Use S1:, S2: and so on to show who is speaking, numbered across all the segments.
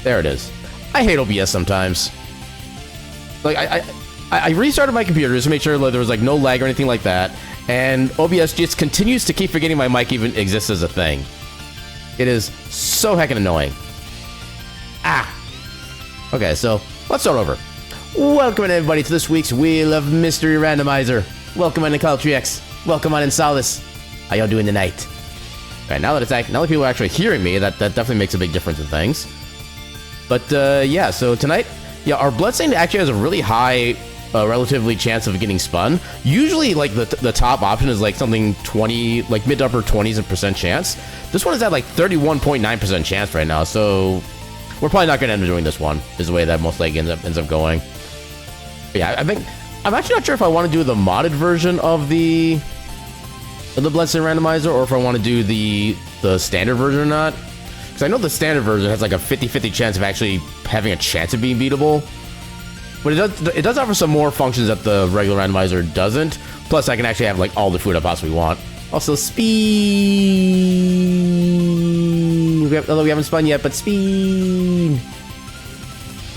S1: There it is. I hate OBS sometimes. Like, I restarted my computer just to make sure there was, like, no lag or anything like that. And OBS just continues to keep forgetting my mic even exists as a thing. It is so heckin' annoying. Ah! Okay, so, let's start over. Welcome everybody to this week's Wheel of Mystery Randomizer. Welcome on Caltrix. Welcome on Insalis. How y'all doing tonight? Alright, now that people are actually hearing me, that definitely makes a big difference in things. But, yeah, so tonight, yeah, our Bloodstained actually has a really high, relatively chance of getting spun. Usually, like, the top option is, like, something 20, like, mid to upper 20% chance. This one is at, like, 31.9% chance right now, so we're probably not going to end up doing this one, is the way that most likely ends up going. But yeah, I'm actually not sure if I want to do the modded version of the Bloodstained Randomizer, or if I want to do the standard version or not. Because I know the standard version has like a 50-50 chance of actually having a chance of being beatable. But it does offer some more functions that the regular randomizer doesn't. Plus, I can actually have like all the food I possibly want. Also, speed. Although we haven't spun yet, but speed.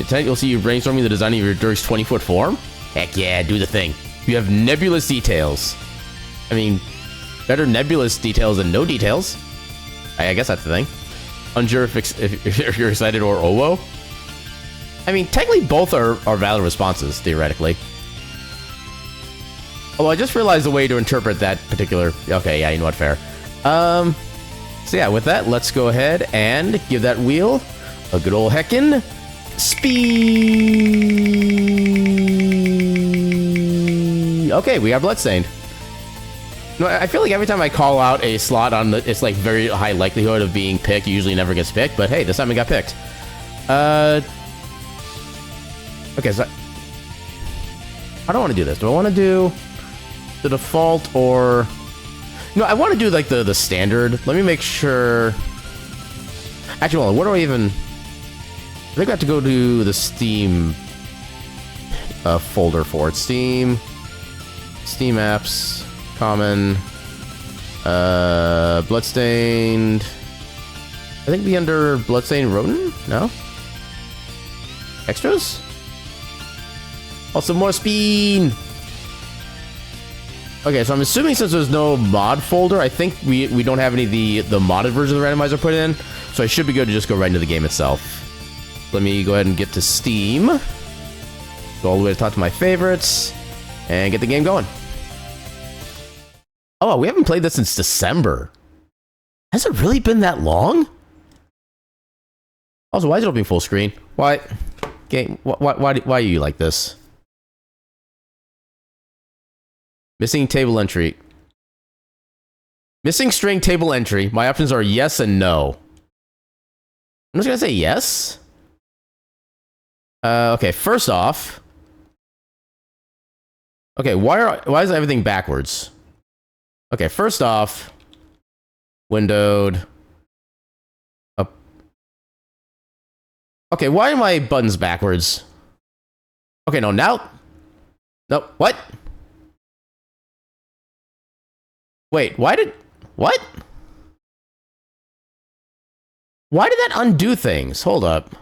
S1: Tonight you'll see you brainstorming the design of your Dirk's 20-foot form. Heck yeah, do the thing. You have nebulous details. I mean, better nebulous details than no details. I guess that's the thing. Unsure if you're excited or owo. I mean, technically both are valid responses, theoretically. Although I just realized the way to interpret that particular... Okay, yeah, you know what, fair. So yeah, with that, let's go ahead and give that wheel a good old heckin' speed. Okay, we got Bloodstained. No, I feel like every time I call out a slot on the, it's like very high likelihood of being picked. It usually never gets picked, but hey, this time it got picked. Okay, so I don't want to do this. Do I want to do the default or... No, I want to do like the standard. Let me make sure. Actually, hold on, what do I even... I think I have to go to the Steam folder for it. Steam apps. Common, Bloodstained. I think be under Bloodstained Rodent? No? Extras? Also more speed! Okay, so I'm assuming since there's no mod folder, I think we don't have any of the modded version of the randomizer put in, so I should be good to just go right into the game itself. Let me go ahead and get to Steam. Go all the way to the top to my favorites, and get the game going. Oh, we haven't played this since December. Has it really been that long? Also, why is it opening full screen? Why? Game, why are you like this? Missing table entry. Missing string table entry. My options are yes and no. I'm just gonna say yes. Okay, first off. Okay, why is everything backwards? Okay, first off, windowed up. Okay, why are my buttons backwards? Okay, no, now. No, what? Wait, what? Why did that undo things? Hold up.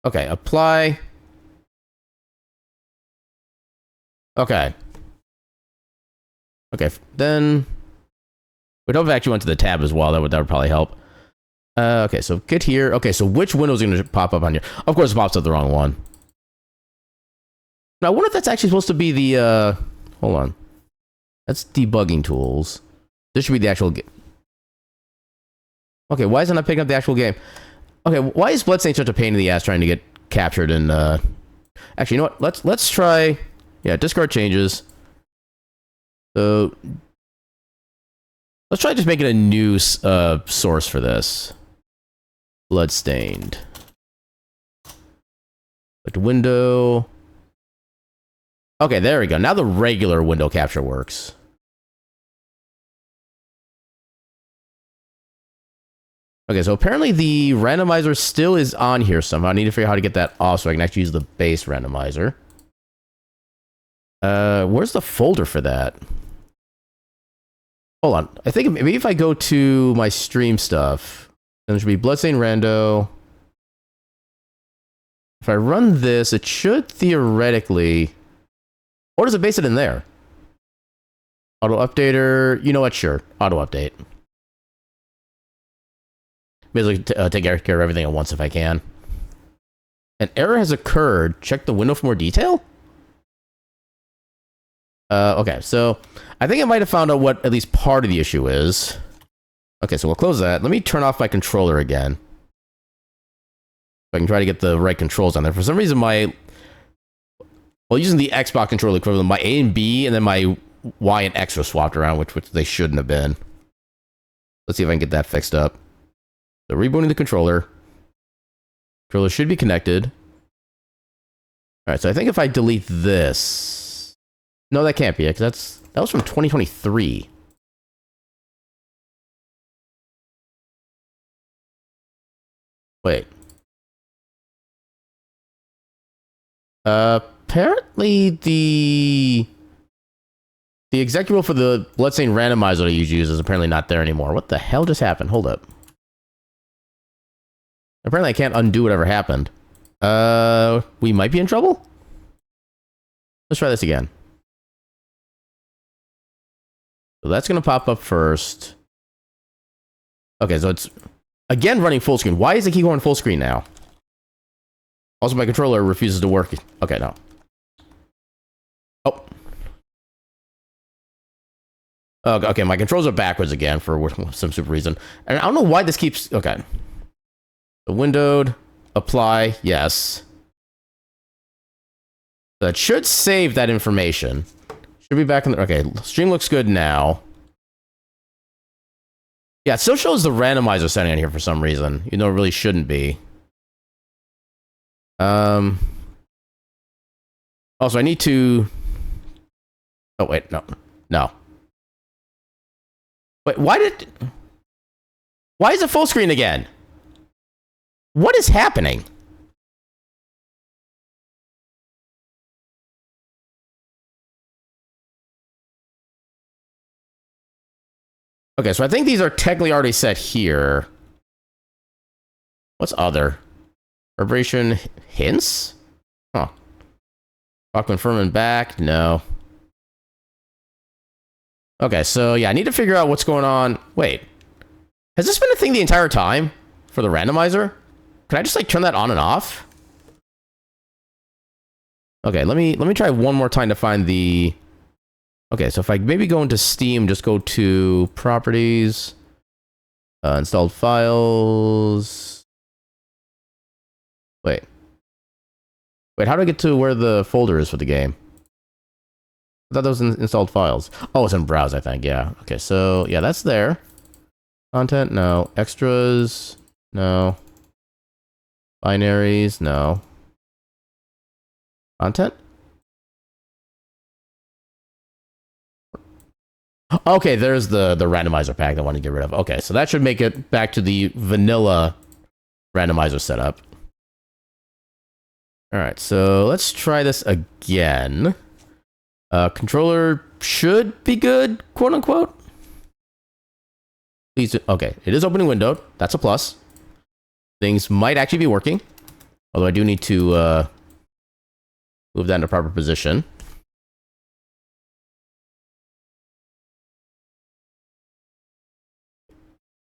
S1: Okay, apply. Okay. Okay, then we don't actually went to the tab as well. That would probably help. Okay, so get here. Okay, so which window is going to pop up on here? Of course, it pops up the wrong one. Now, I wonder if that's actually supposed to be the, hold on. That's debugging tools. This should be the actual game. Okay, why is it not picking up the actual game? Okay, why is Bloodstained such a pain in the ass trying to get captured in, Actually, you know what? Let's try, yeah, discard changes. So, let's try just making a new source for this. Bloodstained. Like window. Okay, there we go. Now the regular window capture works. Okay, so apparently the randomizer still is on here somehow. I need to figure out how to get that off so I can actually use the base randomizer. Where's the folder for that? Hold on. I think maybe if I go to my stream stuff, there should be Bloodstained Rando. If I run this, it should theoretically... Or does it base it in there? Auto updater. You know what? Sure. Auto update. Basically, take care of everything at once if I can. An error has occurred. Check the window for more detail? Okay, so I think I might have found out what at least part of the issue is. Okay, so we'll close that. Let me turn off my controller again. So I can try to get the right controls on there. For some reason, well, using the Xbox controller equivalent, my A and B and then my Y and X were swapped around, which they shouldn't have been. Let's see if I can get that fixed up. So rebooting the controller. Controller should be connected. All right, so I think if I delete this... No, that can't be it, because that was from 2023. Wait. Apparently the executable for the Bloodstained Randomizer that you use is apparently not there anymore. What the hell just happened? Hold up. Apparently I can't undo whatever happened. We might be in trouble? Let's try this again. So that's going to pop up first. Okay, so it's again running full screen. Why does it keep going full screen now? Also, my controller refuses to work. Okay, no. Oh. Okay, my controls are backwards again for some super reason. And I don't know why this keeps... Okay. So windowed, apply, yes. So it should save that information. Should be back in the... Okay, stream looks good now. Yeah, it still shows the randomizer setting on here for some reason, even though it really shouldn't be. Also, I need to... Oh, wait, no. No. Wait, why is it full screen again? What is happening? Okay, so I think these are technically already set here. What's other? Vibration hints? Huh. I'll confirm and back. No. Okay, so yeah, I need to figure out what's going on. Wait. Has this been a thing the entire time for the randomizer? Can I just like turn that on and off? Okay, let me try one more time to find the... Okay, so if I maybe go into Steam, just go to Properties, Installed Files. Wait, how do I get to where the folder is for the game? I thought that was in Installed Files. Oh, it's in Browse, I think, yeah. Okay, so, yeah, that's there. Content, no. Extras, no. Binaries, no. Content? Okay, there's the randomizer pack I want to get rid of. Okay, so that should make it back to the vanilla randomizer setup. Alright, so let's try this again. Controller should be good, quote unquote. Please, okay, it is opening windowed. That's a plus. Things might actually be working. Although I do need to move that into proper position.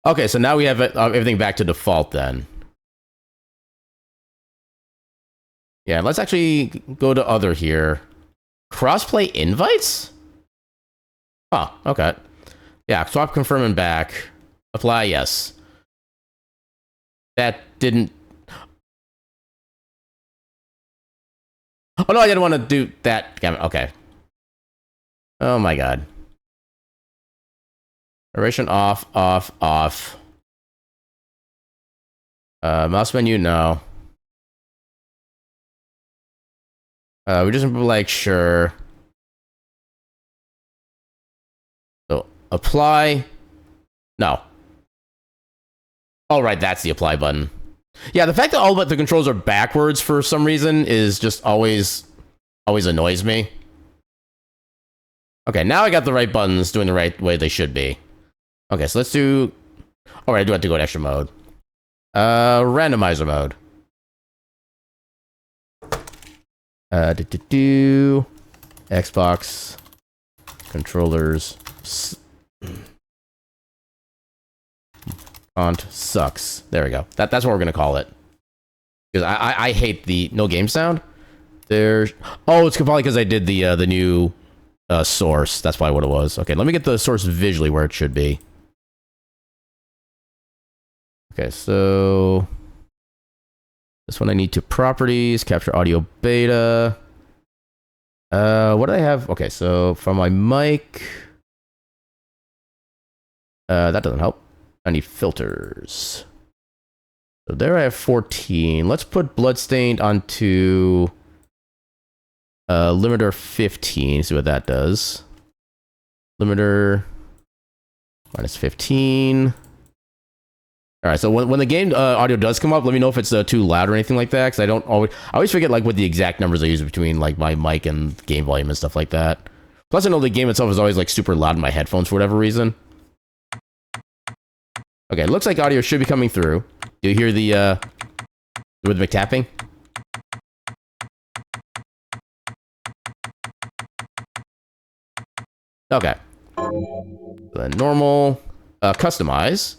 S1: Okay, so now we have everything back to default then. Yeah, let's actually go to other here. Crossplay invites? Oh, okay. Yeah, swap, confirm, and back. Apply, yes. That didn't... Oh, no, I didn't want to do that. Damn it, okay. Oh, my God. Duration off, off, off. Mouse menu, no. We just like, sure. So, apply. No. All right, that's the apply button. Yeah, the fact that all but the controls are backwards for some reason is just always annoys me. Okay, now I got the right buttons doing the right way they should be. Okay, so let's do... All right, I do have to go to extra mode. Randomizer mode. Xbox controllers font sucks. There we go. That's what we're gonna call it. Because I hate the no game sound. There's it's probably because I did the new source. That's probably what it was. Okay, let me get the source visually where it should be. Okay, so this one I need to properties, capture audio beta. What do I have? Okay, so for my mic, that doesn't help. I need filters. So there I have 14. Let's put Bloodstained onto limiter 15. See what that does. Limiter minus 15. All right, so when the game audio does come up, let me know if it's too loud or anything like that, because I always forget like what the exact numbers I use between like my mic and game volume and stuff like that. Plus, I know the game itself is always like super loud in my headphones for whatever reason. Okay, it looks like audio should be coming through. Do you hear the rhythmic tapping? Okay. Then normal, customize.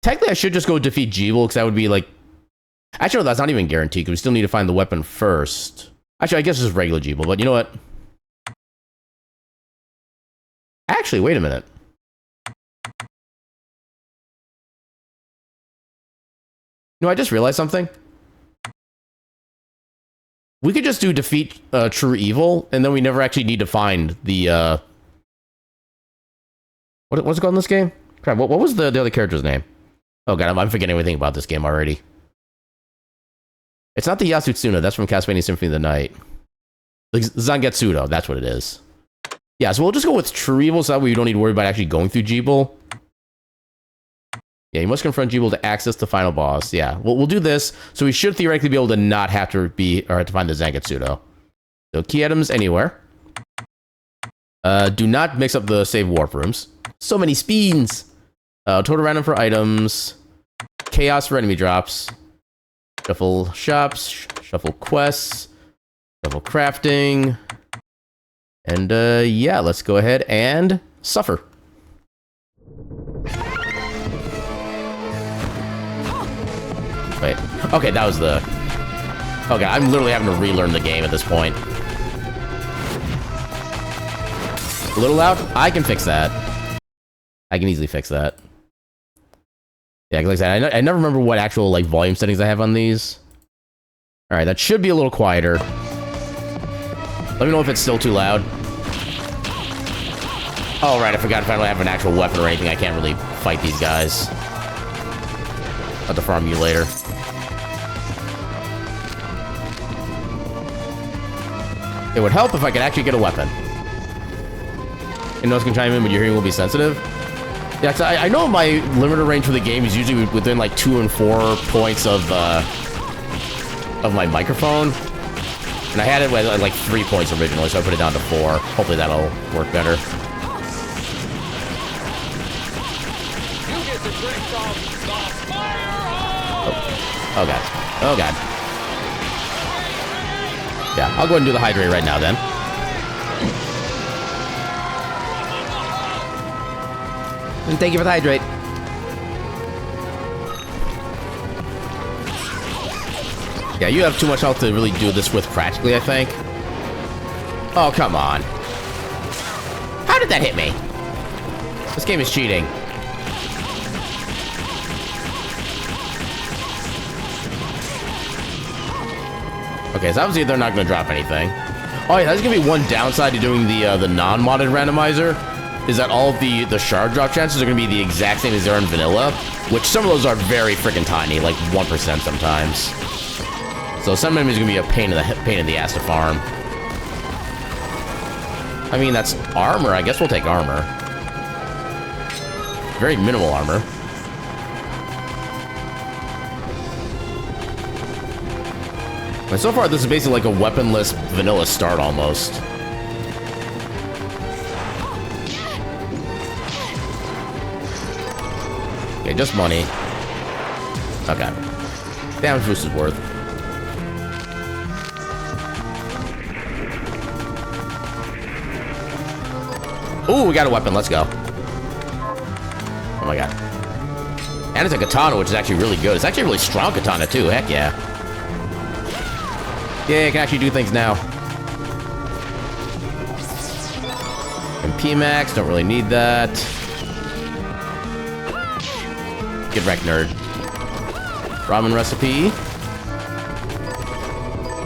S1: Technically, I should just go defeat Jeeble, because that would be like... Actually, no, that's not even guaranteed, because we still need to find the weapon first. Actually, I guess it's just regular Jeeble, but you know what? Actually, wait a minute. You know, I just realized something. We could just do defeat True Evil, and then we never actually need to find the... What's it called in this game? Crap, what was the other character's name? Oh god, I'm forgetting everything about this game already. It's not the Yasutsuna, that's from Castlevania Symphony of the Night. Like Zangetsudo, that's what it is. Yeah, so we'll just go with True Evil, so that way we don't need to worry about actually going through Jeeble. Yeah, you must confront Jeeble to access the final boss. Yeah, we'll do this, so we should theoretically be able to not have to have to find the Zangetsudo. So key items anywhere. Do not mix up the save warp rooms. So many speeds! Total random for items. Chaos for enemy drops. Shuffle shops. Shuffle quests. Shuffle crafting. And, yeah, let's go ahead and suffer. Wait. Okay, that was the... Okay, I'm literally having to relearn the game at this point. A little loud? I can fix that. I can easily fix that. Yeah, like I said, I never remember what actual like volume settings I have on these. All right, that should be a little quieter. Let me know if it's still too loud. Oh, right, I forgot if I don't have an actual weapon or anything, I can't really fight these guys. I'll have to farm you later. It would help if I could actually get a weapon. And those can chime in, but your hearing will be sensitive. Yeah, cause I know my limiter range for the game is usually within like 2 and 4 points of my microphone. And I had it at like 3 points originally, so I put it down to 4. Hopefully that'll work better. Oh god. Oh god. Yeah, I'll go ahead and do the hydrate right now then. And thank you for the hydrate. Yeah, you have too much health to really do this with practically, I think. Oh, come on. How did that hit me? This game is cheating. Okay, so obviously they're not going to drop anything. Oh yeah, that's going to be one downside to doing the non-modded randomizer. Is that all of the shard drop chances are going to be the exact same as they are in vanilla, which some of those are very freaking tiny, like 1% sometimes. So some enemies are going to be a pain in the ass to farm. I mean, that's armor. I guess we'll take armor. Very minimal armor. But so far, this is basically like a weaponless vanilla start almost. Okay, just money. Okay. Damage boost is worth. Ooh, we got a weapon. Let's go. Oh my god. And it's a katana, which is actually really good. It's actually a really strong katana, too. Heck yeah. Yeah, I can actually do things now. MP max, don't really need that. Get wrecked, nerd. Ramen recipe.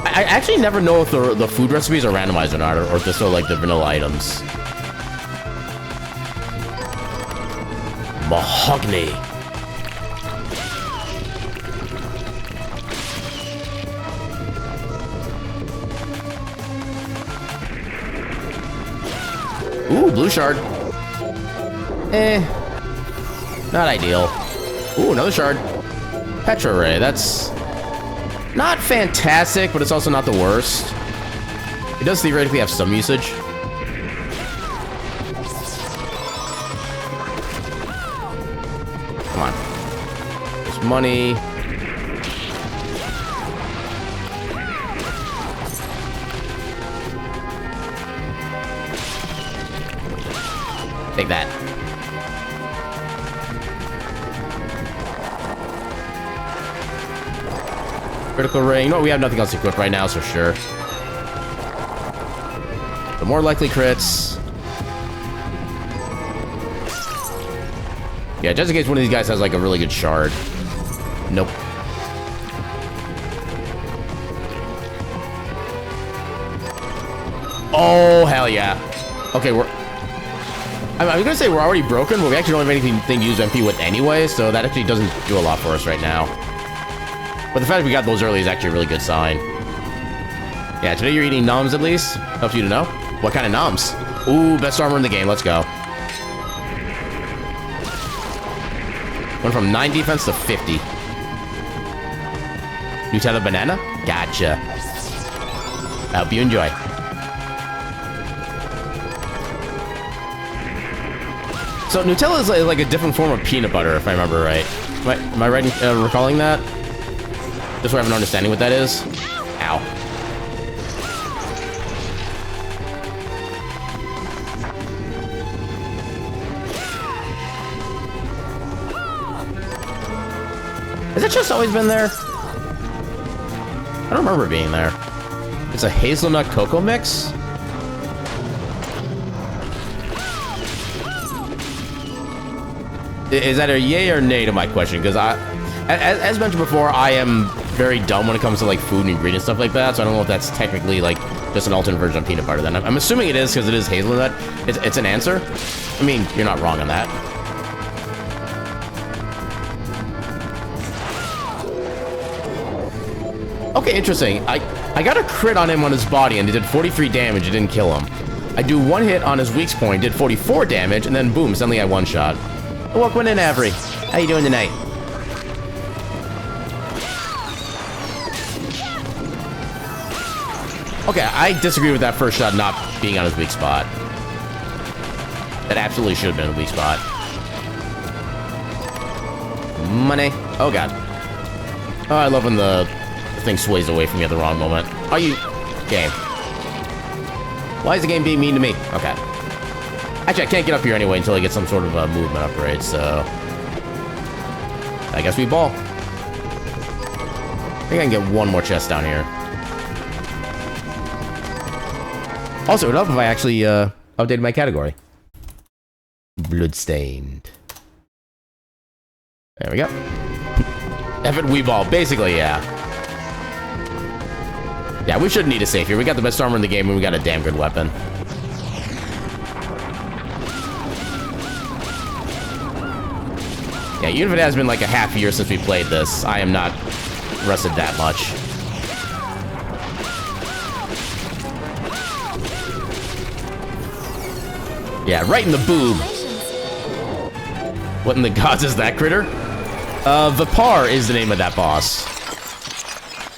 S1: I actually never know if the food recipes are randomized or not, or if they're still like the vanilla items. Mahogany. Ooh, blue shard. Not ideal. Ooh, another shard. Petro ray, that's not fantastic, but it's also not the worst. It does theoretically have some usage. Come on. There's money. Take that. Critical ring. No, we have nothing else equipped right now, so sure. The more likely crits. Yeah, just in case one of these guys has like a really good shard. Nope. Oh, hell yeah. Okay, I'm gonna say we're already broken, but we actually don't have anything to use MP with anyway, so that actually doesn't do a lot for us right now. But the fact that we got those early is actually a really good sign. Yeah, today you're eating noms at least. Helps you to know. What kind of noms? Ooh, best armor in the game. Let's go. Went from 9 defense to 50. Nutella banana? Gotcha. I hope you enjoy. So Nutella is like a different form of peanut butter, if I remember right. Am I right in recalling that? Just so I have an understanding what that is. Ow. Has it just always been there? I don't remember it being there. It's a hazelnut cocoa mix? Is that a yay or nay to my question? Because as mentioned before, I am very dumb when it comes to like food and ingredients stuff like that. So I don't know if that's technically like just an alternate version of peanut butter. Then I'm assuming it is because it is hazelnut. It's an answer. I mean, you're not wrong on that. Okay, interesting. I got a crit on him on his body and it did 43 damage. It didn't kill him. I do one hit on his weak point, did 44 damage, and then boom, suddenly I one shot. Welcome in, Avery. How you doing tonight? Okay, I disagree with that first shot not being on his weak spot. That absolutely should have been a weak spot. Money. Oh, God. Oh, I love when the thing sways away from you at the wrong moment. Are you... Game. Why is the game being mean to me? Okay. Actually, I can't get up here anyway until I get some sort of a movement upgrade, so... I guess we ball. I think I can get one more chest down here. Also, it would help if I actually updated my category. Bloodstained. There we go. F it, we ball. Basically, yeah. Yeah, we shouldn't need a save here. We got the best armor in the game, and we got a damn good weapon. Yeah, even if it has been like a half year since we played this, I am not rusted that much. Yeah, right in the boob. What in the gods is that critter? Vipar is the name of that boss.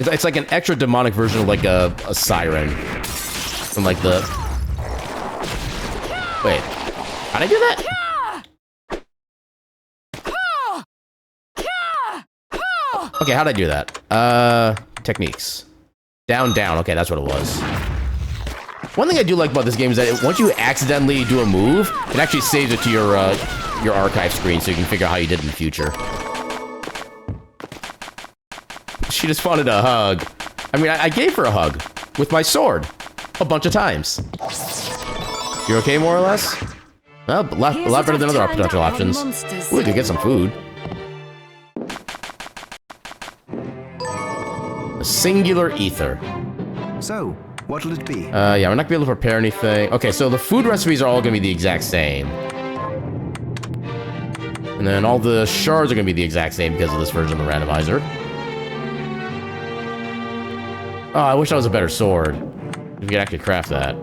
S1: It's like an extra demonic version of like a siren. From like the... Wait. How'd I do that? Okay, how'd I do that? Techniques. Down, down. Okay, that's what it was. One thing I do like about this game is that once you accidentally do a move, it actually saves it to your archive screen so you can figure out how you did in the future. She just wanted a hug. I mean, I gave her a hug with my sword a bunch of times. You're okay, more or less? Well, a lot better than other potential options. Ooh, we could get some food. A singular ether.
S2: So, what'll it be?
S1: Yeah, we're not gonna be able to prepare anything. Okay, so the food recipes are all gonna be the exact same. And then all the shards are gonna be the exact same because of this version of the randomizer. Oh, I wish that was a better sword. If we could actually craft that.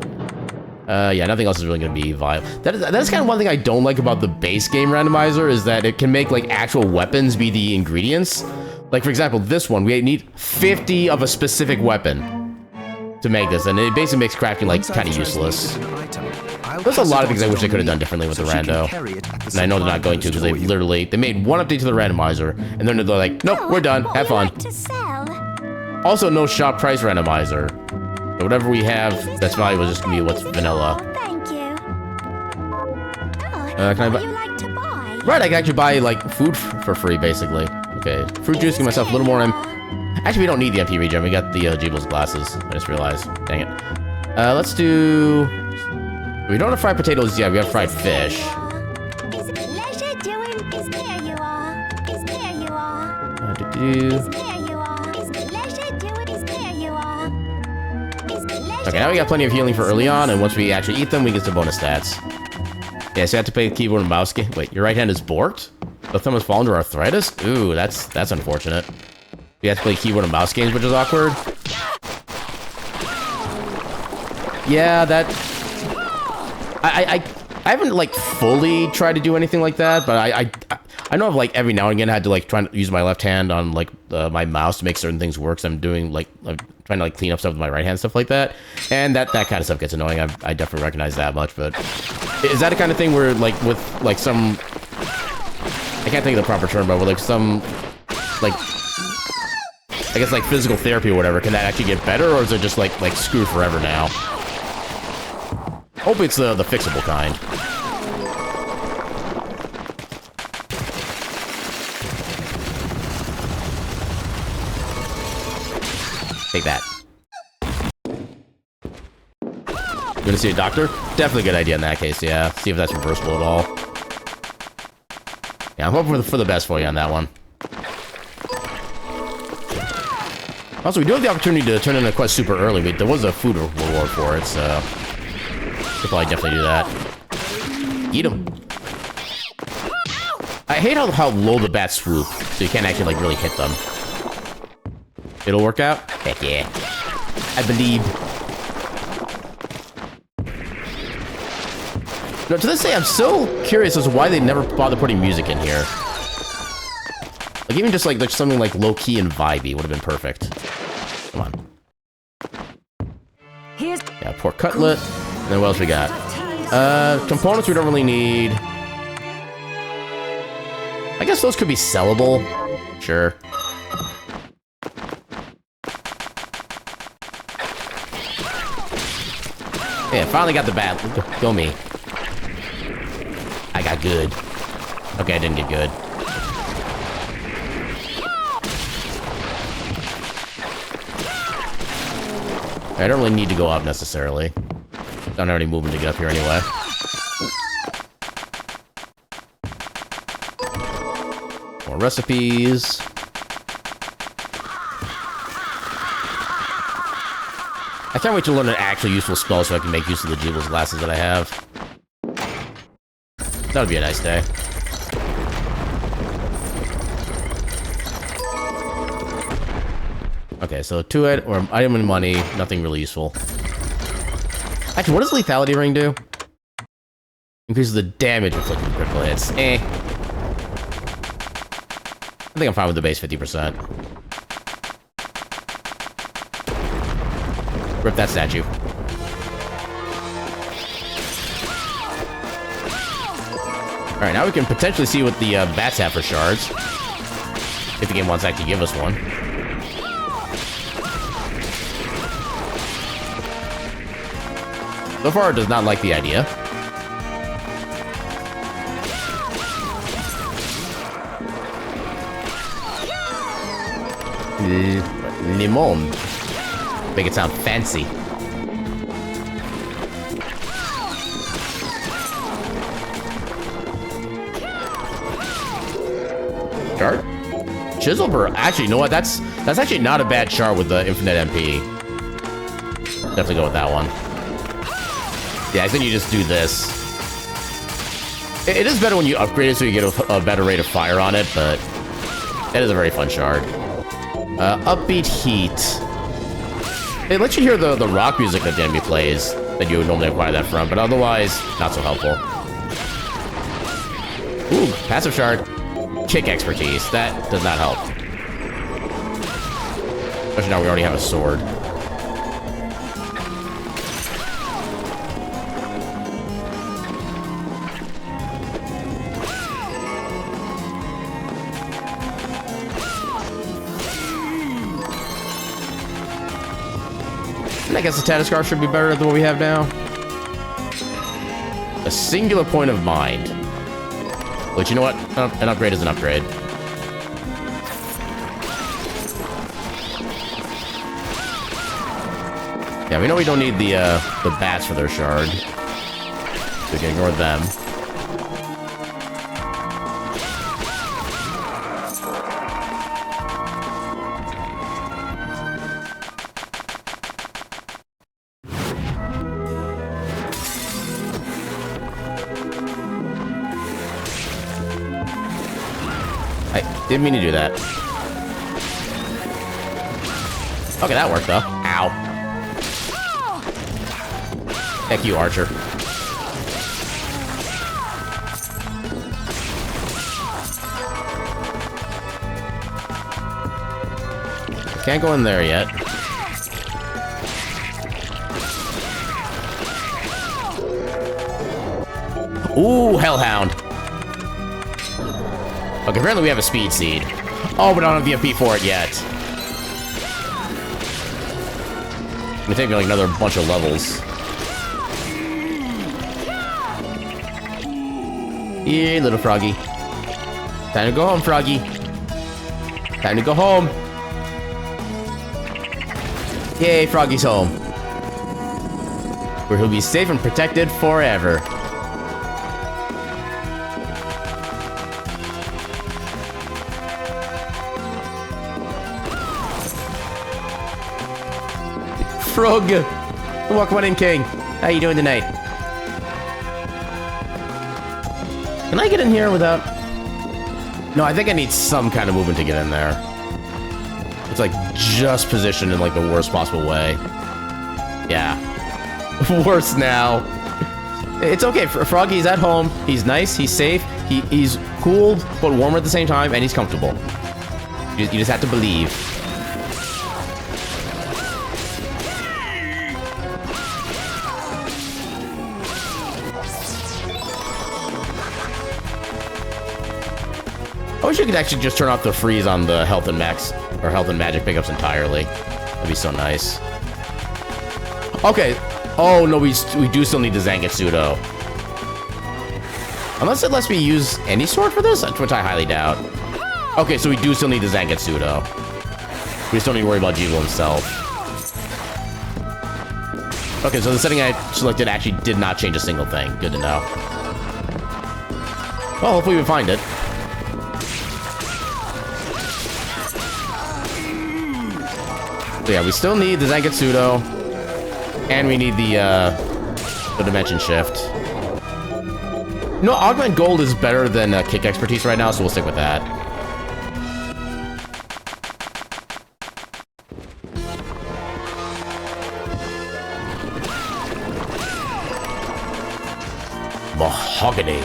S1: Yeah, nothing else is really going to be viable. That's kind of one thing I don't like about the base game randomizer, is that it can make, like, actual weapons be the ingredients. Like, for example, this one, we need 50 of a specific weapon to make this, and it basically makes crafting, like, kind of useless. There's a lot of things I wish they could have done differently with the rando. And I know they're not going to, because they made one update to the randomizer, and then they're like, nope, we're done, have fun. Also, no shop price randomizer. So whatever we have that's valuable is just gonna be what's vanilla.
S3: Thank you.
S1: Can I buy? Right, I can actually buy, like, food for free, basically. Okay, fruit juice, give myself a little more. Actually, we don't need the MP regen. We got the Jeebel's glasses. I just realized. Dang it. Let's do... We don't have fried potatoes yet. We have fried fish.
S3: Is pleasure doing? Is here you are. Is here you are.
S1: Okay, now we got plenty of healing for early on, and once we actually eat them, we get some bonus stats. Yeah, so you have to play the keyboard and mouse game. Wait, your right hand is borked? The thumb has fallen to arthritis? Ooh, that's unfortunate. You have to play keyboard and mouse games, which is awkward. Yeah, that... I haven't, like, fully tried to do anything like that, but I know I've, like, every now and again had to, like, try to use my left hand on, like, my mouse to make certain things work. So I'm doing, like, I'm trying to, like, clean up stuff with my right hand, stuff like that. And that kind of stuff gets annoying. I definitely recognize that much, but... Is that the kind of thing where, like, with, like, some... I can't think of the proper term, but with, like, some... Like... I guess, like, physical therapy or whatever, can that actually get better, or is it just, like screwed forever now? Hopefully it's the fixable kind. Take that. You gonna see a doctor? Definitely a good idea in that case, yeah. See if that's reversible at all. Yeah, I'm hoping for the best for you on that one. Also, we do have the opportunity to turn in a quest super early. There was a food reward for it, so... We'll probably definitely do that. Eat them. I hate how low the bats swoop, so you can't actually, like, really hit them. It'll work out? Heck yeah. I believe. No, to this day, I'm so curious as to why they never bother putting music in here. Like, even just, like something, like, low-key and vibey would have been perfect. Come on. Yeah, pork cutlet. And then what else we got? Components we don't really need. I guess those could be sellable. Sure. Yeah, finally got the bat. Go me. I got good. Okay, I didn't get good. I don't really need to go up necessarily. Don't have any movement to get up here anyway. More recipes. I can't wait to learn an actually useful spell so I can make use of the Jeebel's glasses that I have. That would be a nice day. Okay, so 2 or item and money, nothing really useful. Actually, what does lethality ring do? Increases the damage inflicted with critical hits. Eh. I think I'm fine with the base 50%. Rip that statue. Alright, now we can potentially see what the bats have for shards. If the game wants to actually give us one. So far, it does not like the idea. Limon. Make it sound fancy. Shard? Chiselbur. Actually, you know what? That's actually not a bad shard with the infinite MP. Definitely go with that one. Yeah, I think you just do this. It is better when you upgrade it so you get a better rate of fire on it, but it is a very fun shard. Upbeat Heat. It lets you hear the rock music that the enemy plays that you would normally acquire that from, but otherwise, not so helpful. Ooh, passive shard. Kick expertise. That does not help. Especially now we already have a sword. I guess the status scarf should be better than what we have now. A singular point of mind. But you know what? An upgrade is an upgrade. Yeah, we know we don't need the bats for their shard. So we can ignore them. Didn't mean to do that. Okay, that worked though. Ow. Heck you, Archer. Can't go in there yet. Ooh, Hellhound. Okay, apparently we have a speed seed. Oh, but I don't have the MP for it yet. It's gonna take me like another bunch of levels. Yeah, little froggy. Time to go home, froggy. Time to go home. Yay, froggy's home. Where he'll be safe and protected forever. Frog! Welcome on in, King. How you doing tonight? Can I get in here without... No, I think I need some kind of movement to get in there. It's like just positioned in like the worst possible way. Yeah. Worse now. It's okay. Froggy's at home. He's nice. He's safe. He's cool, but warmer at the same time, and he's comfortable. You just have to believe. I wish you could actually just turn off the freeze on the health and max or health and magic pickups entirely. That'd be so nice. Okay. Oh no, we do still need the Zangetsudo. Unless it lets me use any sword for this, which I highly doubt. Okay, so we do still need the Zangetsudo. We just don't need to worry about Jigo himself. Okay, so the setting I selected actually did not change a single thing. Good to know. Well, hopefully we find it. So yeah, we still need the Zangetsudo, and we need the Dimension Shift. No, Augment Gold is better than Kick Expertise right now, so we'll stick with that. Mahogany.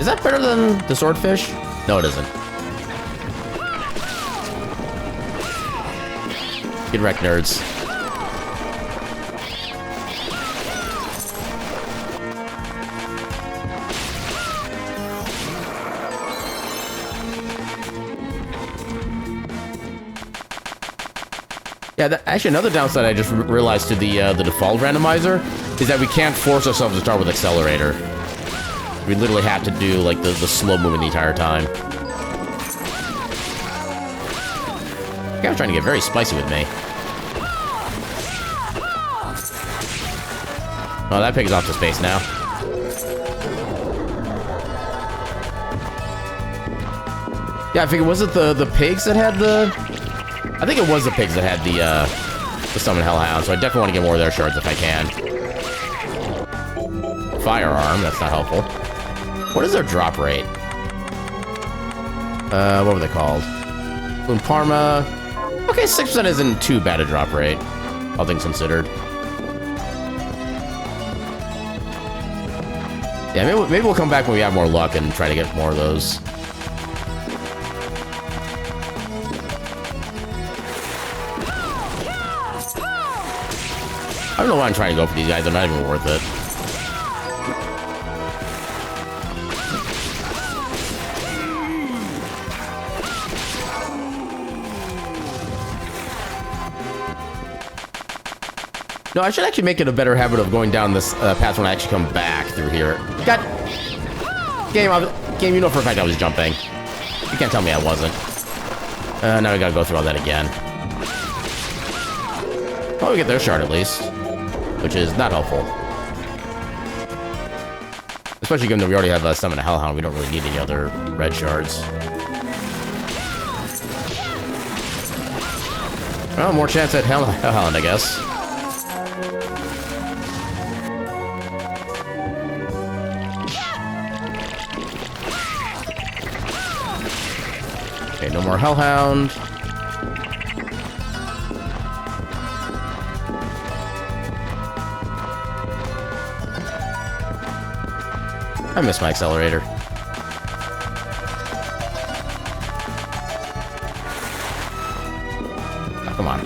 S1: Is that better than the Swordfish? No, it isn't. Get wrecked, nerds. Yeah, actually, another downside I just realized to the default randomizer is that we can't force ourselves to start with accelerator. We literally have to do, like, the slow moving the entire time. The guy's trying to get very spicy with me. Oh, that pig is off to space now. Yeah, I figured, was it the pigs that had the... I think it was the pigs that had the summon hellhound, so I definitely want to get more of their shards if I can. Firearm, that's not helpful. What is their drop rate? What were they called? Boon Parma. Okay, 6% isn't too bad a drop rate, all things considered. Yeah, maybe we'll come back when we have more luck and try to get more of those. I don't know why I'm trying to go for these guys. They're not even worth it. No, I should actually make it a better habit of going down this path when I actually come back through here. God! Game, you know for a fact I was jumping. You can't tell me I wasn't. Now we gotta go through all that again. Oh, we get their shard at least. Which is not helpful. Especially given that we already have Summon a Hellhound, we don't really need any other red shards. Well, more chance at Hellhound, I guess. Okay, no more Hellhound. I missed my accelerator. Oh, come on.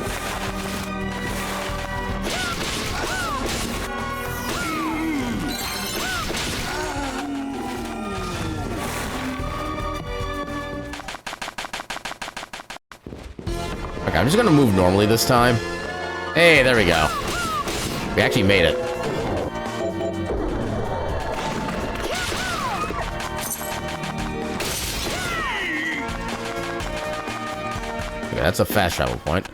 S1: Okay, I'm just gonna move normally this time. Hey, there we go. We actually made it. That's a fast travel point.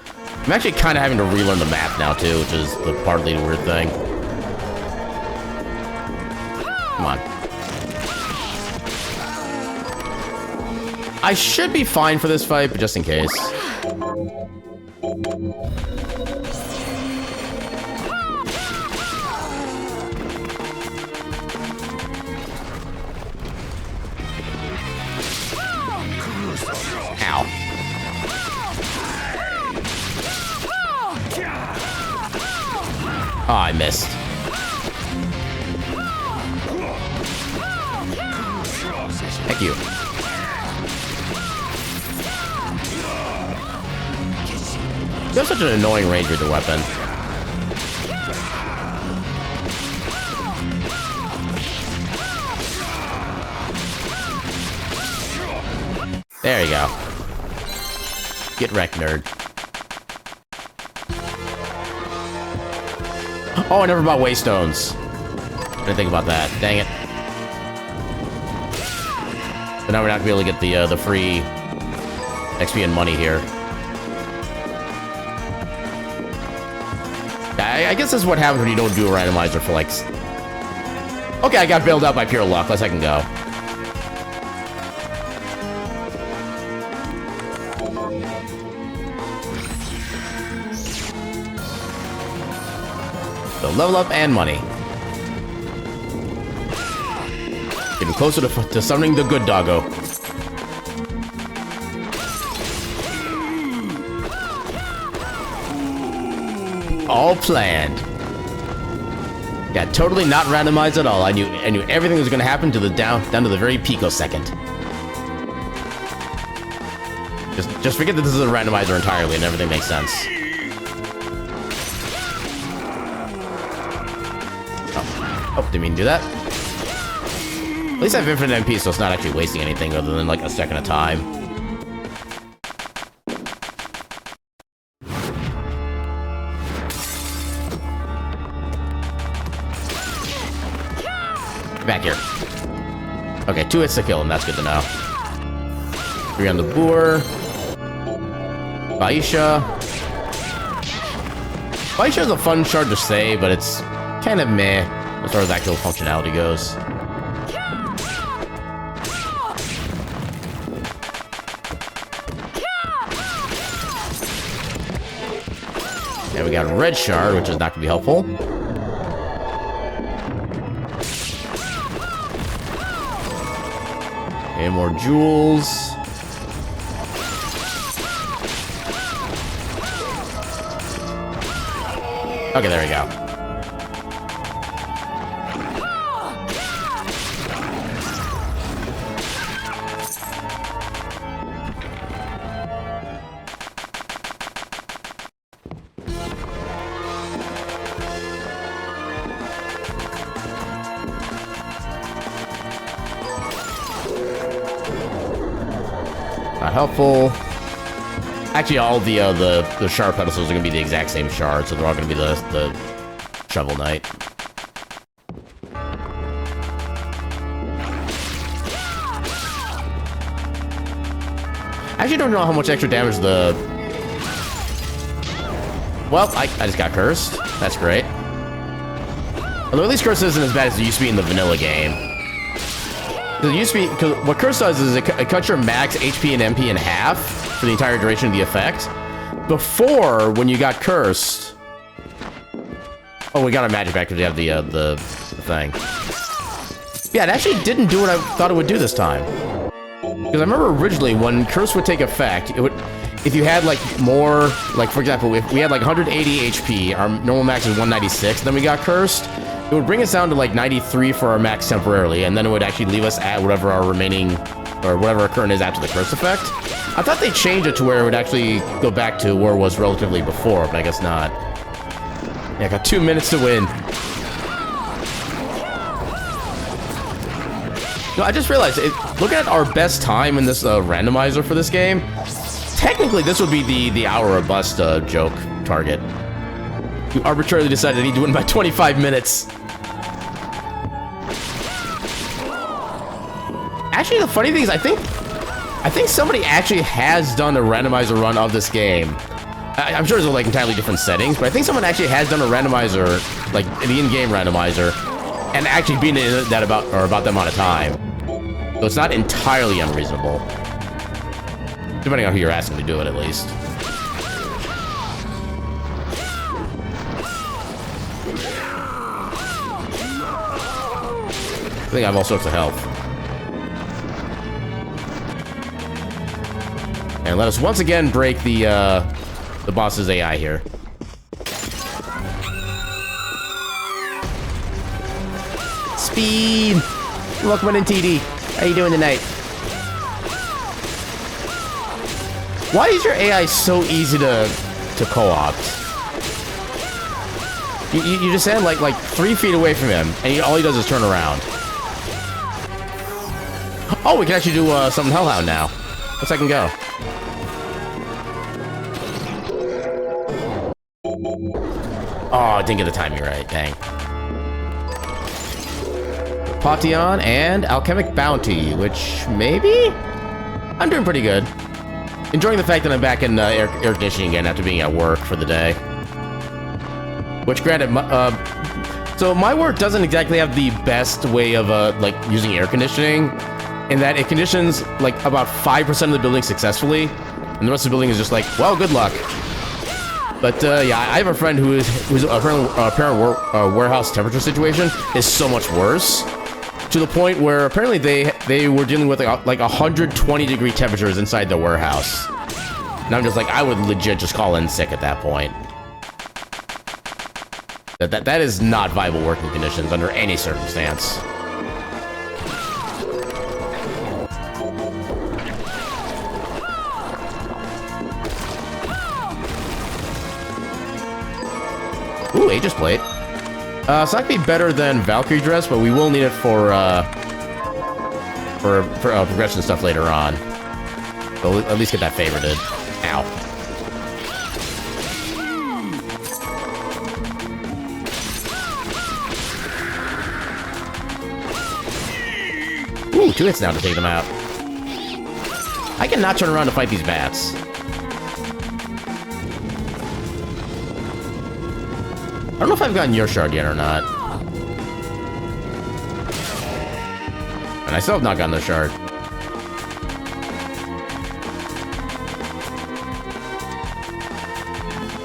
S1: I'm actually kind of having to relearn the map now, too, which is the partly weird thing. Come on. I should be fine for this fight, but just in case. Ow. Oh, I missed. Thank you. You have such an annoying range with the weapon. There you go. Get wrecked, nerd. Oh, I never bought Waystones. I didn't think about that. Dang it. But now we're not gonna be able to get the free XP and money here. I guess this is what happens when you don't do a randomizer for like... Okay, I got bailed out by pure luck. Let's second go. So level up and money. Getting closer to summoning the good doggo. All planned. Yeah, totally not randomized at all. I knew everything was going to happen to the down to the very picosecond. Just forget that this is a randomizer entirely and everything makes sense. Oh, didn't mean to do that. At least I have infinite MP, so it's not actually wasting anything other than like a second of time. Back here. Okay, 2 hits to kill him. That's good to know. 3 on the boar. Baisha. Baisha is a fun shard to say, but it's kind of meh as far as actual functionality goes. And we got a red shard, which is not going to be helpful. And more jewels. Okay, there we go. Not helpful. Actually, all the shard pedestals are going to be the exact same shard, so they're all going to be the Shovel Knight. I actually don't know how much extra damage the... Well, I just got cursed. That's great. Although at least curse isn't as bad as it used to be in the vanilla game. Because what curse does is it cuts your max HP and MP in half for the entire duration of the effect. Before, when you got cursed... Oh, we got our magic back because we have the thing. Yeah, it actually didn't do what I thought it would do this time. Because I remember originally when curse would take effect, it would... If you had like more, like for example, if we had like 180 HP, our normal max is 196, then we got cursed, it would bring us down to like 93 for our max temporarily, and then it would actually leave us at whatever our remaining, or whatever our current is after the curse effect. I thought they changed it to where it would actually go back to where it was relatively before, but I guess not. Yeah, I got 2 minutes to win. No, I just realized, looking at our best time in this randomizer for this game, technically this would be the hour or bust joke target. We arbitrarily decided I need to win by 25 minutes. Actually, the funny thing is, I think somebody actually has done a randomizer run of this game. I'm sure it's like entirely different settings, but I think someone actually has done a randomizer, like the in-game randomizer, and actually beaten it in that about that amount of time. So it's not entirely unreasonable. Depending on who you're asking to do it, at least. I think I have all sorts of health. And let us once again break the boss's AI here. Speed! Welcome in, TD. How you doing tonight? Why is your AI so easy to co-opt? You just stand like 3 feet away from him, and all he does is turn around. Oh, we can actually do something Hellhound now. Let's second go. Oh, I didn't get the timing right. Dang. Potion and Alchemic Bounty, which maybe? I'm doing pretty good. Enjoying the fact that I'm back in air conditioning again after being at work for the day. Which, granted, so my work doesn't exactly have the best way of like using air conditioning, in that it conditions like about 5% of the building successfully, and the rest of the building is just like, well, good luck. But yeah, I have a friend whose apparent warehouse temperature situation is so much worse, to the point where apparently they were dealing with like 120-degree temperatures inside the warehouse. And I'm just like, I would legit just call in sick at that point. That is not viable working conditions under any circumstance. Ooh, Aegis Plate. So that could be better than Valkyrie Dress, but we will need it for progression stuff later on. So we'll at least get that favorited. Ow. Ooh, 2 hits now to take them out. I cannot turn around to fight these bats. I don't know if I've gotten your shard yet or not. And I still have not gotten the shard.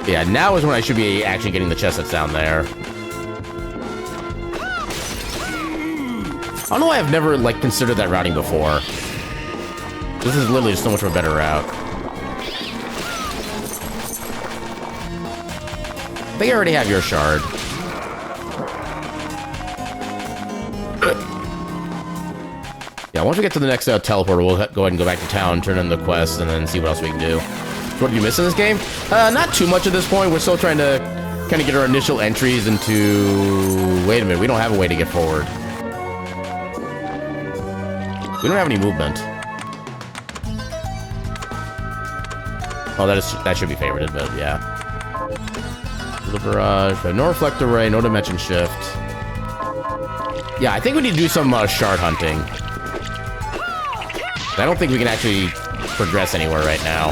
S1: Yeah, now is when I should be actually getting the chest that's down there. I don't know why I've never, like, considered that routing before. This is literally so much of a better route. I think I already have your shard. Yeah, once we get to the next teleporter, we'll go ahead and go back to town, turn in the quest, and then see what else we can do. So what did you miss in this game? Not too much at this point. We're still trying to kind of get our initial entries into... Wait a minute, we don't have a way to get forward. We don't have any movement. Oh, that should be favorited, but yeah. The barrage, no reflector ray, no dimension shift. Yeah, I think we need to do some shard hunting. I don't think we can actually progress anywhere right now.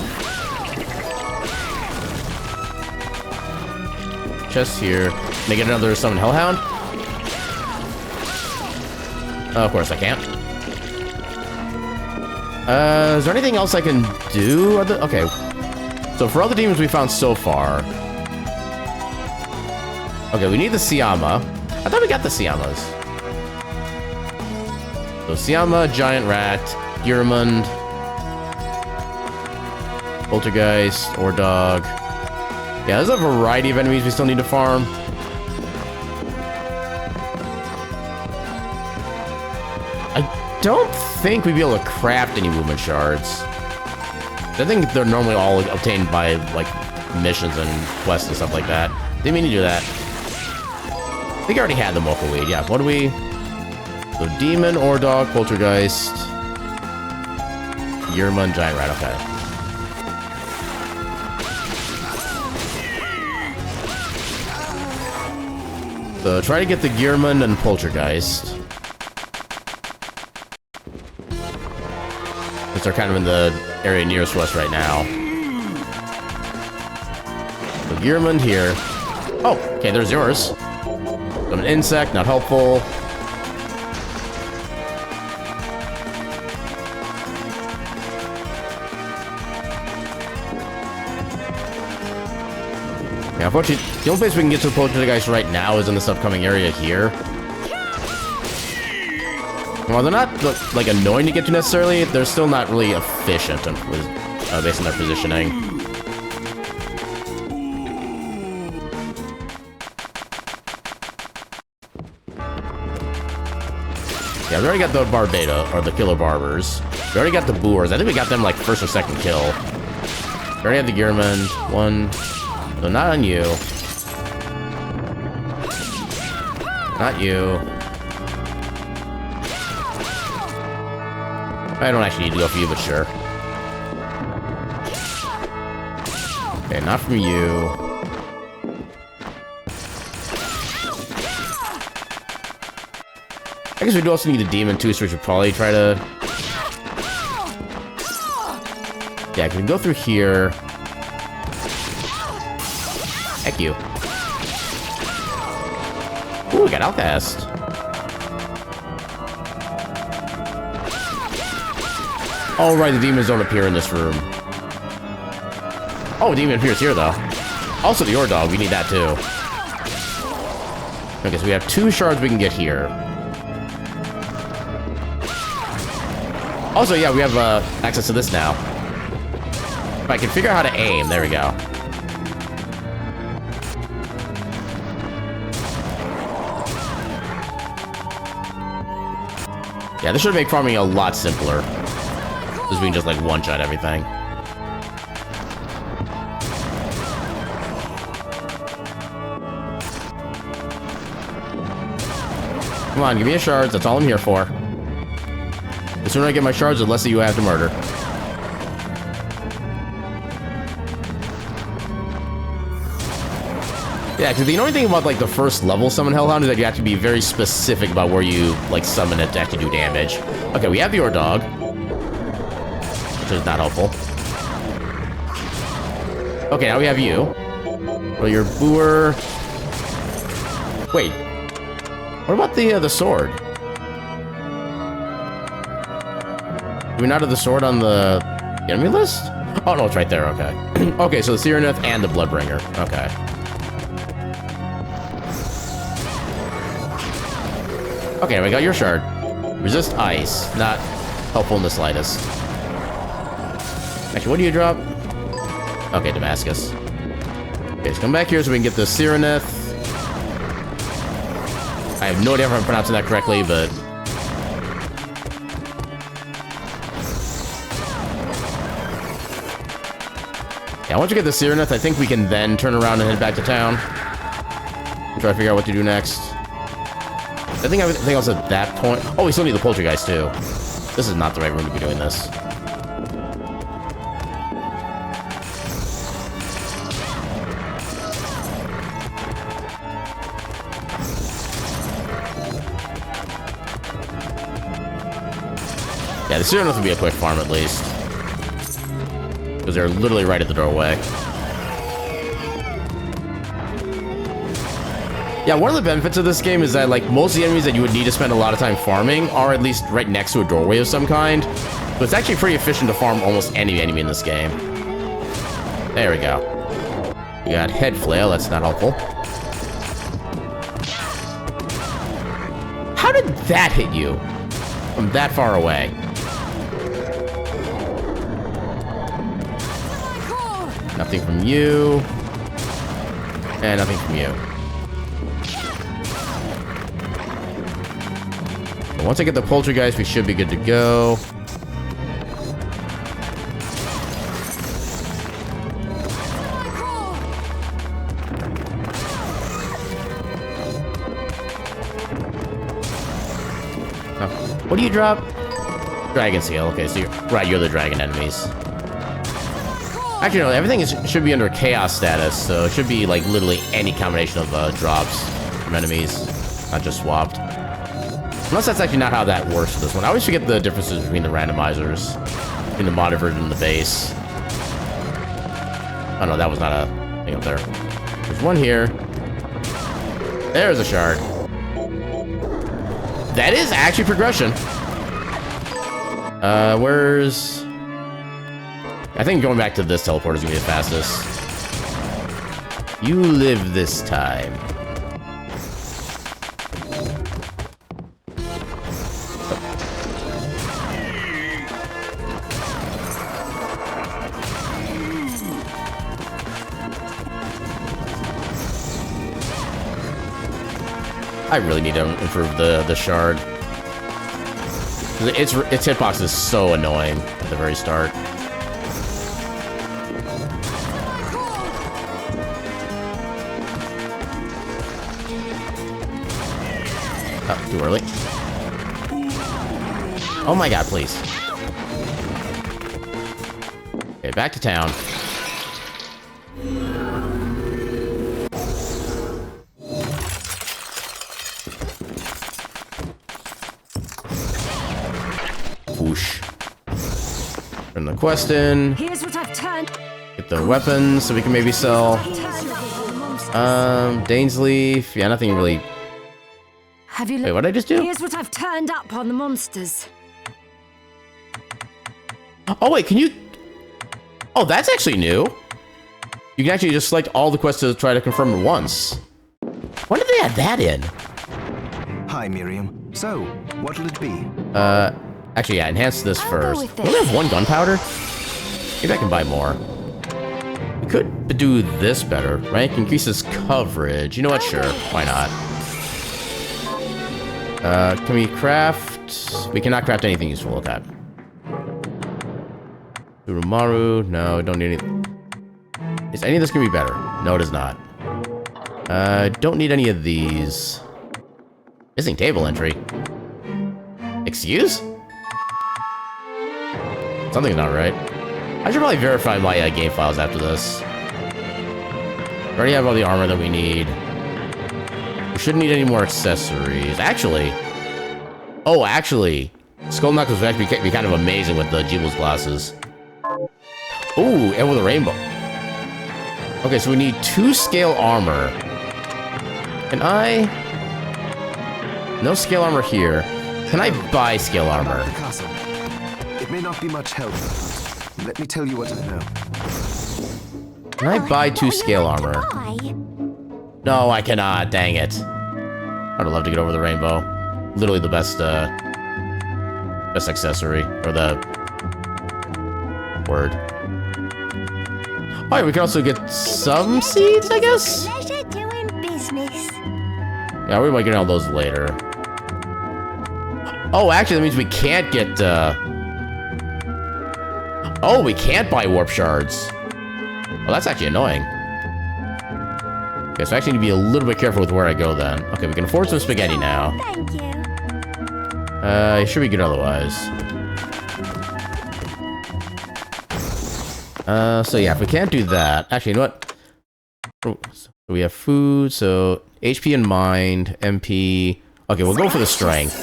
S1: Chest here. Make it another summon Hellhound? Of course I can't. Is there anything else I can do? Okay. So for all the demons we found so far... Okay, we need the Siyama. I thought we got the Siyamas. So Siyama, Giant Rat, Gurmund, Poltergeist, Dog. Yeah, there's a variety of enemies we still need to farm. I don't think we'd be able to craft any movement shards. I think they're normally all obtained by, like, missions and quests and stuff like that. Didn't mean to do that. I think I already had the Mocha Weed. Yeah, what do we... So, Demon, Dog, Poltergeist, Gurmund, Giant Rat, okay. So, try to get the Gurmund and Poltergeist. Since they're kind of in the area nearest to us right now. So, Gurmund here. Oh, okay, there's yours. So an insect, not helpful. Yeah, unfortunately, the only place we can get to the Poltergeist right now is in this upcoming area here. While they're not, like, annoying to get to necessarily, they're still not really efficient based on their positioning. Yeah, we already got the Barbada, or the Killer Barbers. We already got the Boers. I think we got them, like, first or second kill. We already had the Gurmund. One. So not on you. Not you. I don't actually need to go for you, but sure. Okay, not from you. I guess we do also need a demon too, so we should probably try to... Yeah, we can go through here. Heck you. Ooh, we got Outcast. Oh, right, the demons don't appear in this room. Oh, demon appears here, though. Also, the Dog, we need that, too. Okay, so we have 2 shards we can get here. Also, yeah, we have access to this now. If I can figure out how to aim, there we go. Yeah, this should make farming a lot simpler. Because we can just, like, one-shot everything. Come on, give me a shards. That's all I'm here for. The sooner I get my shards, the less that you have to murder. Yeah, because the only thing about, like, the first level summon Hellhound is that you have to be very specific about where you, like, summon it to actually do damage. Okay, we have the Ore Dog, which is not helpful. Okay, now we have you. Well, your Boor... Wait. What about the sword? Do we not have the sword on the enemy list? Oh, no, it's right there, okay. Okay, so the Sireneth and the Bloodbringer. Okay. Okay, we got your shard. Resist ice. Not helpful in the slightest. Actually, what do you drop? Okay, Damascus. Okay, let's come back here so we can get the Sireneth. I have no idea if I'm pronouncing that correctly, but... Yeah, once we get the Sireneth, I think we can then turn around and head back to town. And try to figure out what to do next. I think everything else at that point... Oh, we still need the Poltergeist, too. This is not the right room to be doing this. Yeah, the Sireneth would be a quick farm at least. Because they're literally right at the doorway. Yeah, one of the benefits of this game is that, like, most of the enemies that you would need to spend a lot of time farming are at least right next to a doorway of some kind. So it's actually pretty efficient to farm almost any enemy in this game. There we go. We got Head Flail, that's not helpful. How did that hit you from that far away? Nothing from you. And nothing from you. But once I get the Poltergeist, we should be good to go. Oh, what do you drop? Dragon Seal. Okay, so you're the dragon enemies. Actually, no, everything should be under chaos status, so it should be, like, literally any combination of drops from enemies, not just swapped. Unless that's actually not how that works for this one. I always forget the differences between the randomizers, between the modded version and the base. Oh no, that was not a thing up there. There's one here. There's a shard. That is actually progression. Where's... I think going back to this teleporter is gonna be the fastest. You live this time. I really need to improve the shard. Its hitbox is so annoying at the very start. Oh, too early. Oh my god, please. Okay, back to town. Whoosh. Turn the quest in.
S4: Here's what I've turned.
S1: Get the weapons so we can maybe sell. Dainsleaf. Yeah, nothing really.
S4: Have you
S1: Wait, what did I just do?
S4: Here's what I've turned up on the monsters.
S1: Oh, wait, can you... Oh, that's actually new. You can actually just select all the quests to try to confirm at once. When did they add that in?
S2: Hi, Miriam. So, what'll it be?
S1: Actually, yeah, enhance this
S4: I'll
S1: first.
S4: go with
S1: We only
S4: this.
S1: have one gunpowder? Maybe I can buy more. We could do this better, right? Increases coverage. You know what? Sure. Why not? Can we craft... We cannot craft anything useful with that. Urumaru. No, don't need any... Is any of this gonna be better? No, it is not. Don't need any of these. Missing table entry. Excuse? Something's not right. I should probably verify my game files after this. already have all the armor that we need. We shouldn't need any more accessories. Actually, Skull Knuckles would actually be kind of amazing with the Jeeble's glasses. Ooh, and with a rainbow. Okay, so we need 2 scale armor. Can I... No scale armor here. Can I buy scale armor?
S2: The castle. It may not be much help. Let me tell you what I know.
S1: Can I buy 2 scale armor?
S3: Why?
S1: No, I cannot. Dang it. I'd love to get over the rainbow. Literally the best, best accessory. Or the... word. Alright, we can also get some seeds, I guess?
S3: Pleasure doing business.
S1: Yeah, we might get all those later. Oh, actually, that means we can't get, Oh, we can't buy warp shards. Well, that's actually annoying. Okay, so I actually need to be a little bit careful with where I go then. Okay, we can afford some spaghetti now.
S3: Thank you.
S1: It should be good otherwise. So yeah, if we can't do that... Actually, you know what? Oh, so we have food, so... HP and mind, MP... Okay, we'll go for the strength.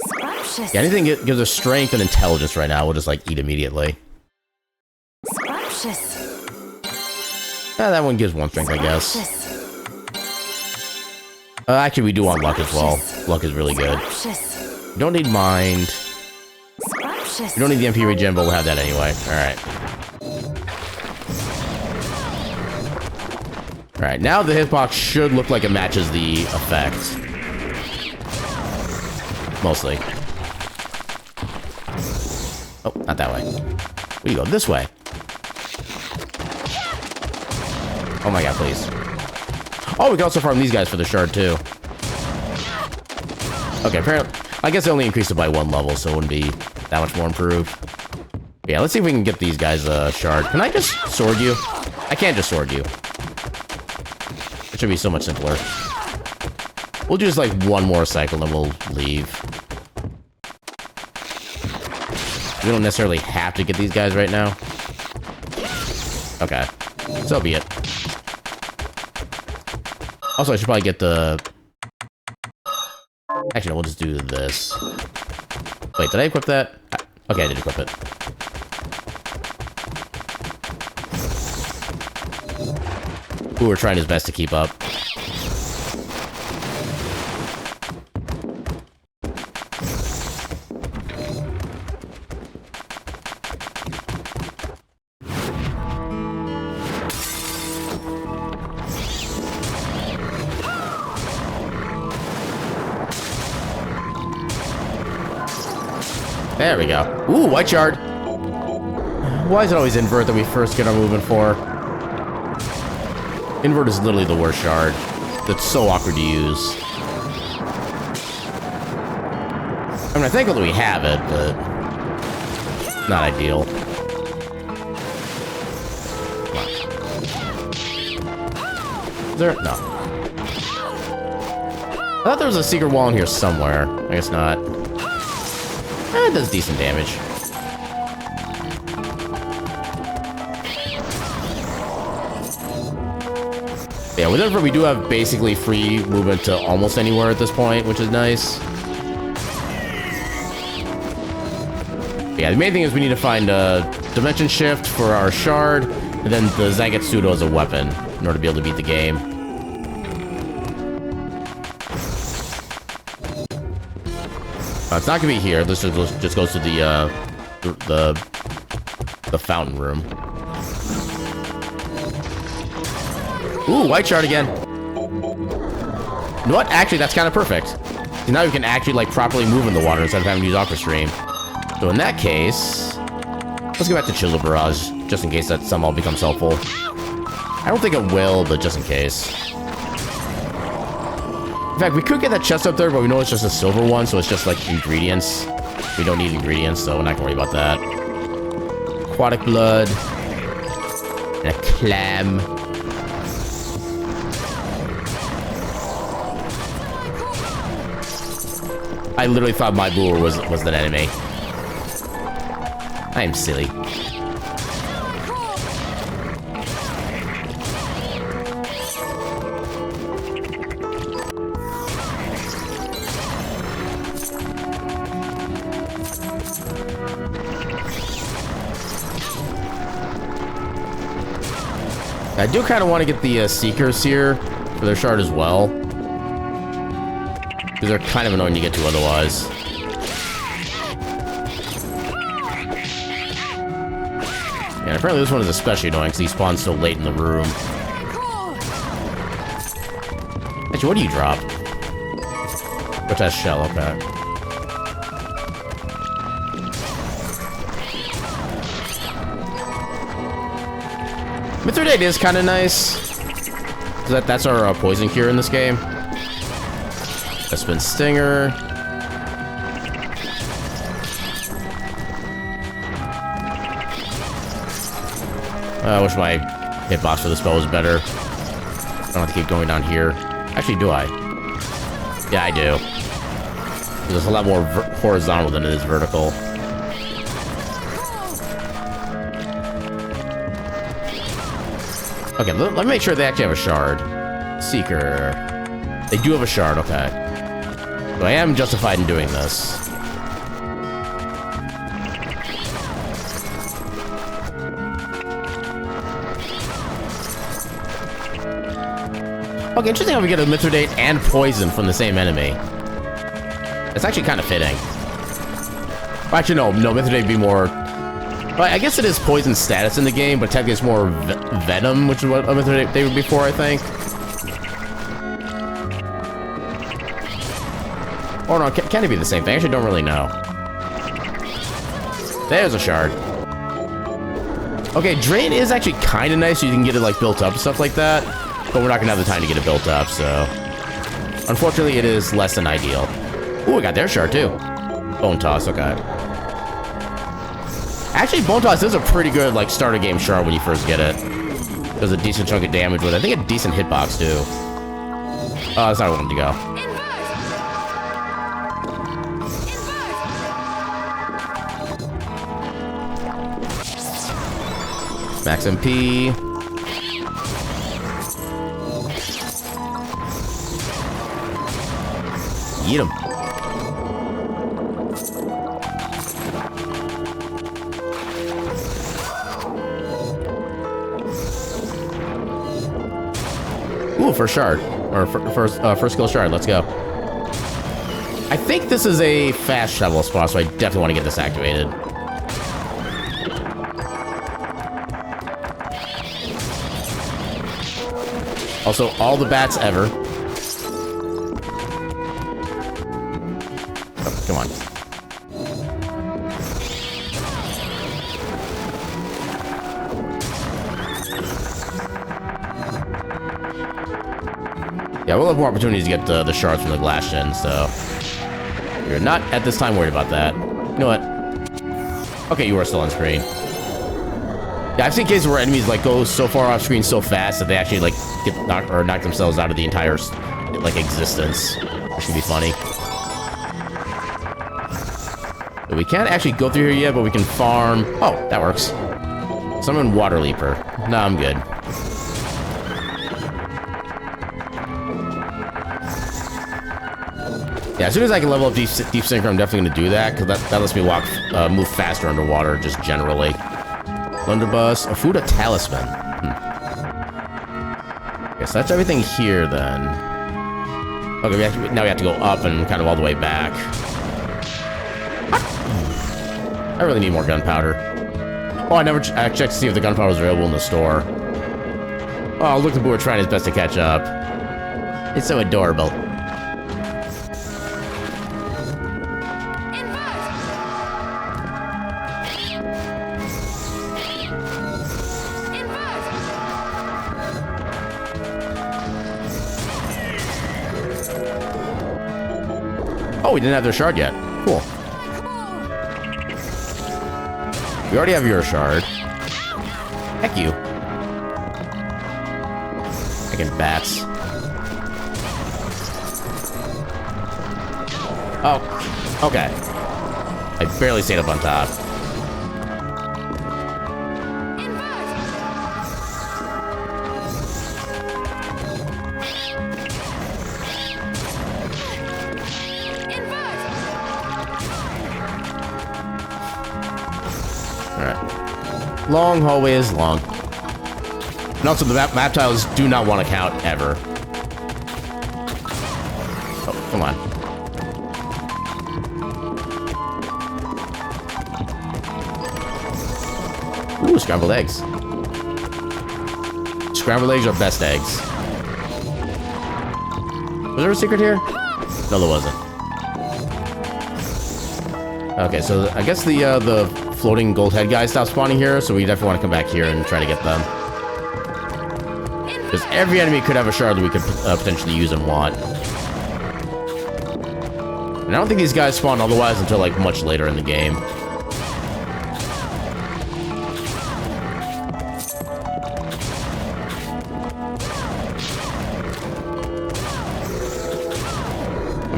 S4: Scrumptious.
S1: Yeah, anything that gives us strength and intelligence right now, we'll just, like, eat immediately.
S4: Scrumptious.
S1: Yeah, that one gives 1 strength, I guess.
S4: Scrumptious.
S1: Actually, we do want luck as well. Luck is really good.
S4: Scrumptious.
S1: We don't need mind.
S4: Scrumptious.
S1: We don't need the MP regen, but we'll have that anyway. Alright. Alright, now the hitbox should look like it matches the effect. Mostly. Oh, not that way. We go this way. Oh my god, please. Oh, we can also farm these guys for the shard, too. Okay, apparently... I guess they only increased it by 1 level, so it wouldn't be that much more improved. Yeah, let's see if we can get these guys a shard. Can I just sword you? I can't just sword you. It should be so much simpler. We'll do just like 1 more cycle, then we'll leave. We don't necessarily have to get these guys right now. Okay. So be it. Also, I should probably get the... Actually, no, we'll just do this. Wait, did I equip that? Okay, I did equip it. Ooh, we're trying his best to keep up. There we go. Ooh, white shard. Why is it always invert that we first get our movement for? Invert is literally the worst shard. That's so awkward to use. I mean, I think that we have it, but... not ideal. Come on. Is there? No. I thought there was a secret wall in here somewhere. I guess not. It does decent damage. Yeah, with Invert, we do have basically free movement to almost anywhere at this point, which is nice. Yeah, the main thing is we need to find a dimension shift for our shard, and then the Zangetsudo as a weapon in order to be able to beat the game. It's not gonna be here. This just goes to the fountain room. Ooh, white shard again. You know what? Actually, that's kind of perfect. Now we can actually like properly move in the water instead of having to use Aqua Stream. So in that case, let's go back to Chisel Barrage, just in case that somehow becomes helpful. I don't think it will, but just in case. In fact, we could get that chest up there, but we know it's just a silver one, so it's just like ingredients. We don't need ingredients, so we're not gonna worry about that. Aquatic blood. And a clam. I literally thought my booer was an enemy. I am silly. I do kind of want to get the Seekers here for their shard as well. Because they're kind of annoying to get to otherwise. And apparently this one is especially annoying because he spawns so late in the room. Actually, what do you drop? Which has shell, okay. Metroid is kind of nice. That's our poison cure in this game. A spin stinger. I wish my hitbox for the spell was better. I don't have to keep going down here. Actually, do I? Yeah, I do. It's a lot more horizontal than it is vertical. Okay, let me make sure they actually have a shard. Seeker. They do have a shard, okay. So I am justified in doing this. Okay, interesting how we get a Mithridate and poison from the same enemy. It's actually kind of fitting. Well, actually, no, Mithridate would be more... Well, I guess it is poison status in the game, but technically it's more venom, which is what a Mithridate would be for, I think. Or no, can it be the same thing? I actually don't really know. There's a shard. Okay, Drain is actually kind of nice, so you can get it like built up and stuff like that. But we're not gonna have the time to get it built up, so... Unfortunately, it is less than ideal. Ooh, we got their shard, too. Bone Toss, okay. Actually, Bone Toss is a pretty good, like, starter game shard when you first get it. Does a decent chunk of damage with it. I think a decent hitbox, too. Oh, that's not where I wanted to go. Max MP. Eat him. Ooh, first shard. Or first skill shard. Let's go. I think this is a fast travel spot, so I definitely want to get this activated. Also, all the bats ever. Oh, come on. Yeah, we'll have more opportunities to get the shards from the glass gen, so... You're not, at this time, worried about that. You know what? Okay, you are still on screen. Yeah, I've seen cases where enemies, like, go so far off screen so fast that they actually, like, get knock themselves out of the entire, like, existence. Which can be funny. But we can't actually go through here yet, but we can farm... Oh, that works. Summon Water Leaper. No, I'm good. Yeah, as soon as I can level up Deep Synchro, I'm definitely going to do that, because that lets me move faster underwater, just generally. Blunderbuss, a food, a talisman. Okay, so that's everything here, then. Okay, now we have to go up and kind of all the way back. I really need more gunpowder. Oh, I checked to see if the gunpowder was available in the store. Oh, look, the boy trying his best to catch up. It's so adorable. Oh, we didn't have their shard yet. Cool. We already have your shard. Heck you. Freaking bats. Oh, okay. I barely stayed up on top. Long hallway is long. And also, the map tiles do not want to count ever. Oh, come on. Ooh, scrambled eggs. Scrambled eggs are best eggs. Was there a secret here? No, there wasn't. Okay, so I guess the floating gold head guys stopped spawning here, so we definitely want to come back here and try to get them. Because every enemy could have a shard that we could potentially use and want. And I don't think these guys spawn otherwise until like much later in the game.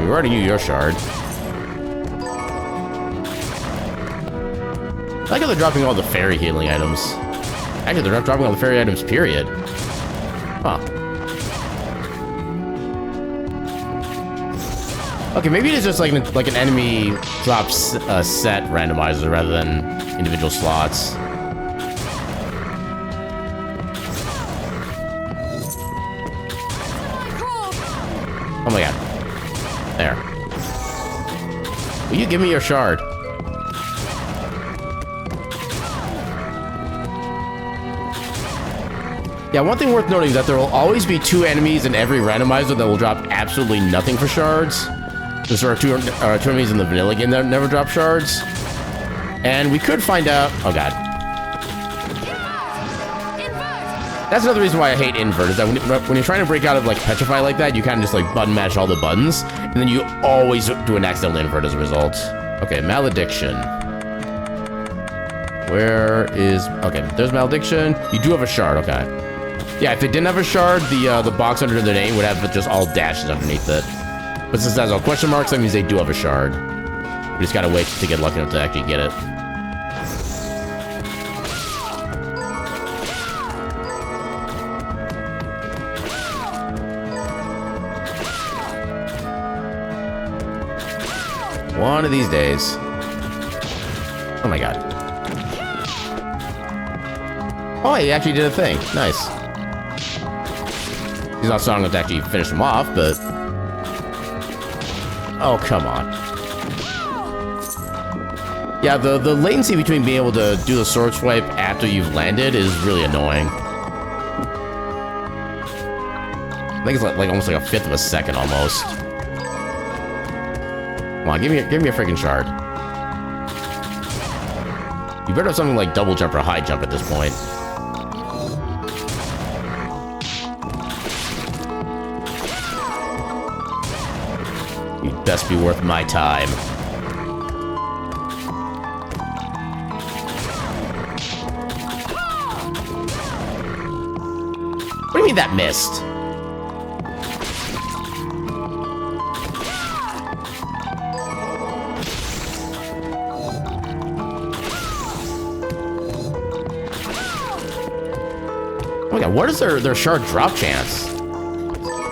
S1: We already used your shard. I like how they're dropping all the fairy healing items. Actually, they're not dropping all the fairy items, period. Huh. Okay, maybe it's just like an enemy drops set randomizer rather than individual slots. Oh my god. There. Will you give me your shard? Yeah, one thing worth noting is that there will always be 2 enemies in every randomizer that will drop absolutely nothing for shards. There are two enemies in the vanilla game that never drop shards. And we could find out... Oh, God. That's another reason why I hate invert, is that when you're trying to break out of, like, Petrify like that, you kind of just, like, button mash all the buttons, and then you always do an accidental invert as a result. Okay, Malediction. Where is... Okay, there's Malediction. You do have a shard, okay. Yeah, if it didn't have a shard, the box under the name would have just all dashes underneath it. But since it has all question marks, that means they do have a shard. We just gotta wait to get lucky enough to actually get it. One of these days. Oh my god. Oh, he actually did a thing. Nice. He's not strong enough to actually finish him off, but... Oh, come on. Yeah, the latency between being able to do the sword swipe after you've landed is really annoying. I think it's like almost like a fifth of a second almost. Come on, give me a freaking shard. You better have something like double jump or high jump at this point. You'd best be worth my time. What do you mean that missed? Oh my god, what is their shard drop chance?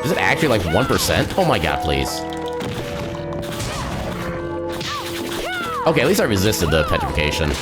S1: Is it actually like 1%? Oh my god, please. Okay, at least I resisted the petrification.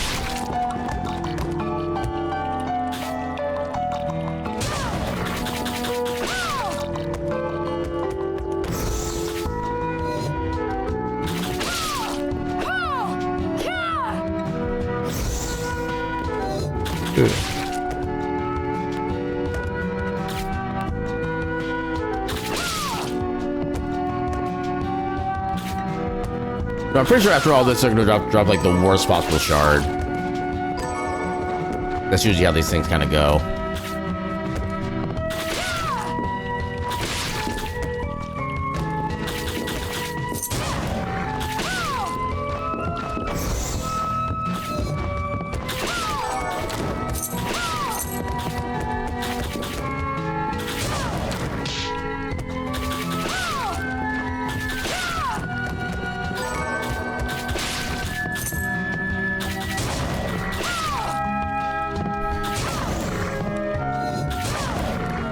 S1: I'm pretty sure after all this, they're gonna drop like the worst possible shard. That's usually how these things kind of go.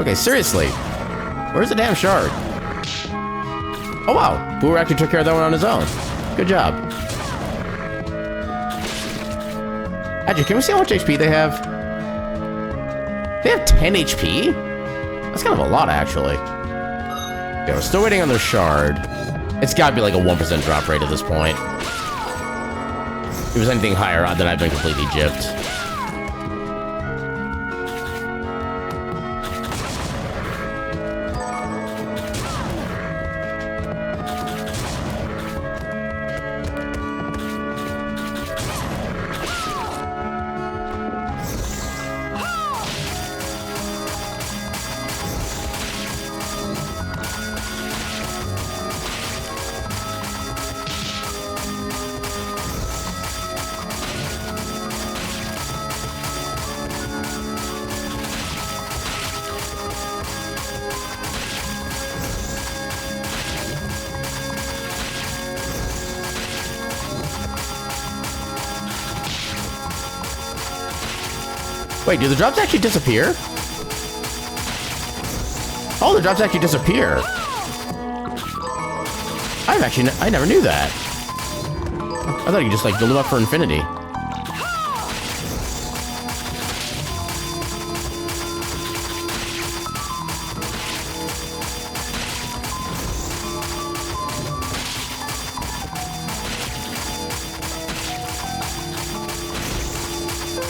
S1: Okay, seriously. Where's the damn shard? Oh, wow. Booer actually took care of that one on his own. Good job. Actually, can we see how much HP they have? They have 10 HP? That's kind of a lot, actually. Okay, we're still waiting on their shard. It's gotta be like a 1% drop rate at this point. If it was anything higher, then I've been completely gypped. Wait, do the drops actually disappear? Oh, the drops actually disappear. I never knew that. I thought you could just like build them up for infinity.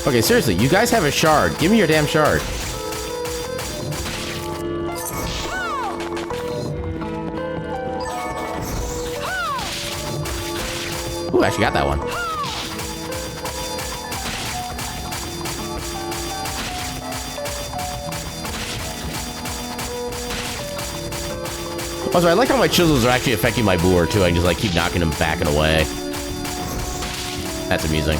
S1: Okay, seriously, you guys have a shard. Give me your damn shard. Ooh, I actually got that one. Also, I like how my chisels are actually affecting my boar too. I can just like keep knocking them back and away. That's amusing.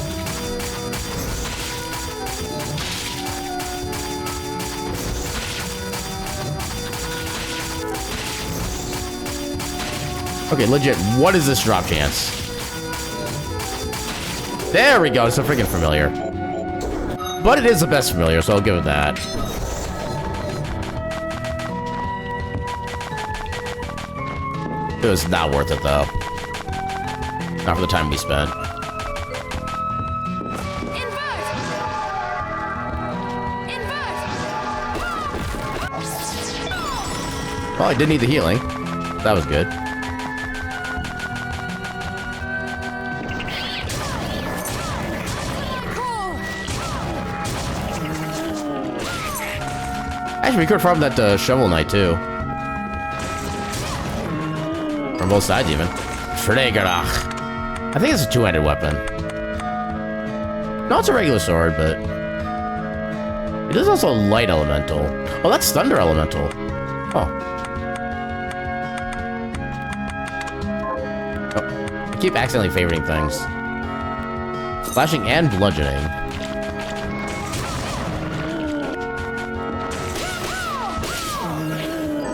S1: Okay, legit, what is this drop chance? There we go, it's so freaking familiar. But it is the best familiar, so I'll give it that. It was not worth it, though. Not for the time we spent. Well, I did need the healing. That was good. Actually, we could farm that Shovel Knight, too. From both sides, even. Fregerach. I think it's a two-handed weapon. No, it's a regular sword, but... it is also light elemental. Oh, that's thunder elemental. Oh. Oh. I keep accidentally favoriting things. Slashing and bludgeoning.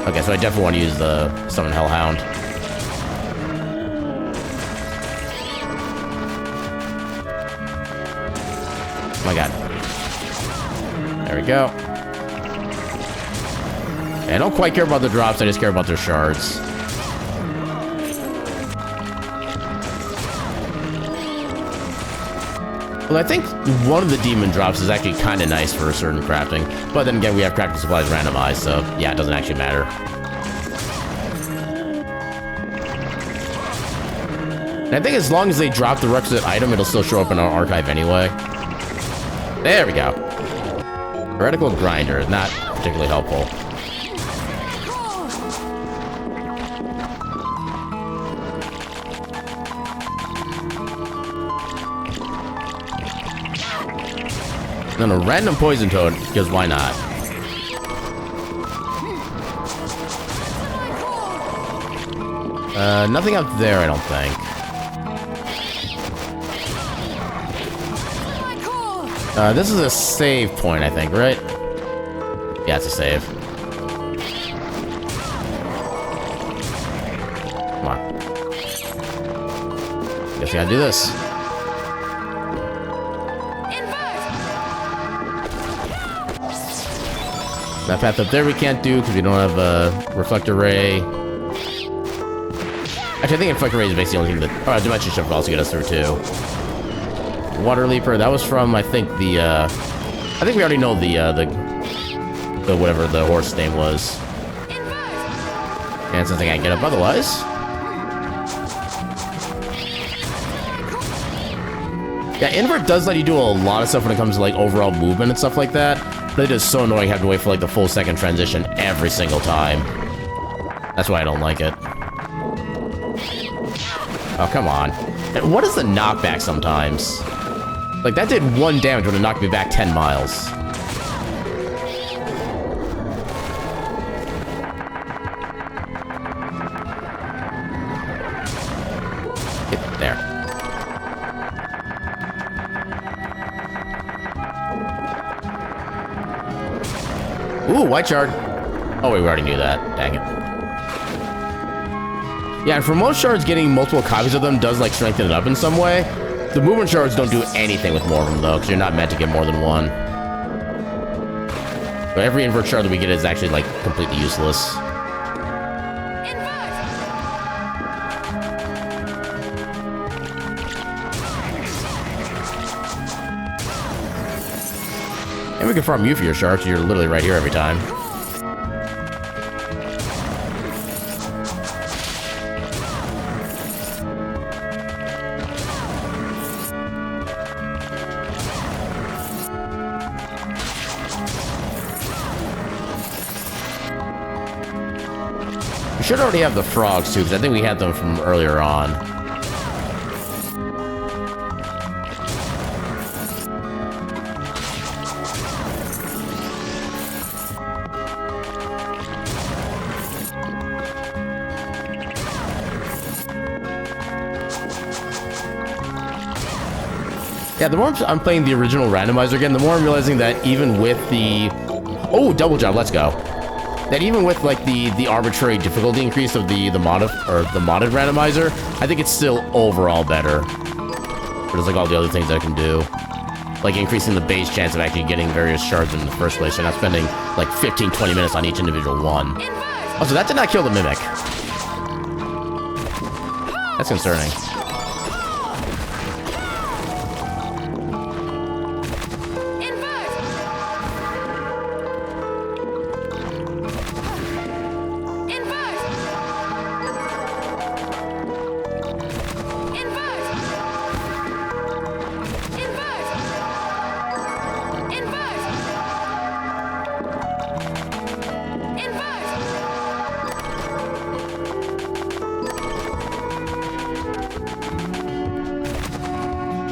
S1: Okay, so I definitely want to use the Summon Hellhound. Oh my god. There we go. Okay, I don't quite care about the drops, I just care about their shards. Well, I think one of the demon drops is actually kind of nice for a certain crafting, but then again, we have crafting supplies randomized, so yeah, it doesn't actually matter. And I think as long as they drop the requisite item, it'll still show up in our archive anyway. There we go. Heretical Grinder is not particularly helpful. And then a random poison toad, because why not? Nothing up there, I don't think. This is a save point, I think, right? Yeah, it's a save. Come on. Guess we gotta do this. That path up there we can't do because we don't have a Reflector Ray. Actually, I think Reflector Ray is basically the only thing that... oh, Dimension Shift will also get us through, too. Water Leaper, that was from, I think, the... I think we already know the The whatever the horse name was. And something I can get up otherwise. Yeah, invert does let you do a lot of stuff when it comes to like overall movement and stuff like that. But it is so annoying having to wait for like the full second transition every single time. That's why I don't like it. Oh, come on. And what is the knockback sometimes? Like, that did 1 damage when it knocked me back 10 miles. There. Ooh, white shard. Oh, wait, we already knew that. Dang it. Yeah, and for most shards, getting multiple copies of them does, like, strengthen it up in some way. The movement shards don't do anything with more of them, though, because you're not meant to get more than one. So every invert shard that we get is actually, like, completely useless. And we can farm you for your shards, you're literally right here every time. We should already have the frogs, too, because I think we had them from earlier on. Yeah, the more I'm playing the original Randomizer again, the more I'm realizing that even with the... Oh, double jump, let's go. That even with, like, the arbitrary difficulty increase of the modded Randomizer, I think it's still overall better. But there's, like, all the other things I can do. Like, increasing the base chance of actually getting various shards in the first place, and not spending, like, 15-20 minutes on each individual one. Oh, so that did not kill the Mimic. That's concerning.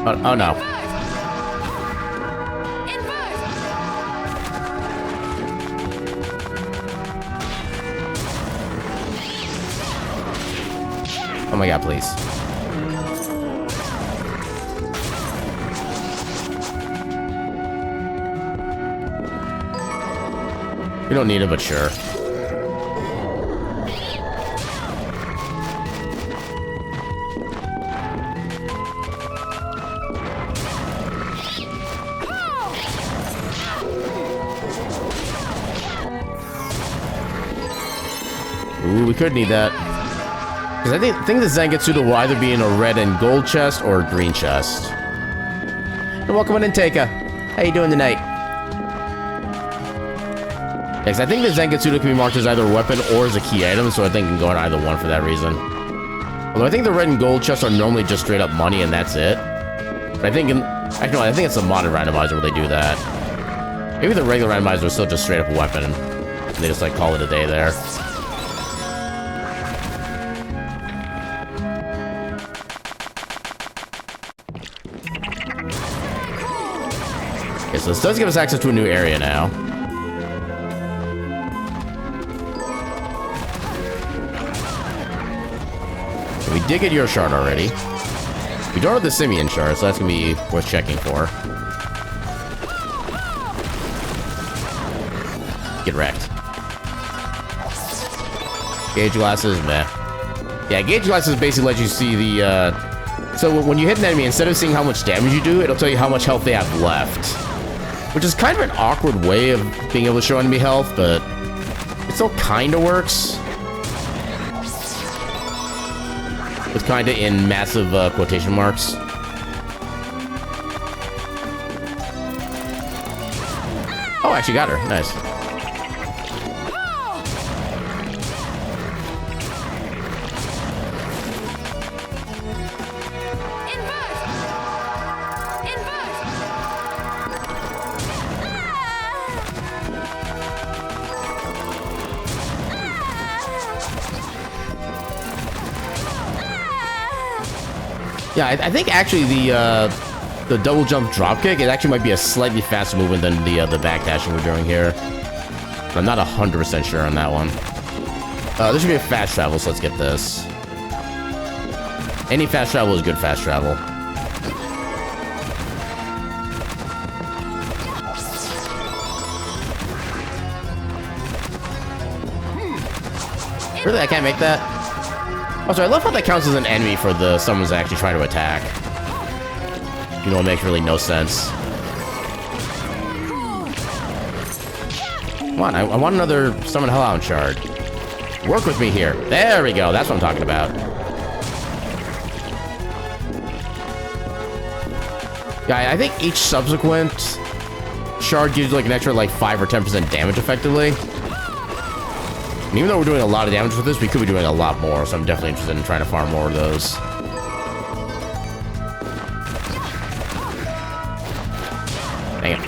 S1: Oh no. Oh my god, please. We don't need it, but sure. Ooh, we could need that. Because I think the Zangetsuda will either be in a red and gold chest or a green chest. And welcome in, Teika. How you doing tonight? Because I think the Zangetsuda can be marked as either a weapon or as a key item, so I think it can go in either one for that reason. Although I think the red and gold chests are normally just straight up money and that's it. But I think actually, I think it's a modded randomizer where they do that. Maybe the regular randomizer is still just straight up a weapon. And they just like call it a day there. Okay, so this does give us access to a new area now. So we did get your shard already. We don't have the Simian shard, so that's gonna be worth checking for. Get wrecked. Gauge glasses, meh. Yeah, gauge glasses basically let you see the, so when you hit an enemy, instead of seeing how much damage you do, it'll tell you how much health they have left. Which is kind of an awkward way of being able to show enemy health, but it still kinda works. It's kinda in massive quotation marks. Oh, I actually got her. Nice. Yeah, I think actually the double jump drop kick, it actually might be a slightly faster movement than the back dashing we're doing here. But I'm not 100% sure on that one. This should be a fast travel, so let's get this. Any fast travel is good fast travel. Really, I can't make that? Also, I love how that counts as an enemy for the someone's actually trying to attack. You know, it makes really no sense. Come on, I want another Summon Hellhound shard. Work with me here. There we go, that's what I'm talking about. Yeah, I think each subsequent shard gives you like an extra like 5 or 10% damage effectively. And even though we're doing a lot of damage with this, we could be doing a lot more, so I'm definitely interested in trying to farm more of those. Dang it.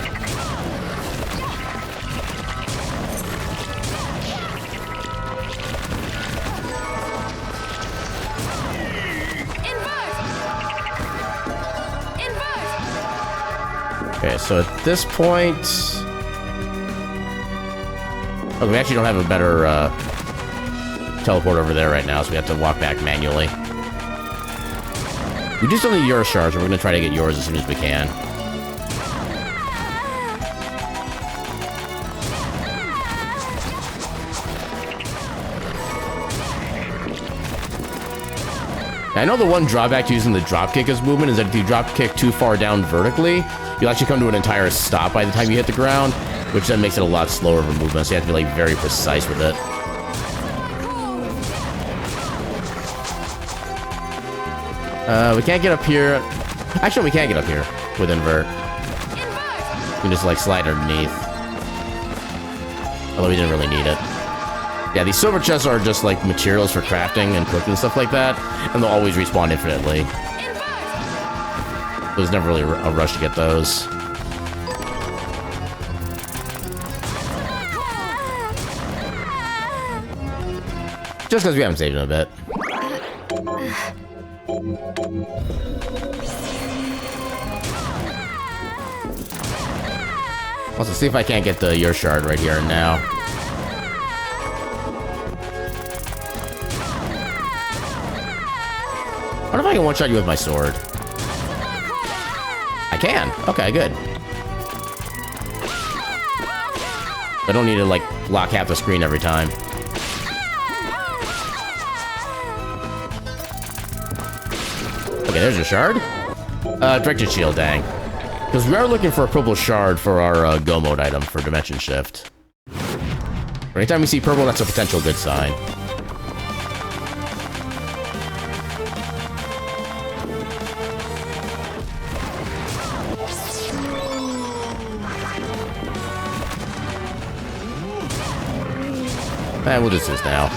S1: Okay, so at this point... Oh, we actually don't have a better teleport over there right now, so we have to walk back manually. We do still need your shards, and we're going to try to get yours as soon as we can. Now, I know the one drawback to using the dropkick as movement is that if you drop kick too far down vertically, you'll actually come to an entire stop by the time you hit the ground, which then makes it a lot slower of a movement, so you have to be like very precise with it. We can't get up here. Actually, we can't get up here with invert. We can just like slide underneath. Although we didn't really need it. Yeah, these silver chests are just like materials for crafting and cooking and stuff like that, and they'll always respawn infinitely. There's never really a rush to get those. Just because we haven't saved in a bit. Let's see if I can't get your shard right here and now. I wonder if I can one-shot you with my sword. I can. Okay, good. I don't need to, like, block half the screen every time. Okay, there's your shard. Directed shield, dang. Because we are looking for a purple shard for our go mode item for dimension shift. Anytime we see purple, that's a potential good sign. And we'll just do this now.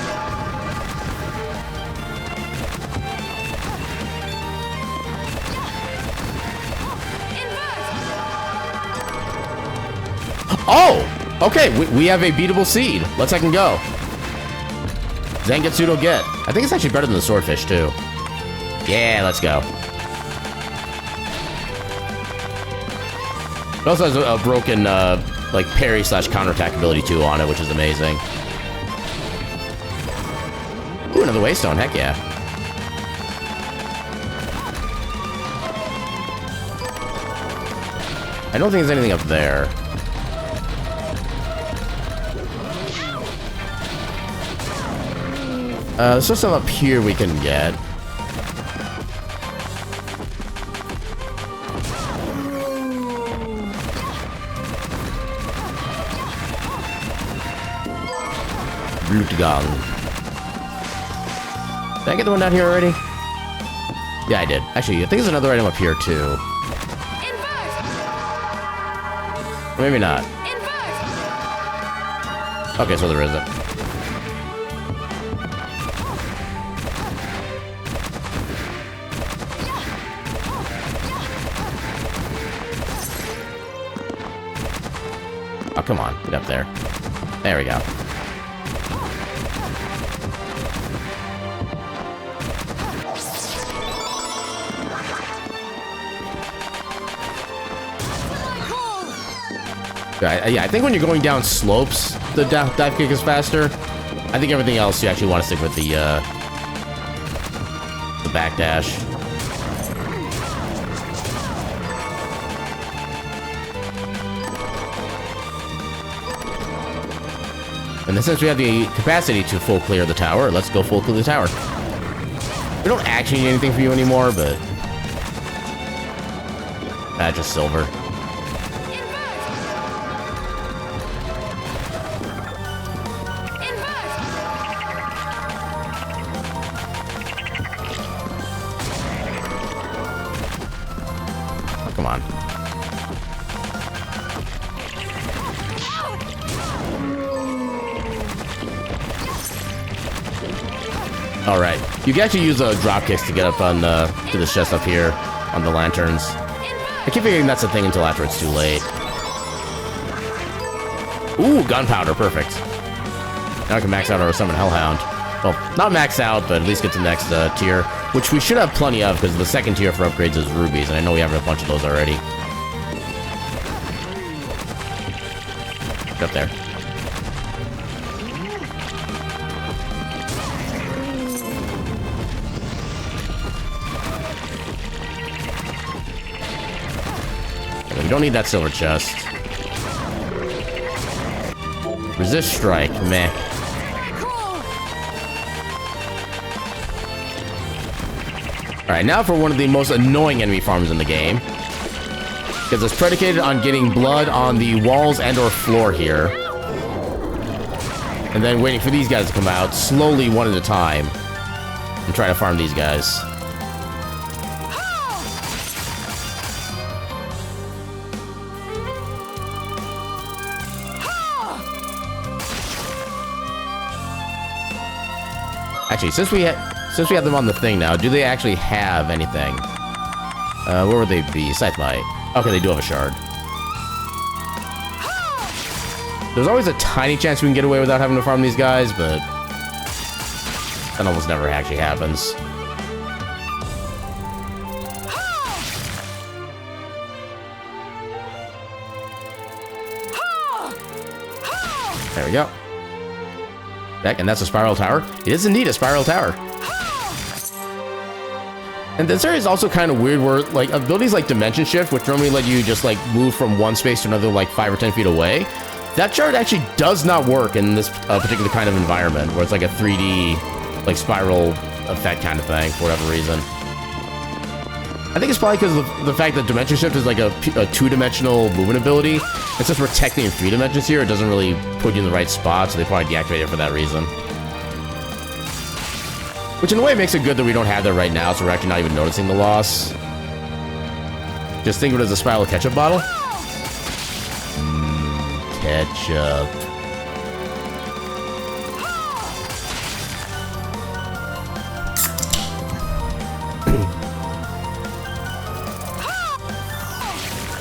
S1: Oh! Okay, we have a beatable seed. Let's second go. Zangetsu don't get. I think it's actually better than the swordfish, too. Yeah, let's go. It also has a broken, like, parry / counterattack ability, too, on it, which is amazing. Ooh, another waystone. Heck yeah. I don't think there's anything up there. There's still some up here we can get. Blutgang. Did I get the one down here already? Yeah, I did. Actually, I think there's another item up here, too. Maybe not. Okay, so there isn't. Oh, come on. Get up there. There we go. Yeah, I think when you're going down slopes, the dive kick is faster. I think everything else you actually want to stick with the backdash. And then since we have the capacity to full clear the tower, let's go full clear the tower. We don't actually need anything for you anymore, but... just silver. Oh, come on. Alright. You can actually use drop kicks to get up on to the chest up here on the lanterns. I keep figuring that's a thing until after it's too late. Ooh, gunpowder, perfect. Now I can max out our summon Hellhound. Well, not max out, but at least get to the next tier, which we should have plenty of because the second tier for upgrades is rubies, and I know we have a bunch of those already. Get up there. We don't need that silver chest. Resist strike, meh. Alright, now for one of the most annoying enemy farms in the game. Because it's predicated on getting blood on the walls and or floor here. And then waiting for these guys to come out, slowly one at a time. And try to farm these guys. Actually, since we have them on the thing now, do they actually have anything? Where would they be? Scythe might. Okay, they do have a shard. There's always a tiny chance we can get away without having to farm these guys, but that almost never actually happens. There we go. Back, and that's a spiral tower. It is indeed a spiral tower. And this area is also kind of weird where, like, abilities like Dimension Shift, which normally let you just, like, move from one space to another, like, 5 or 10 feet away, that chart actually does not work in this particular kind of environment, where it's like a 3D, like, spiral effect kind of thing, for whatever reason. I think it's probably because of the fact that Dimension Shift is like a two-dimensional movement ability, and since we're technically in 3 dimensions here, it doesn't really put you in the right spot, so they probably deactivate it for that reason. Which in a way makes it good that we don't have that right now, so we're actually not even noticing the loss. Just think of it as a spiral ketchup bottle. Ketchup.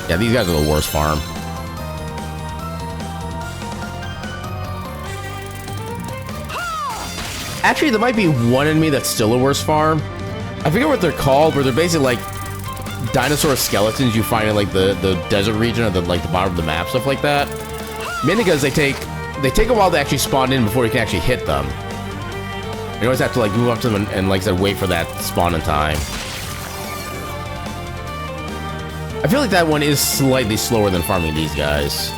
S1: Yeah, these guys are the worst farm. Actually, there might be one enemy that's still a worse farm. I forget what they're called, but they're basically like dinosaur skeletons you find in like the desert region or the bottom of the map, stuff like that. Mainly because they take a while to actually spawn in before you can actually hit them. You always have to like move up to them and like I said, wait for that spawn in time. I feel like that one is slightly slower than farming these guys.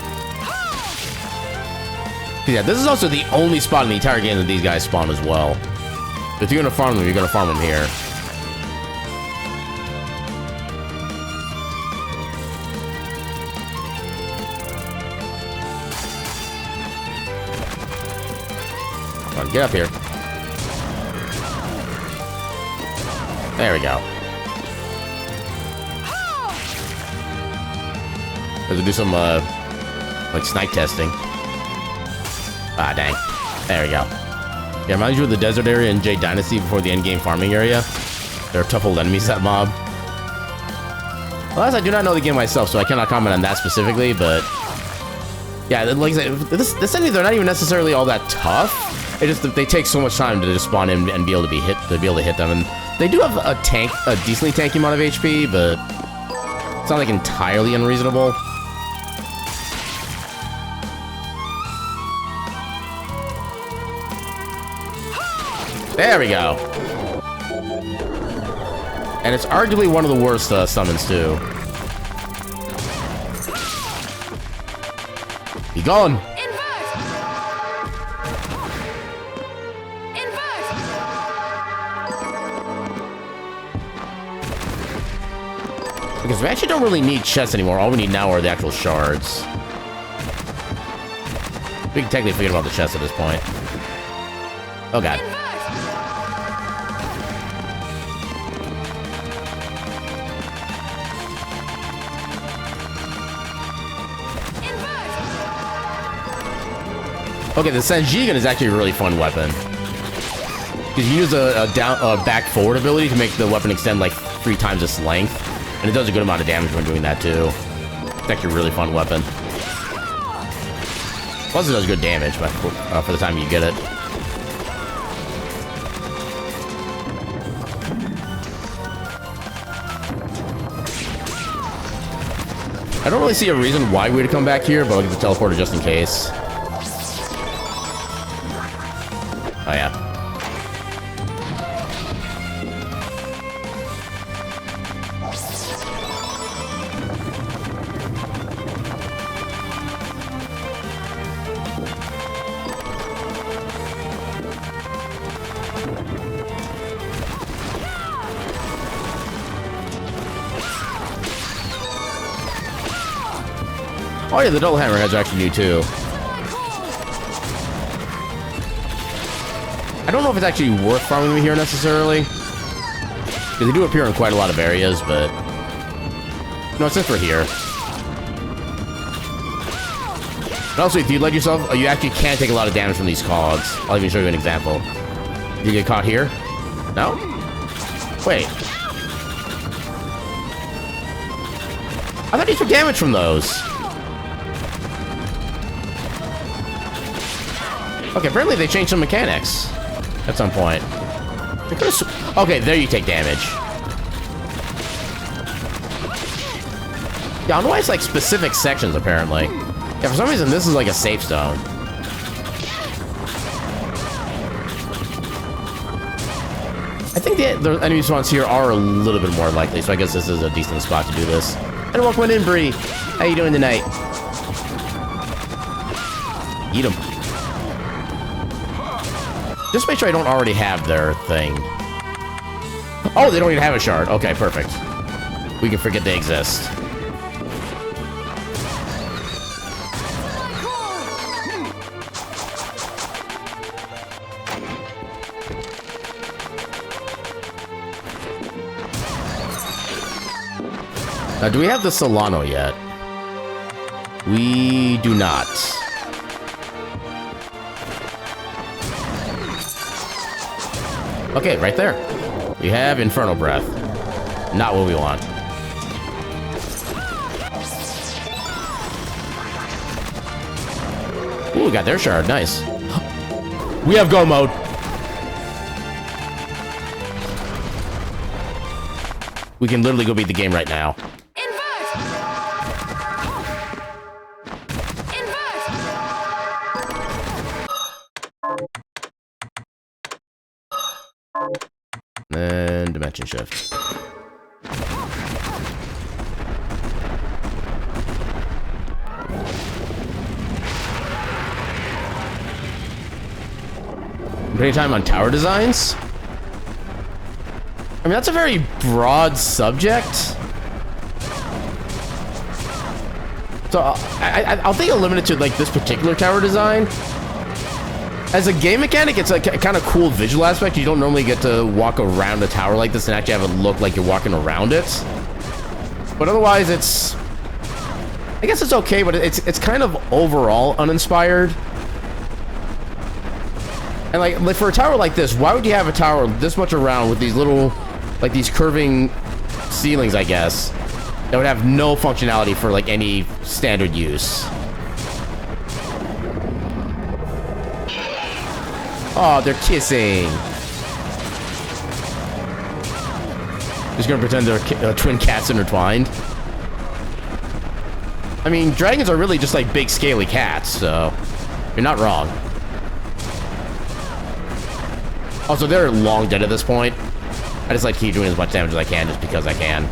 S1: Yeah, this is also the only spot in the entire game that these guys spawn as well. If you're gonna farm them, you're gonna farm them here. Come on, get up here. There we go. Let's do some, like, snipe testing. Ah, dang. There we go. Yeah, reminds you of the desert area in Jade Dynasty before the endgame farming area. There are tough old enemies, that mob. Alas, I do not know the game myself, so I cannot comment on that specifically, but... yeah, like I said, this enemy, they're not even necessarily all that tough. It's just that they take so much time to just spawn in and be able to hit them. And they do have a decently tanky amount of HP, but... it's not, like, entirely unreasonable. There we go. And it's arguably one of the worst summons, too. Be gone. Because we actually don't really need chests anymore. All we need now are the actual shards. We can technically forget about the chests at this point. Oh god. Okay, the Sanjigan is actually a really fun weapon. Because you use a back forward ability to make the weapon extend like 3 times its length. And it does a good amount of damage when doing that too. It's actually a really fun weapon. Plus it does good damage but for the time you get it. I don't really see a reason why we'd come back here, but I'll get the teleporter just in case. Oh yeah. Oh yeah, the double hammerheads are actually new too. I don't know if it's actually worth farming them here necessarily. Because they do appear in quite a lot of areas, but... No, since we're here. And also, if you let yourself, you actually can take a lot of damage from these cogs. I'll even show you an example. You get caught here? No? Wait. I thought you took damage from those. Okay, apparently they changed some mechanics at some point. Okay, there you take damage. Yeah, I don't know why it's like specific sections, apparently. Yeah, for some reason, this is like a safe zone. I think the enemy spawns here are a little bit more likely, so I guess this is a decent spot to do this. And welcome in, Bree. How you doing tonight? Eat them. Just make sure I don't already have their thing. Oh, they don't even have a shard. Okay, perfect. We can forget they exist. Now, do we have the Solano yet? We do not. Okay, right there. We have Inferno Breath. Not what we want. Ooh, we got their shard. Nice. We have go mode. We can literally go beat the game right now. And dimension shift. Any time on tower designs? I mean, that's a very broad subject. So I'll think I'll limit it to like this particular tower design. As a game mechanic, it's like a kind of cool visual aspect. You don't normally get to walk around a tower like this and actually have it look like you're walking around it. But otherwise, it's... I guess it's okay, but it's kind of overall uninspired. And like for a tower like this, why would you have a tower this much around with these little, like these curving ceilings, I guess, that would have no functionality for like any standard use? Oh, they're kissing. Just gonna pretend they're twin cats intertwined. I mean, dragons are really just like big scaly cats, so you're not wrong. Oh, so they're long dead at this point. I just like keep doing as much damage as I can just because I can.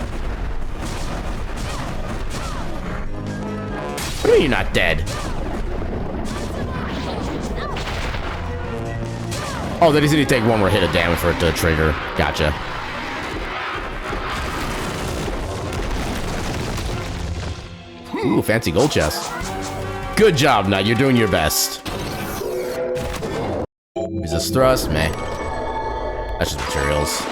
S1: What do you mean you're not dead? Oh, they just need to take one more hit of damage for it to trigger. Gotcha. Ooh, fancy gold chest. Good job, Nut. You're doing your best. Is this thrust? Meh. That's just materials.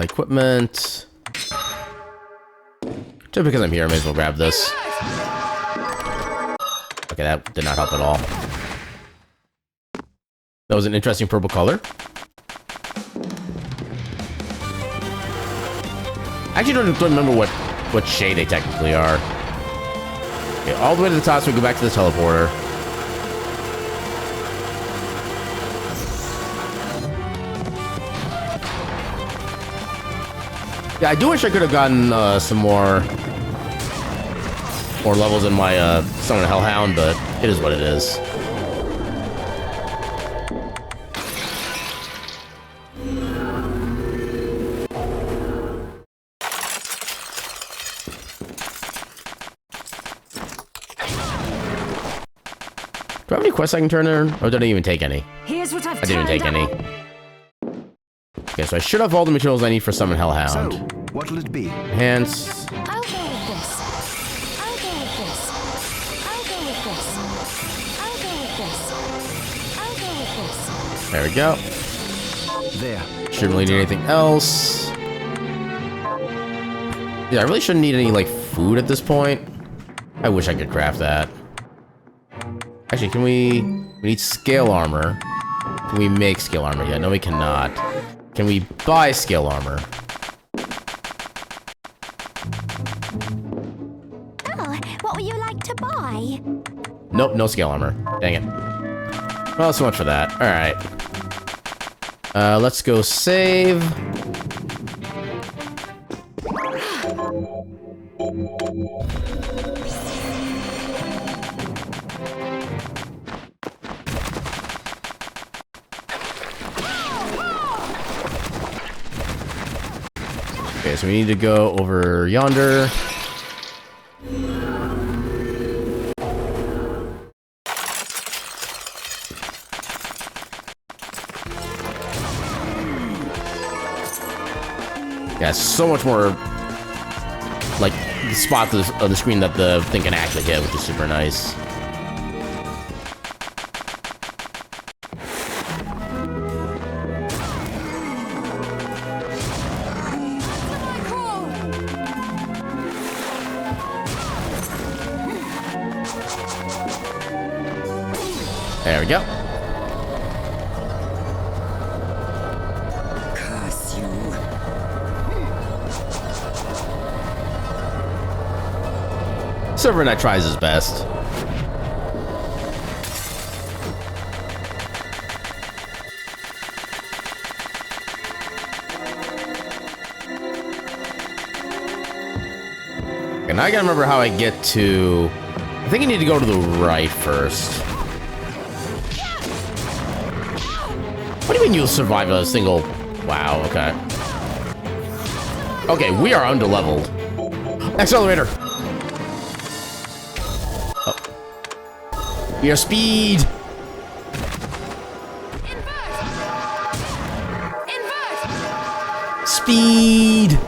S1: Equipment. Just because I'm here, I may as well grab this. Okay, that did not help at all. That was an interesting purple color. I actually don't remember what shade they technically are. Okay, all the way to the top so we go back to the teleporter. Yeah, I do wish I could have gotten some more levels in my Summon Hellhound, but it is what it is. Do I have any quests I can turn in? Or did I even take any?
S4: Here's what I've
S1: I didn't even take any. Okay, so I should have all the materials I need for Summon Hellhound.
S2: So, what'll it be?
S1: Enhance.
S3: I'll go with this. I'll go with this. I'll go with this. I'll go with this. I'll go with this.
S1: There we go.
S2: There.
S1: Shouldn't really need anything else. Yeah, I really shouldn't need any, like, food at this point. I wish I could craft that. Actually, can we need scale armor. Can we make scale armor yet? No, we cannot. Can we buy scale armor?
S3: Oh, what would you like to buy?
S1: Nope, no scale armor. Dang it. Well, so much for that. Alright. Let's go save. Okay, so we need to go over yonder. Yeah, so much more, like, the spot of the screen that the thing can actually hit, which is super nice. There we go.
S4: Curse you.
S1: Silver Knight tries his best. And I gotta remember how I get to... I think I need to go to the right first. What do you mean you'll survive a single... Wow, okay. Okay, we are underleveled. Accelerator! Oh. We are speed! Speed!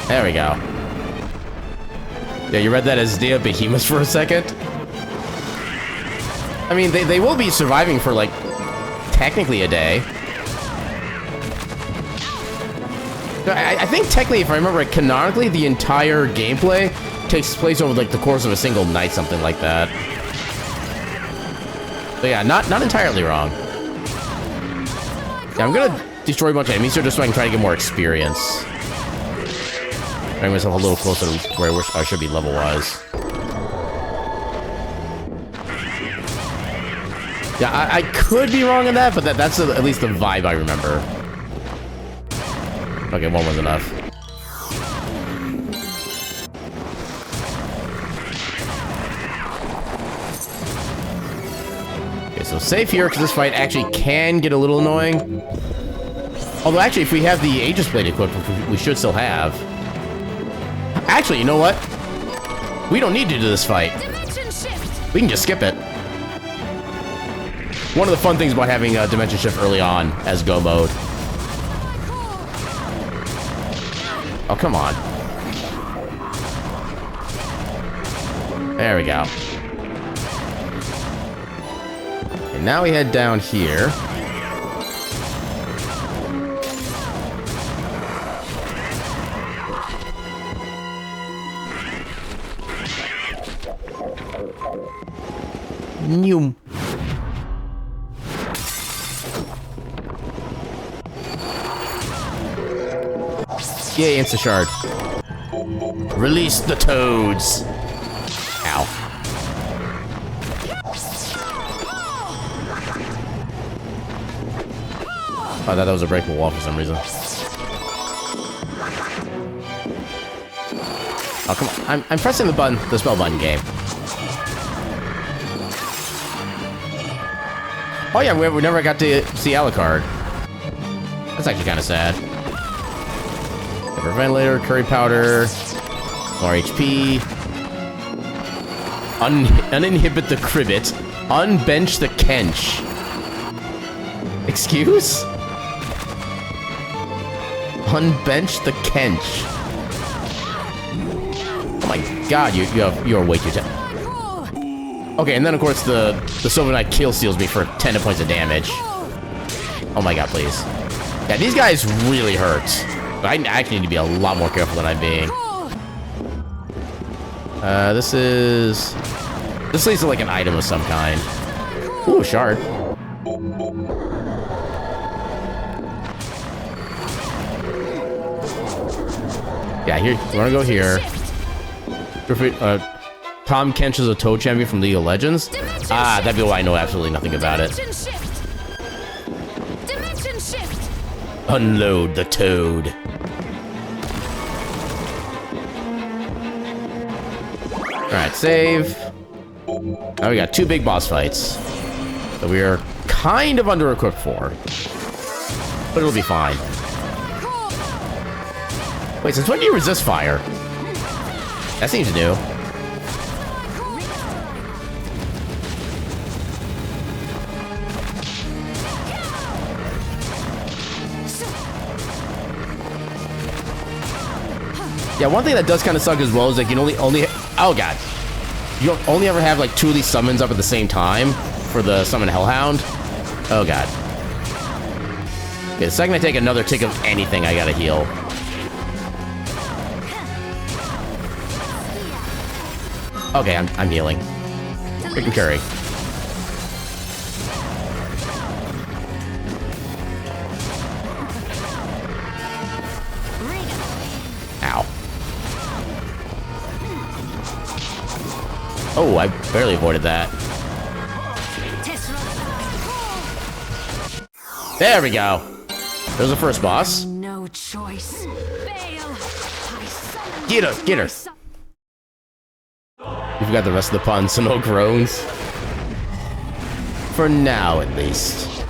S1: There we go. Yeah, you read that as Dea Behemoths for a second? I mean, they will be surviving for, like, technically a day. I think technically, if I remember right, canonically, the entire gameplay takes place over, like, the course of a single night, something like that. So yeah, not entirely wrong. Yeah, I'm gonna destroy a bunch of enemies here just so I can try to get more experience. Bring myself a little closer to where I should be level-wise. Yeah, I could be wrong on that, but that's at least the vibe I remember. Okay, one was enough. Okay, so safe here, because this fight actually can get a little annoying. Although, actually, if we have the Aegis Blade equipped, we should still have. Actually, you know what? We don't need to do this fight.
S3: Dimension shift.
S1: We can just skip it. One of the fun things about having Dimension Shift early on as go mode. Oh, come on. There we go. And now we head down here. Noom. Yay, Insta-Shard. Release the toads. Ow. I thought that was a breakable wall for some reason. Oh, come on. I'm pressing the button, the spell button game. Oh yeah, we never got to see Alucard. That's actually kind of sad. Ventilator, curry powder, more HP. Uninhibit the cribbit. Unbench the kench. Excuse? Unbench the kench. Oh my god, you're way too tough. Okay, and then of course the Silver Knight kill steals me for 10 points of damage. Oh my god, please. Yeah, these guys really hurt. But I actually need to be a lot more careful than I'm being. This leads to like an item of some kind. Ooh, shard. Yeah, here, we're gonna go here. Tom Kench is a Toad champion from League of Legends? Ah, that'd be why I know absolutely nothing about it.
S3: Dimension shift.
S1: Unload the Toad. Alright, save. Now we got 2 big boss fights that we are kind of under-equipped for. But it'll be fine. Wait, since when do you resist fire? That seems new. Yeah, one thing that does kind of suck as well is like you can only oh god, you don't only ever have like 2 of these summons up at the same time for the summon Hellhound. Oh god. Okay, the second I take another tick of anything, I gotta heal. Okay, I'm healing. Freaking curry. Ow. Oh, I barely avoided that. There we go. There's the first boss.
S3: No choice.
S1: Get her, get her. You forgot the rest of the puns, so no groans. For now, at least.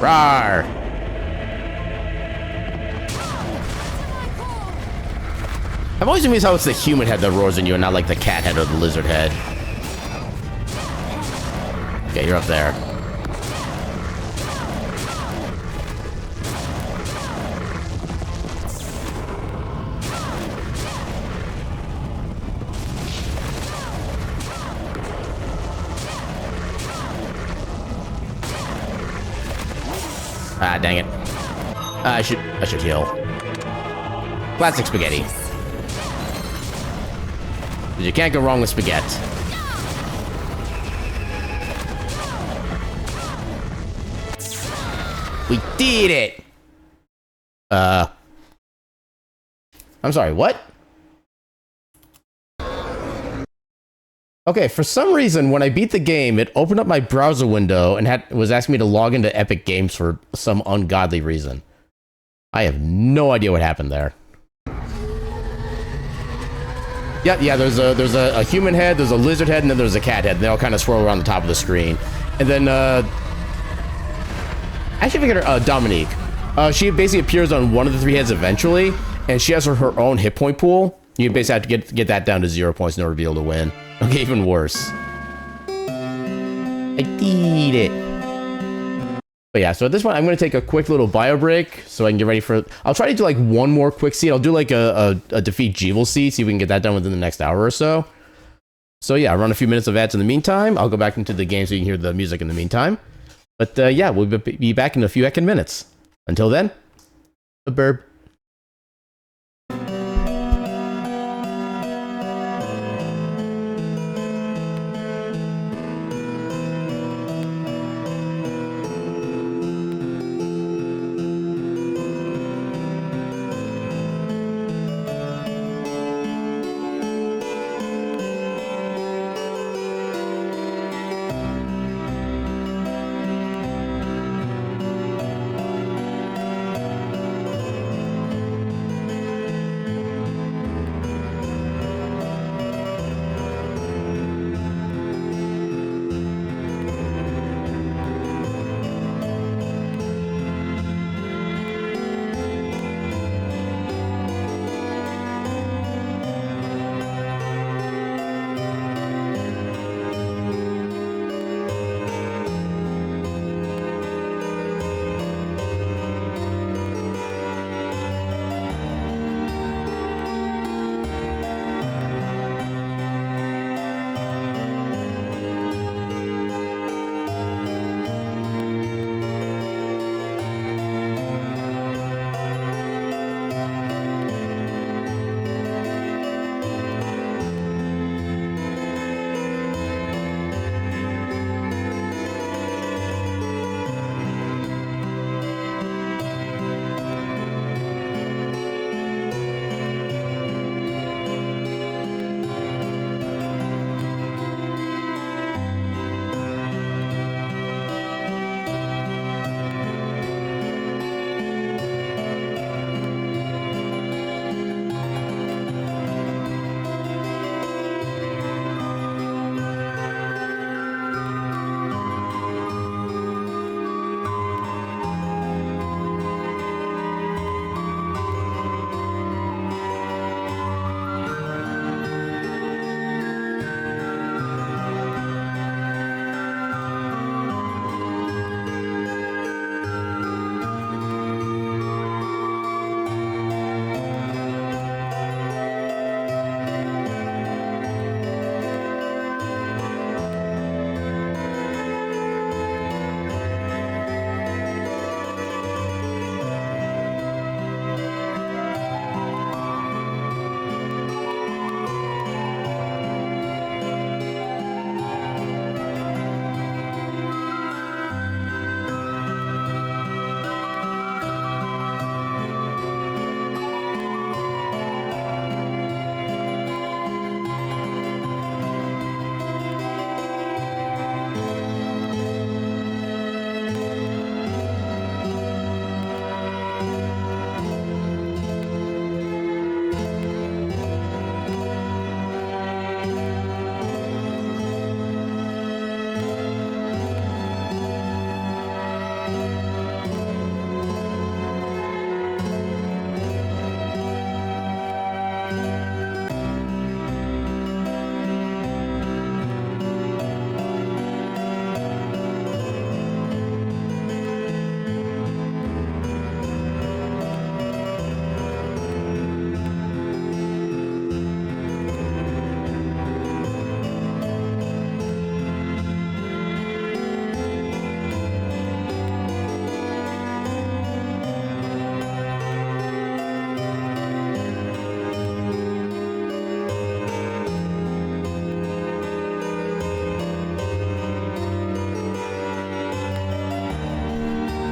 S1: Rawr! I've always amused how it's the human head that roars in you and not like the cat head or the lizard head. Okay, you're up there. Ah, dang it. I should heal. Classic spaghetti. Because you can't go wrong with spaghetti. We did it! I'm sorry, what? Okay, for some reason, when I beat the game, it opened up my browser window and was asking me to log into Epic Games for some ungodly reason. I have no idea what happened there. Yeah. There's a human head, there's a lizard head, and then there's a cat head. They all kind of swirl around the top of the screen. And then actually figured Dominique. She basically appears on one of the 3 heads eventually, and she has her own hit point pool. You basically have to get that down to 0 points in order to be able to win. Okay, even worse. I did it. But yeah, so at this point, I'm going to take a quick little bio break so I can get ready for... I'll try to do like one more quick seed. I'll do like a defeat Jeevel seed, see if we can get that done within the next hour or so. So yeah, I'll run a few minutes of ads in the meantime. I'll go back into the game so you can hear the music in the meantime. But yeah, we'll be back in a few heckin' minutes. Until then, the burb.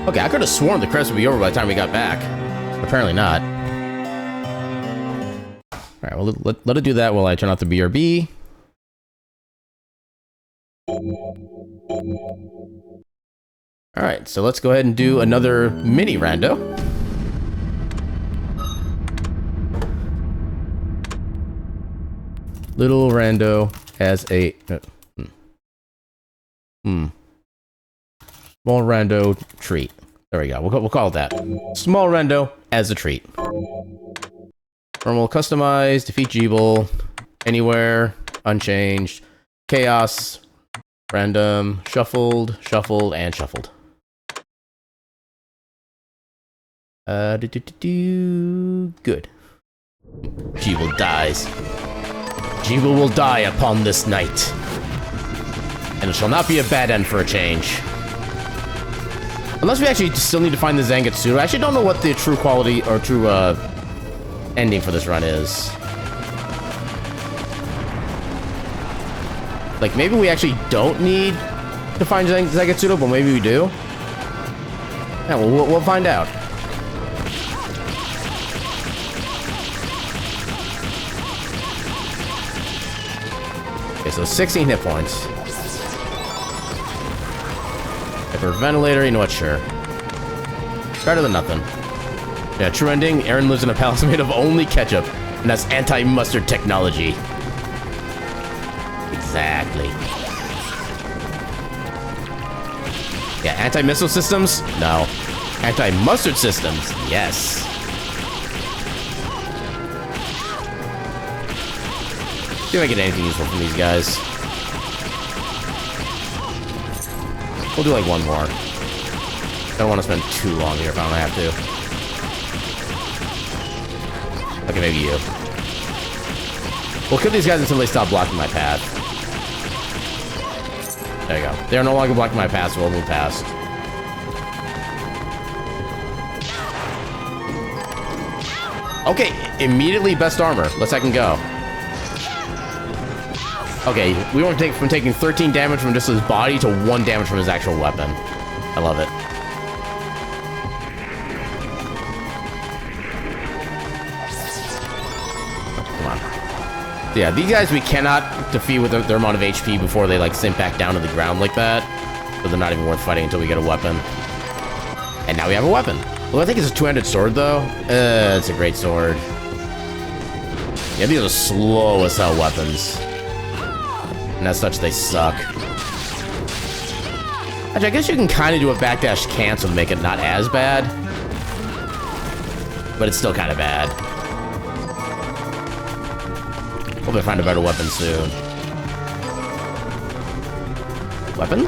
S1: Okay, I could have sworn the crest would be over by the time we got back. Apparently not. Alright, well, let it do that while I turn off the BRB. Alright, so let's go ahead and do another mini rando. Little rando as a... Small rando treat. There we go. We'll call it that. Small rando as a treat. Normal, customized, defeat Jeeble, anywhere, unchanged, chaos, random, shuffled, shuffled, and shuffled. Good. Jeeble dies. Jeeble will die upon this night. And it shall not be a bad end for a change. Unless we actually still need to find the Zangetsu. I actually don't know what the true quality or true ending for this run is. Like, maybe we actually don't need to find Zangetsu, but maybe we do. Yeah, we'll find out. Okay, so 16 hit points. Hyperventilator, you know what, sure. Better than nothing. Yeah, true ending, Aaron lives in a palace made of only ketchup, and that's anti-mustard technology. Exactly. Yeah, anti-missile systems? No. Anti-mustard systems? Yes. See if I get anything useful from these guys. We'll do like one more. I don't want to spend too long here if I don't have to. Okay, maybe you. We'll kill these guys until they stop blocking my path. There you go. They're no longer blocking my path, so we'll move past. Okay, immediately best armor. Let's second go. Okay, we went from taking 13 damage from just his body to 1 damage from his actual weapon. I love it. Come on. So yeah, these guys we cannot defeat with their amount of HP before they like sink back down to the ground like that. So they're not even worth fighting until we get a weapon. And now we have a weapon. Well, I think it's a two-handed sword though. It's a great sword. Yeah, these are slow as hell weapons. And as such, they suck. Actually, I guess you can kind of do a backdash cancel to make it not as bad. But it's still kind of bad. Hope I find a better weapon soon. Weapon?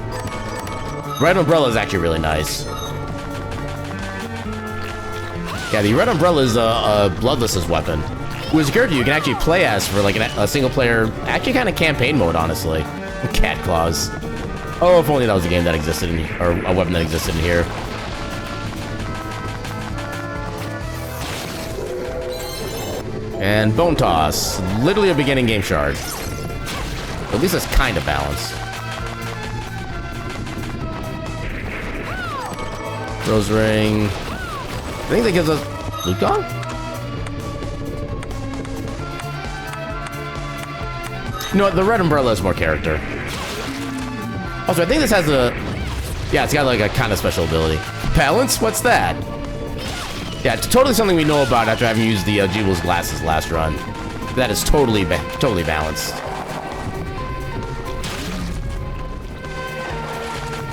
S1: Red Umbrella is actually really nice. Yeah, the Red Umbrella is a Bloodless's weapon. Who is a character you can actually play as for like a single player, actually kind of campaign mode, honestly. Cat Claws. Oh, if only that was a game that existed in, or a weapon that existed in here. And Bone Toss. Literally a beginning game shard. At least it's kind of balanced. Rose Ring. I think that gives us Loot Gong? You know what? The Red Umbrella has more character. Also, I think this has a... Yeah, it's got like a kind of special ability. Balance? What's that? Yeah, it's totally something we know about after having used the Jeeble's glasses last run. That is totally balanced.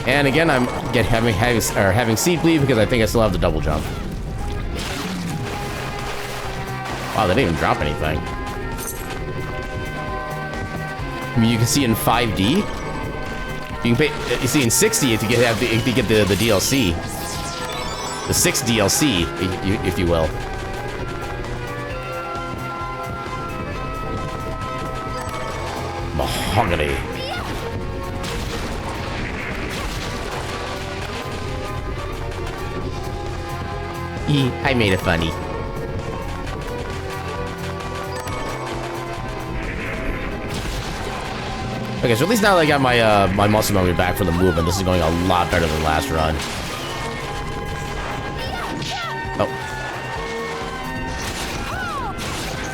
S1: And again, I'm having seed bleed because I think I still have the double jump. Wow, they didn't even drop anything. I mean, you can see in 5D. You can pay. You see in 60 if you get the DLC, the 6 DLC, if you will. Mahogany. I made it funny. Okay, so at least now that I got my my muscle memory back for the movement, this is going a lot better than last run. Oh.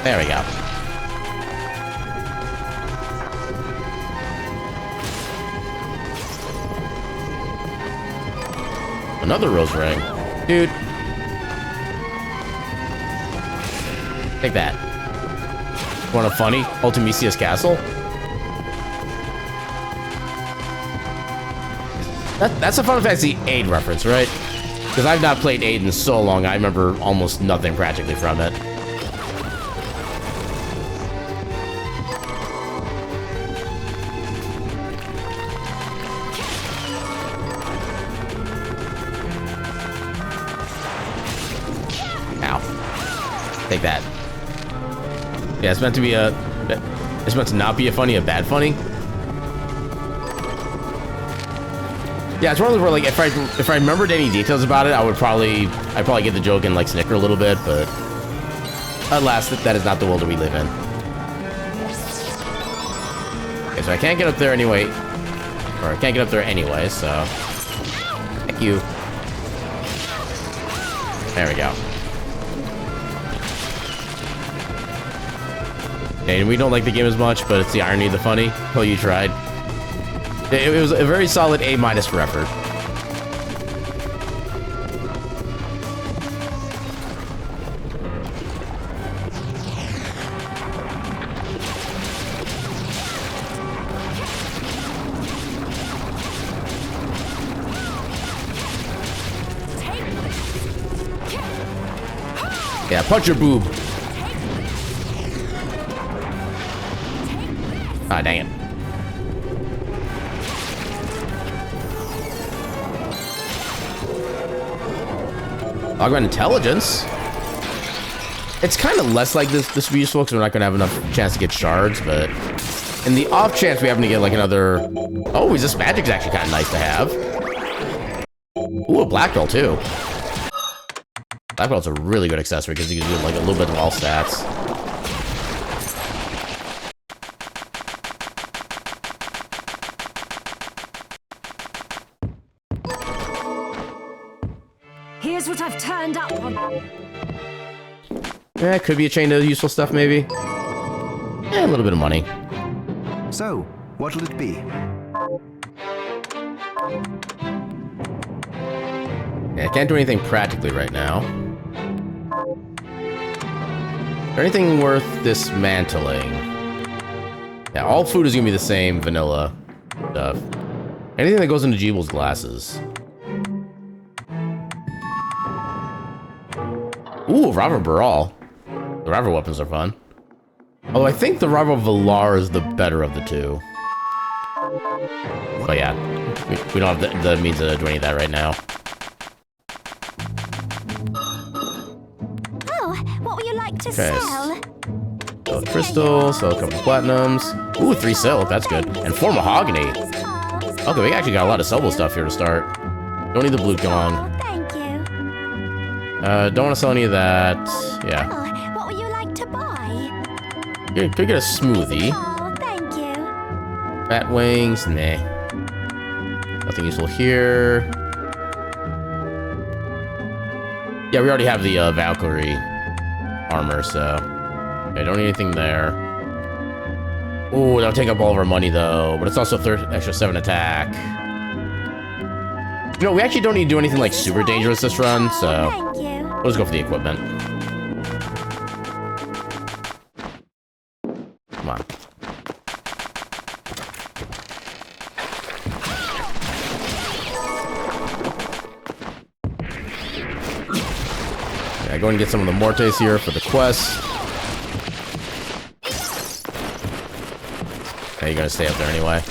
S1: There we go. Another rose ring. Dude. Take that. Want a funny? Ultimisia's Castle? That's a Final Fantasy VIII reference, right? Because I've not played 8 in so long, I remember almost nothing practically from it. Ow. Take that. Yeah, it's meant to be it's meant to not be a funny, a bad funny. Yeah, it's one of those where, like, if I remembered any details about it, I'd probably get the joke and, like, snicker a little bit, but alas, that is not the world that we live in. Okay, so I can't get up there anyway, or I can't get up there anyway, so thank you. There we go. And we don't like the game as much, but it's the irony of the funny. Oh, you tried. It was a very solid A- for effort. Yeah, punch your boob. Ah, dang it. Augment intelligence? It's kind of less like this will be useful because we're not going to have enough chance to get shards, but in the off chance we happen to get like another... Oh, resist magic's actually kind of nice to have. Ooh, a black belt too. Black belt's a really good accessory because you can do like a little bit of all stats.
S4: Here's what I've turned up on.
S1: Yeah, it could be a chain of useful stuff, maybe. Yeah, a little bit of money.
S2: So, what'll it be?
S1: Yeah, I can't do anything practically right now. Is there anything worth dismantling? Yeah, all food is gonna be the same vanilla stuff. Anything that goes into Jeeble's glasses. Ooh, Robber Baral. The Robber weapons are fun. Although I think the Robber Valar is the better of the two. But yeah, we don't have the means to do any of that right now.
S3: Oh, what would you like to
S1: Okay.
S3: sell?
S1: So a crystal, so a couple platinums. Ooh, 3 silk, that's good. And 4 mahogany. Okay, we actually got a lot of sellable stuff here to start. Don't need the blue gong.
S3: Oh, thank you.
S1: Don't want to sell any of that. Yeah.
S3: Oh, what would you like to buy?
S1: Could get a smoothie.
S3: Oh, thank you.
S1: Bat wings, nah. Nothing useful here. Yeah, we already have the Valkyrie armor, so... Okay, don't need anything there. Ooh, that'll take up all of our money, though. But it's also extra 7 attack. You know, we actually don't need to do anything, like, super dangerous this run, so...
S3: Thank you.
S1: We'll just go for the equipment. Come on. Yeah, go and get some of the Mortes here for the quest. Yeah, you're gonna stay up there anyway.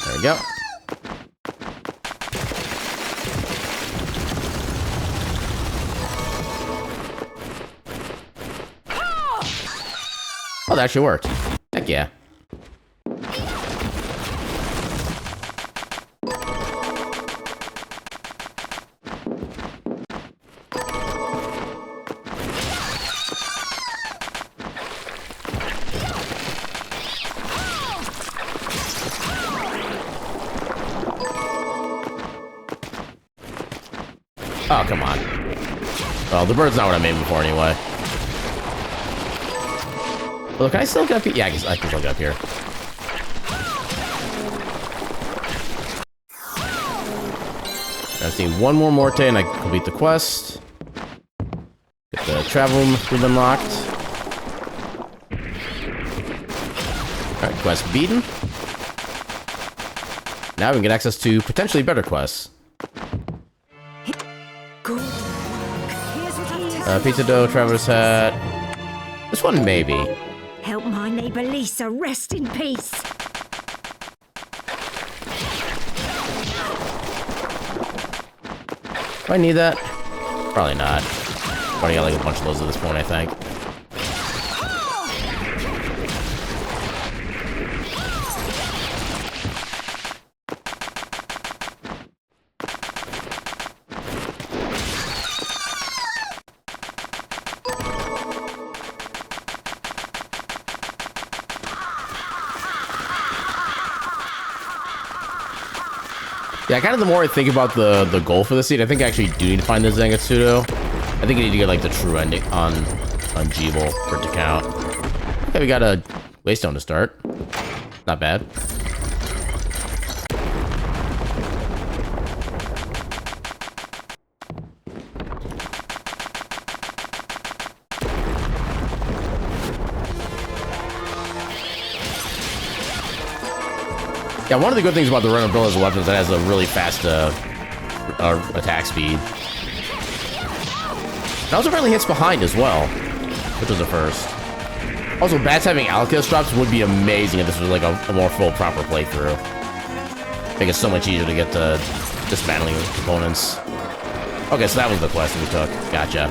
S1: There we go. Oh, that actually worked. Heck yeah. Oh, come on. Well, the bird's not what I made before anyway. Well, can I still get up here? Yeah, I can still get up here. I just need one more Morte and I can complete the quest. Get the travel room we've unlocked. Alright, quest beaten. Now we can get access to potentially better quests. Pizza dough, traveler's hat. This one, maybe.
S4: Help my neighbour Lisa rest in peace.
S1: Do I need that? Probably not. Probably got like a bunch of those at this point, I think. Yeah, kind of the more I think about the goal for the seed, I think I actually do need to find the Zangetsudo. I think I need to get like the true ending on Jeeble for it to count. Okay, we got a Waystone to start. Not bad. Yeah, one of the good things about the Red Umbrella's weapon is that it has a really fast attack speed. It also apparently hits behind as well, which was a first. Also, bats having Alchemist drops would be amazing if this was like a more full, proper playthrough. Make it so much easier to get to dismantling components. Okay, so that was the quest that we took. Gotcha.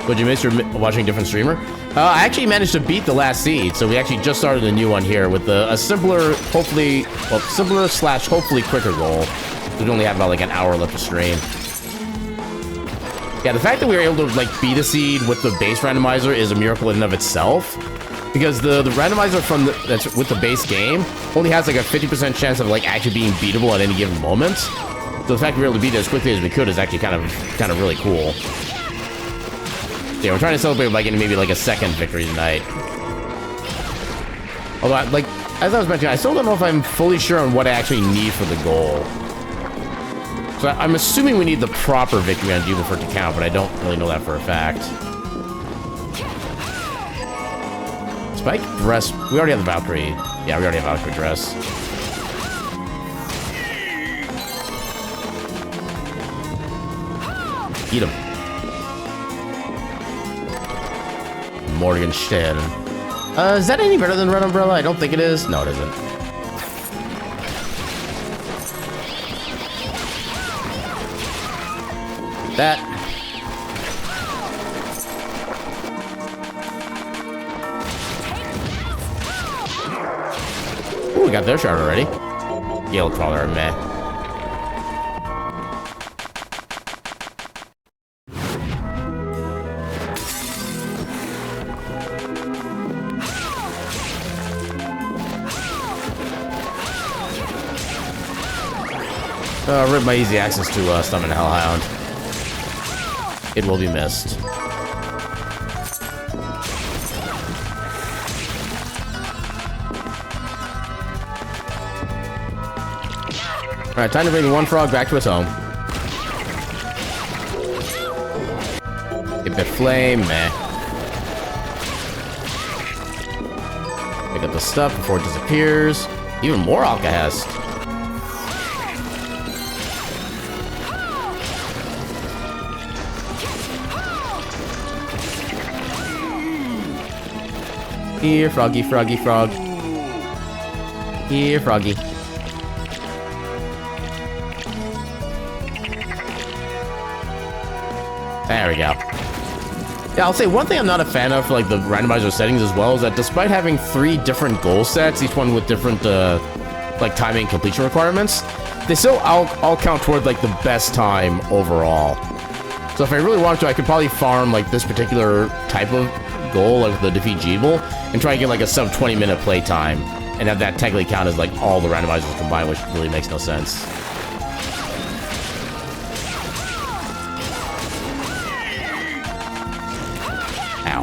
S1: Would you miss your watching a different streamer? I actually managed to beat the last seed, so we actually just started a new one here with a simpler, hopefully, well, simpler slash hopefully quicker goal. We only have about like an hour left to stream. Yeah, the fact that we were able to like beat a seed with the base randomizer is a miracle in and of itself, because the randomizer from that's with the base game only has like a 50% chance of like actually being beatable at any given moment. So the fact we were able to beat it as quickly as we could is actually kind of really cool. Yeah, we're trying to celebrate by getting maybe like a second victory tonight. Although, like, as I was mentioning, I still don't know if I'm fully sure on what I actually need for the goal. So I'm assuming we need the proper victory on Jeeble for it to count, but I don't really know that for a fact. Spike dress. We already have the Valkyrie. Yeah, we already have Valkyrie dress. Eat him. Morgenstern. Is that any better than Red Umbrella? I don't think it is. No, it isn't. That. Ooh, we got their shard already. Gale Crawler, meh. Rip my easy access to summon Hellhound. It will be missed. Alright, time to bring one frog back to its home. Get that flame, meh. Pick up the stuff before it disappears. Even more Alcahest. Here, froggy, froggy, frog. Here, froggy. There we go. Yeah, I'll say one thing I'm not a fan of for like the randomizer settings as well is that despite having 3 different goal sets, each one with different like timing and completion requirements, they still all count toward like the best time overall. So if I really wanted to, I could probably farm like this particular type of goal, like the defeat Jeeble, and try and get like a sub 20-minute play time, and have that technically count as like all the randomizers combined, which really makes no sense. Ow.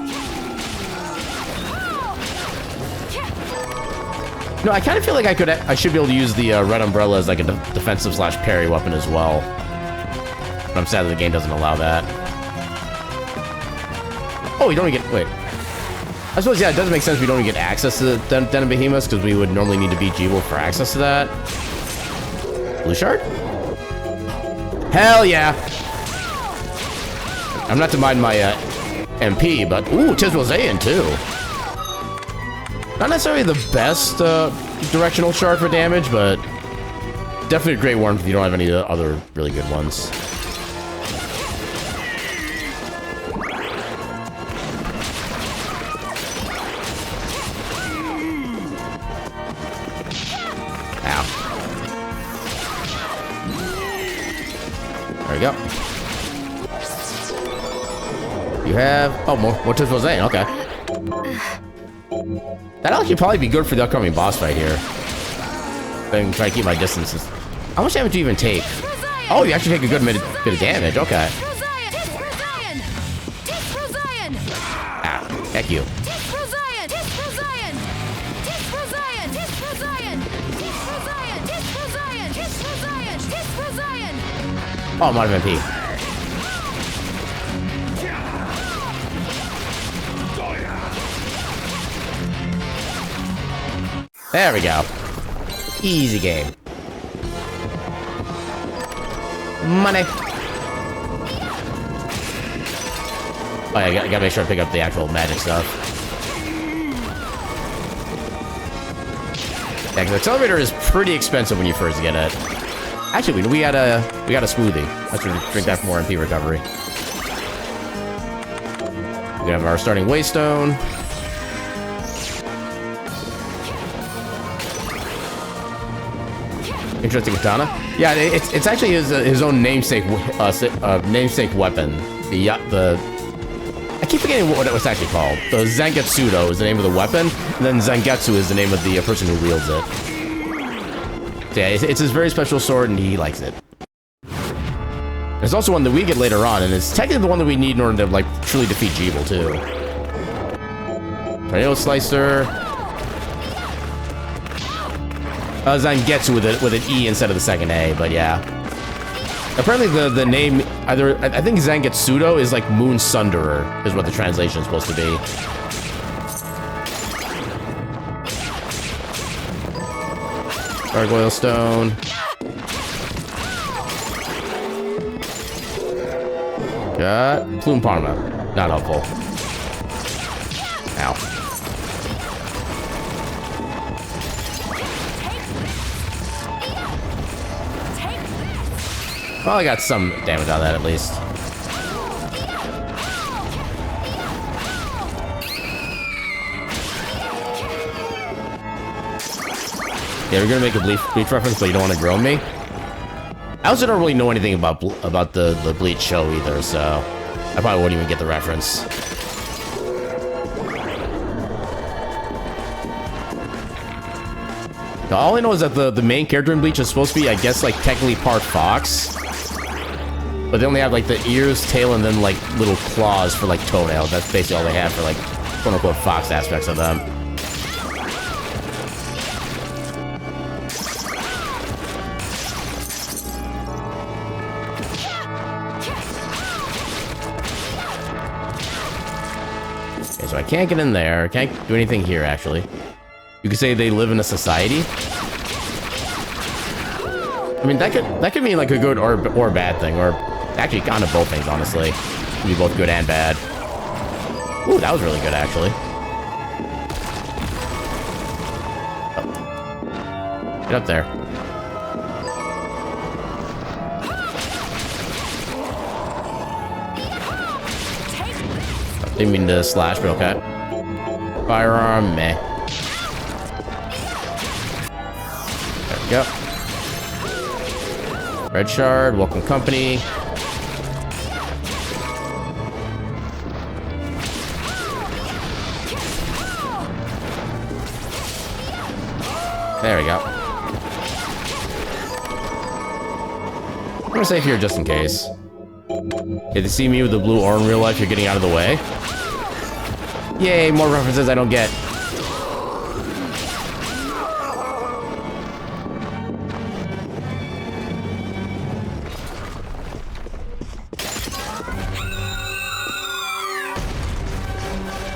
S1: No, I kind of feel like I should be able to use the Red Umbrella as like a defensive slash parry weapon as well. But I'm sad that the game doesn't allow that. Oh, you don't even get... Wait. I suppose, yeah, it does make sense we don't even get access to the Den of Behemoths, because we would normally need to beat G-Wolf for access to that. Blue Shard? Hell yeah! I'm not to mind my MP, but... Ooh, Tiswell Zayn, too. Not necessarily the best directional shard for damage, but... Definitely a great one if you don't have any other really good ones. There we go. You have... Oh, more Tiswell Zayn, okay. That'll actually probably be good for the upcoming boss fight here. I'm trying to keep my distances. How much damage do you even take? Oh, you actually take a good bit of damage, okay. Ah, heck you. Oh, I'm out of MP. There we go. Easy game. Money. Oh, yeah, I gotta make sure I pick up the actual magic stuff. Yeah, 'cause the accelerator is pretty expensive when you first get it. Actually, we got a smoothie. Let's drink that for more MP recovery. We have our starting waystone. Interesting katana. Yeah, it's actually his own namesake weapon. I keep forgetting what it was actually called. The Zangetsudo is the name of the weapon, and then Zangetsu is the name of the person who wields it. So yeah, it's his very special sword, and he likes it. There's also one that we get later on, and it's technically the one that we need in order to like truly defeat Jeeble too. Tornado Slicer. Zangetsu with an E instead of the second A, but yeah. Apparently the name either I think Zangetsudo is like Moon Sunderer is what the translation is supposed to be. Gargoyle Stone. Got Plume Parma. Not helpful. Ow. Well, I got some damage on that at least. Yeah, we're gonna make a Bleach reference, but you don't want to grow me. I also don't really know anything about the Bleach show either, so I probably wouldn't even get the reference. Now, all I know is that the main character in Bleach is supposed to be, I guess, like technically part fox. But they only have like the ears, tail, and then like little claws for like toenails. That's basically all they have for like quote-unquote fox aspects of them. Okay, so I can't get in there. Can't do anything here, actually. You could say they live in a society. I mean, that could mean like a good or bad thing, or actually kind of both things, honestly. It can be both good and bad. Ooh, that was really good, actually. Oh. Get up there. Oh, didn't mean to slash, but okay. Firearm, meh. There we go. Red Shard, welcome company. There we go. I'm gonna save here just in case. If you see me with the blue ore in real life, you're getting out of the way. Yay, more references I don't get.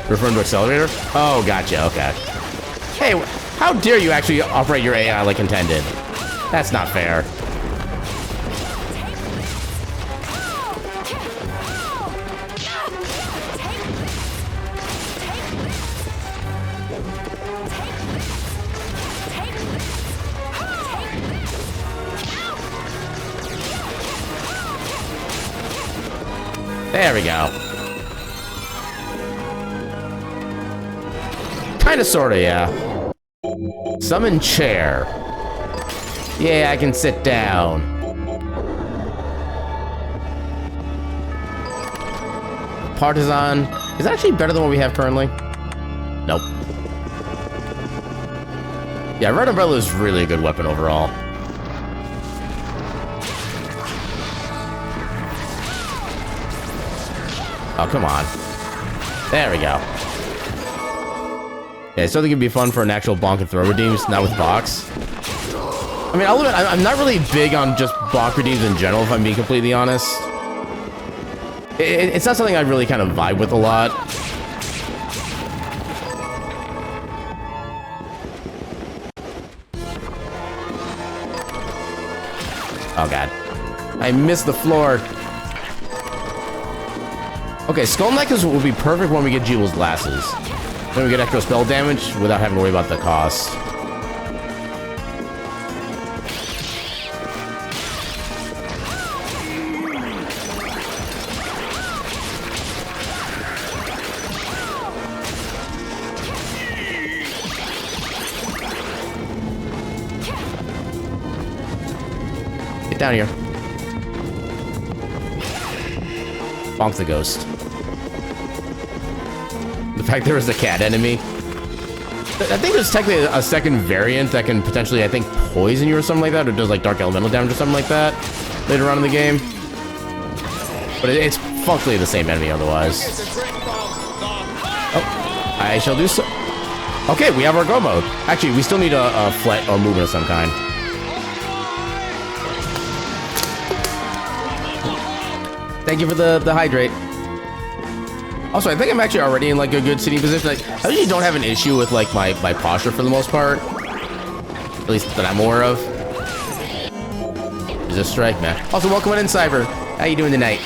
S1: Referring to accelerator? Oh, gotcha, okay. Hey, how dare you actually operate your AI like intended? That's not fair. There we go. Kinda, sorta, yeah. Summon chair. Yeah, I can sit down. Partisan. Is that actually better than what we have currently? Nope. Yeah, Red Umbrella is really a good weapon overall. Oh, come on. There we go. Yeah, I still think it'd be fun for an actual bonk and throw redeems, not with box. I mean, I'll admit, I'm not really big on just bonk redeems in general, if I'm being completely honest. It's not something I really kind of vibe with a lot. Oh, God. I missed the floor. Okay, Skull Necklace will be perfect when we get Jewel's glasses. Then we get extra spell damage without having to worry about the cost. Get down here. Bonk the ghost. The fact there was a cat enemy. I think there's technically a second variant that can potentially, I think, poison you or something like that, or does like dark elemental damage or something like that later on in the game. But it's functionally the same enemy otherwise. Oh, I shall do so. Okay, we have our go mode. Actually, we still need a flat or movement of some kind. Thank you for the hydrate. Also, I think I'm actually already in like a good sitting position. Like, I usually don't have an issue with like my posture for the most part. At least that I'm aware of. Is this strike, man? Also, welcome in, Cyber. How you doing tonight?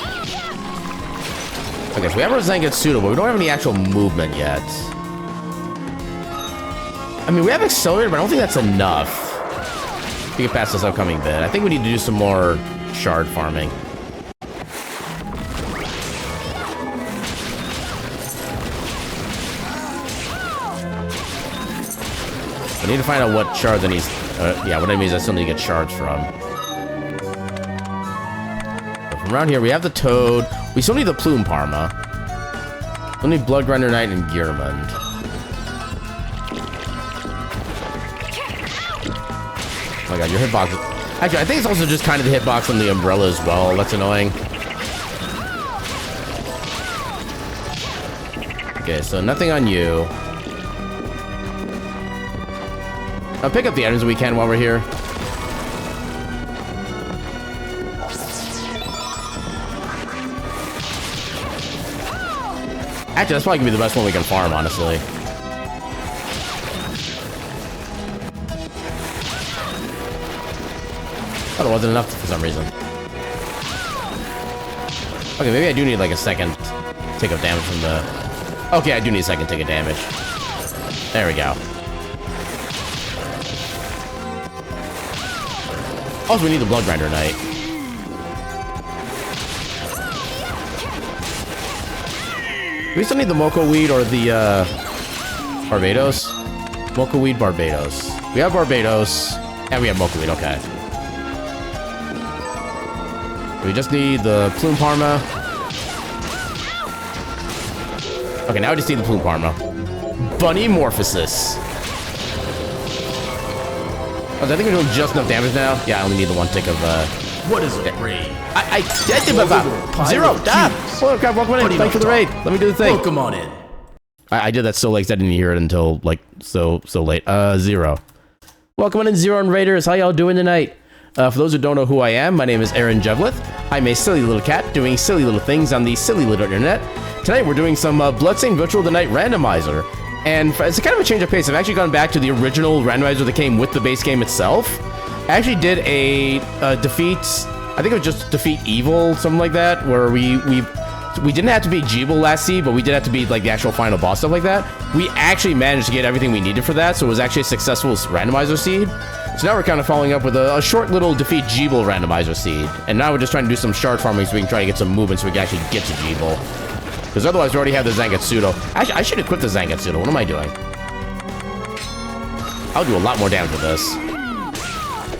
S1: Okay, so we have our Zangetsudo, but we don't have any actual movement yet. I mean, we have Accelerator, but I don't think that's enough to get past this upcoming bit. I think we need to do some more shard farming. I need to find out what shards I need. Yeah, what I mean is I still need to get shards from. So from around here, we have the Toad. We still need the Plume Parma. We'll need Bloodgrinder Knight and Gearmund. Oh my god, your hitbox. Actually, I think it's also just kind of the hitbox on the umbrella as well. That's annoying. Okay, so nothing on you. I'll pick up the items we can while we're here. Actually, that's probably gonna be the best one we can farm, honestly. Thought it wasn't enough for some reason. Okay, maybe I do need like a second tick of damage from the... Okay, I do need a second tick of damage. There we go. Also, we need the Bloodgrinder Knight. Do we still need the Moko Weed or the Barbados? Moko Weed, Barbados. We have Barbados, and we have Moko Weed, okay. We just need the Plume Parma. Okay, now we just need the Plume Parma. Bunny Morphosis. Oh, I think we're doing just enough damage now. Yeah, I only need the one tick of,
S5: What is a raid?
S1: I did about zero. Ah! Oh, crap, welcome in. Thanks for the raid. Let me do the thing.
S5: Welcome on in.
S1: I did that so late, 'cause I didn't hear it until, like, so late. Zero. Welcome in, Zero and Raiders. How y'all doing tonight? For those who don't know who I am, my name is Aaron Jevlith. I'm a silly little cat doing silly little things on the silly little internet. Tonight we're doing some Bloodstained Virtual the Night Randomizer. And it's a kind of a change of pace. I've actually gone back to the original randomizer that came with the base game itself. I actually did a defeat, I think it was just defeat evil, something like that, where we didn't have to beat Jeeble last seed, but we did have to beat like the actual final boss, stuff like that. We actually managed to get everything we needed for that, so it was actually a successful randomizer seed. So now we're kind of following up with a short little defeat Jeeble randomizer seed. And now we're just trying to do some shard farming so we can try to get some movement so we can actually get to Jeeble. Because otherwise we already have the Zangetsudo. Actually, I should equip the Zangetsudo. What am I doing? I'll do a lot more damage with this.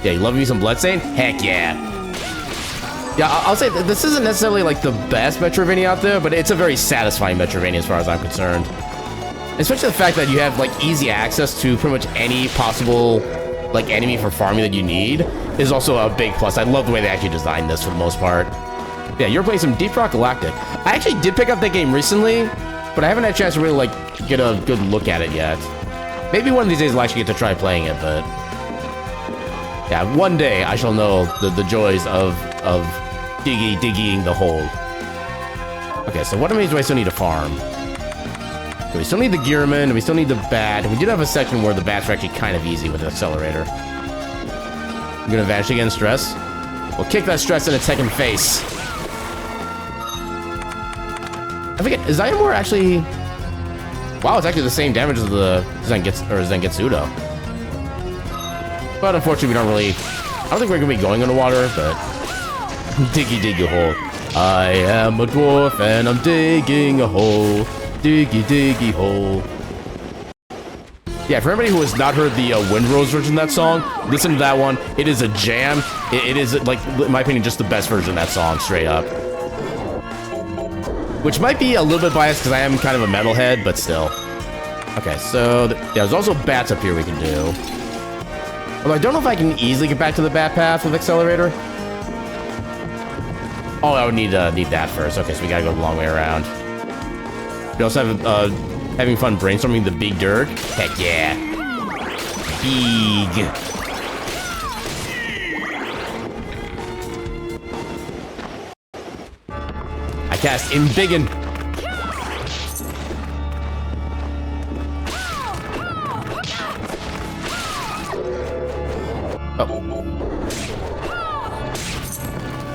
S1: Yeah, you love me some Bloodstained? Heck yeah. Yeah, I'll say that this isn't necessarily like the best Metroidvania out there, but it's a very satisfying Metroidvania as far as I'm concerned. Especially the fact that you have like easy access to pretty much any possible like enemy for farming that you need is also a big plus. I love the way they actually designed this for the most part. Yeah, you're playing some Deep Rock Galactic. I actually did pick up that game recently, but I haven't had a chance to really like get a good look at it yet. Maybe one of these days I'll actually get to try playing it, but yeah, one day I shall know the joys of digging the hole. Okay, so what enemies do I still need to farm? So we still need the Gearman, and we still need the Bat, and we did have a section where the Bats are actually kind of easy with the Accelerator. I'm gonna vanish against Stress. We'll kick that Stress in its second face. I forget, is Zyamor actually... Wow, it's actually the same damage as the Zangetsudo. But unfortunately, we don't really... I don't think we're gonna be going underwater, but... Diggy hole. I am a dwarf and I'm digging a hole. Diggy hole. Yeah, for everybody who has not heard the Windrose version of that song, listen to that one. It is a jam. It is, like, in my opinion, just the best version of that song, straight up. Which might be a little bit biased because I am kind of a metalhead, but still. Okay, so yeah, there's also bats up here we can do. Although I don't know if I can easily get back to the bat path with Accelerator. Oh, I would need that first. Okay, so we gotta go the long way around. We also have having fun brainstorming the big dirt. Heck yeah. Big. I cast Embiggen.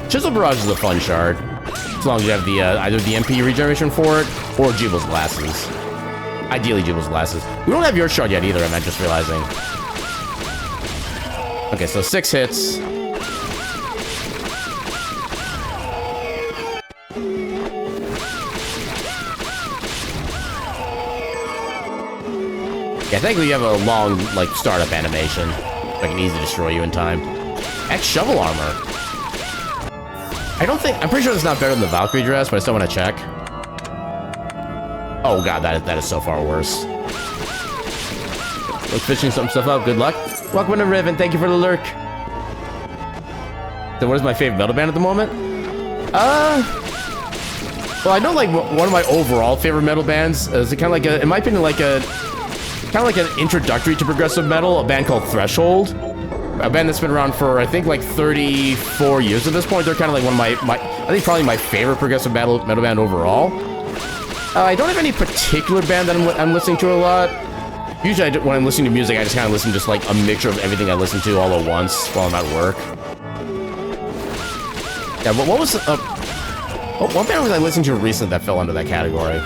S1: Chisel Barrage is a fun shard, as long as you have the either the MP regeneration for it or Jeeble's Glasses. Ideally, Jeeble's Glasses. We don't have your shard yet either, I'm just realizing. Okay, so 6 hits. Yeah, technically you have a long, like, startup animation. So I can easily destroy you in time. X Shovel Armor. I'm pretty sure it's not better than the Valkyrie dress, but I still want to check. Oh god, that is so far worse. Look, fishing some stuff up, good luck. Welcome to Riven, thank you for the lurk. So what is my favorite metal band at the moment? Well, I know like one of my overall favorite metal bands is kind of like in my opinion, like an introductory to progressive metal, a band called Threshold. A band that's been around for, I think, like 34 years at this point. They're kind of like one of my I think probably my favorite progressive metal band overall. I don't have any particular band that I'm listening to a lot. Usually when I'm listening to music, I just kind of listen to just like a mixture of everything I listen to all at once while I'm at work. Yeah, but what was... what band was I listening to recently that fell under that category?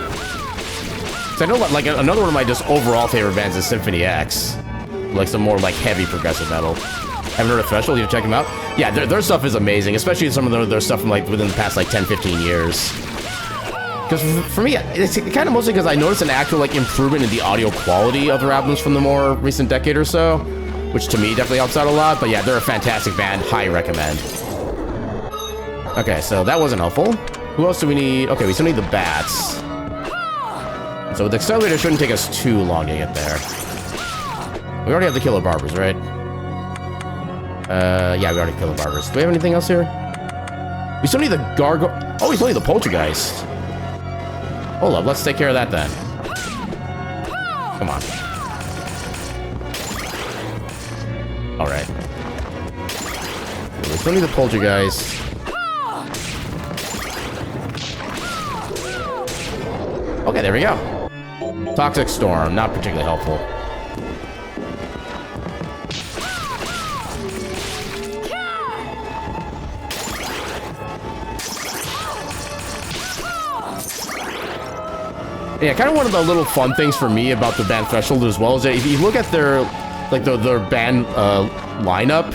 S1: So I know like another one of my just overall favorite bands is Symphony X. Like some more like heavy progressive metal. Haven't heard of Threshold? You check them out? Yeah, their stuff is amazing, especially some of their stuff from like within the past like 10-15 years. Because for me, it's kind of mostly because I noticed an actual like improvement in the audio quality of their albums from the more recent decade or so, which to me definitely helps out a lot. But yeah, they're a fantastic band. Highly recommend. Okay, so that wasn't helpful. Who else do we need? Okay, we still need the bats. So the Accelerator shouldn't take us too long to get there. We already have the Killer Barbers, right? Yeah, we already killed the Barbers. Do we have anything else here? We still need the Gargoyle. Oh, we still need the Poltergeist. Hold up, let's take care of that then. Come on. Alright. still need the poltergeist. Okay, there we go. Toxic Storm, not particularly helpful. Yeah, kind of one of the little fun things for me about the band Threshold as well is that if you look at their band lineup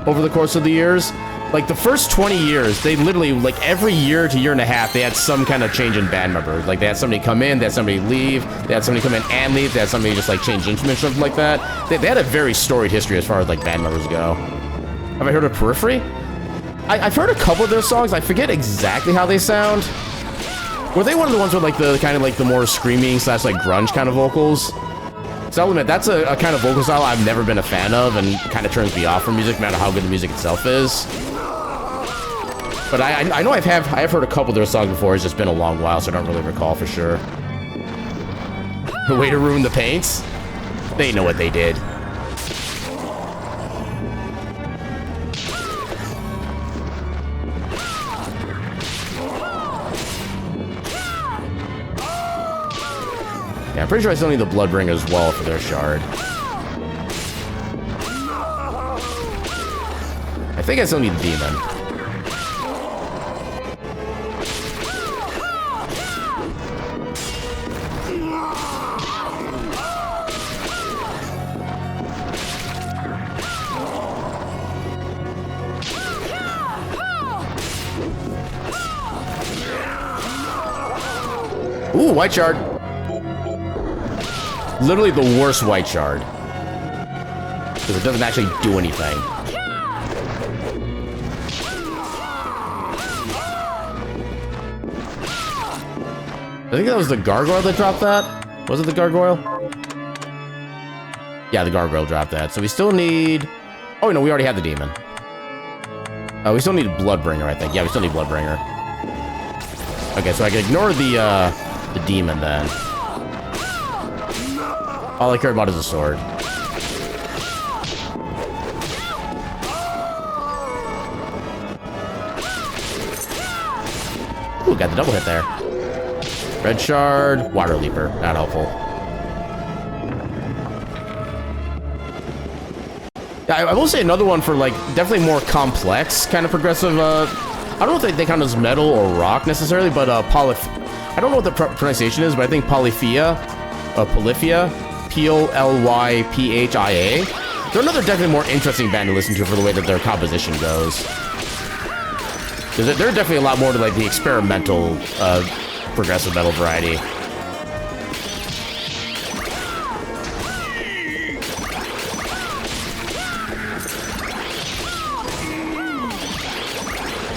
S1: over the course of the years, like the first 20 years, they literally, like every year to year and a half, they had some kind of change in band member. Like they had somebody come in, they had somebody leave, they had somebody come in and leave, they had somebody just like change instruments, something like that. They had a very storied history as far as like band members go. Have I heard of Periphery? I've heard a couple of their songs. I forget exactly how they sound. Were they one of the ones with like the kind of like the more screaming / like grunge kind of vocals? So I'll admit, that's a kind of vocal style I've never been a fan of and kind of turns me off from music, no matter how good the music itself is. But I know I have heard a couple of their songs before. It's just been a long while, so I don't really recall for sure. The way to ruin the paints? They know what they did. Yeah, I'm pretty sure I still need the Bloodbringer as well for their shard. I think I still need the Demon. Ooh, white shard. Literally the worst white shard. Because it doesn't actually do anything. I think that was the gargoyle that dropped that. Was it the gargoyle? Yeah, the gargoyle dropped that. So we still need... Oh, no, we already have the demon. We still need Bloodbringer, I think. Yeah, we still need Bloodbringer. Okay, so I can ignore the demon then. All I care about is a sword. Ooh, got the double hit there. Red shard, water leaper, not helpful. Yeah, I will say another one for like definitely more complex kind of progressive. I don't know if they count as metal or rock necessarily, but I don't know what the pronunciation is, but I think Polyphia, P-O-L-Y-P-H-I-A. They're another definitely more interesting band to listen to for the way that their composition goes. Because they're definitely a lot more to like the experimental progressive metal variety.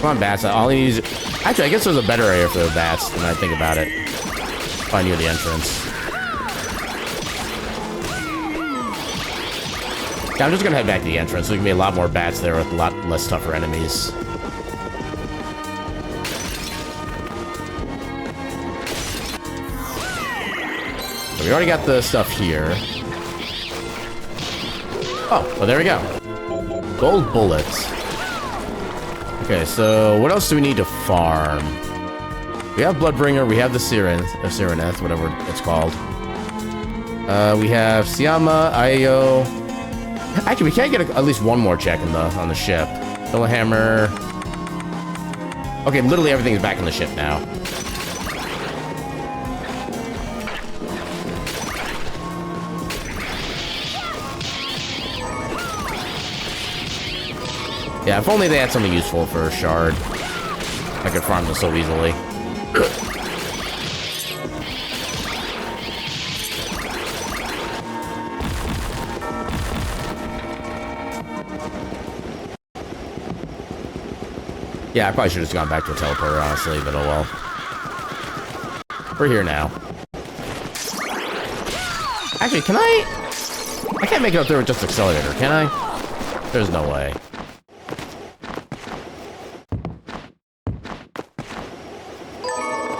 S1: Come on, bats. All I need is... Actually, I guess there's a better area for the bats when I think about it. Probably near the entrance. Yeah, I'm just gonna head back to the entrance. So there can be a lot more bats there with a lot less tougher enemies. So we already got the stuff here. Oh, well, there we go. Gold bullets. Okay, so what else do we need to farm? We have Bloodbringer, we have the Sireneth, whatever it's called. We have Siama, Io. Actually, we can't get at least one more check on the ship. Hammer. Okay, literally everything is back in the ship now. Yeah, if only they had something useful for a shard. I could farm this so easily. Yeah, I probably should have just gone back to a teleporter, honestly, but oh well. We're here now. Actually, can I can't make it up there with just Accelerator, can I? There's no way.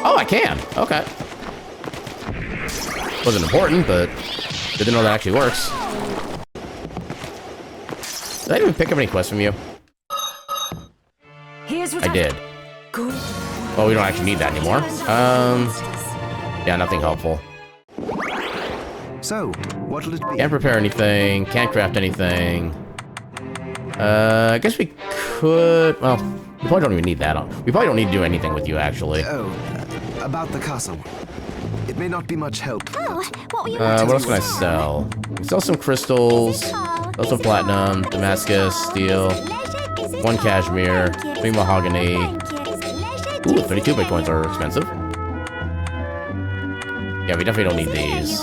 S1: Oh, I can. Okay. Wasn't important, but good to know that actually works. Did I even pick up any quests from you?
S4: That's what
S1: I did.
S4: Good.
S1: Well, we don't actually need that anymore. Yeah, nothing helpful.
S2: So, what'll it be?
S1: Can't prepare anything. Can't craft anything. I guess we could... Well, we probably don't even need that. We probably don't need to do anything with you, actually.
S2: Oh, about the castle. It may not be much help.
S3: Oh, what were you
S1: What else can I sell? We can sell some crystals, sell some platinum, Damascus, steel, 1 cashmere, 3 mahogany. Ooh, 32 bitcoins are expensive. Yeah, we definitely don't need these.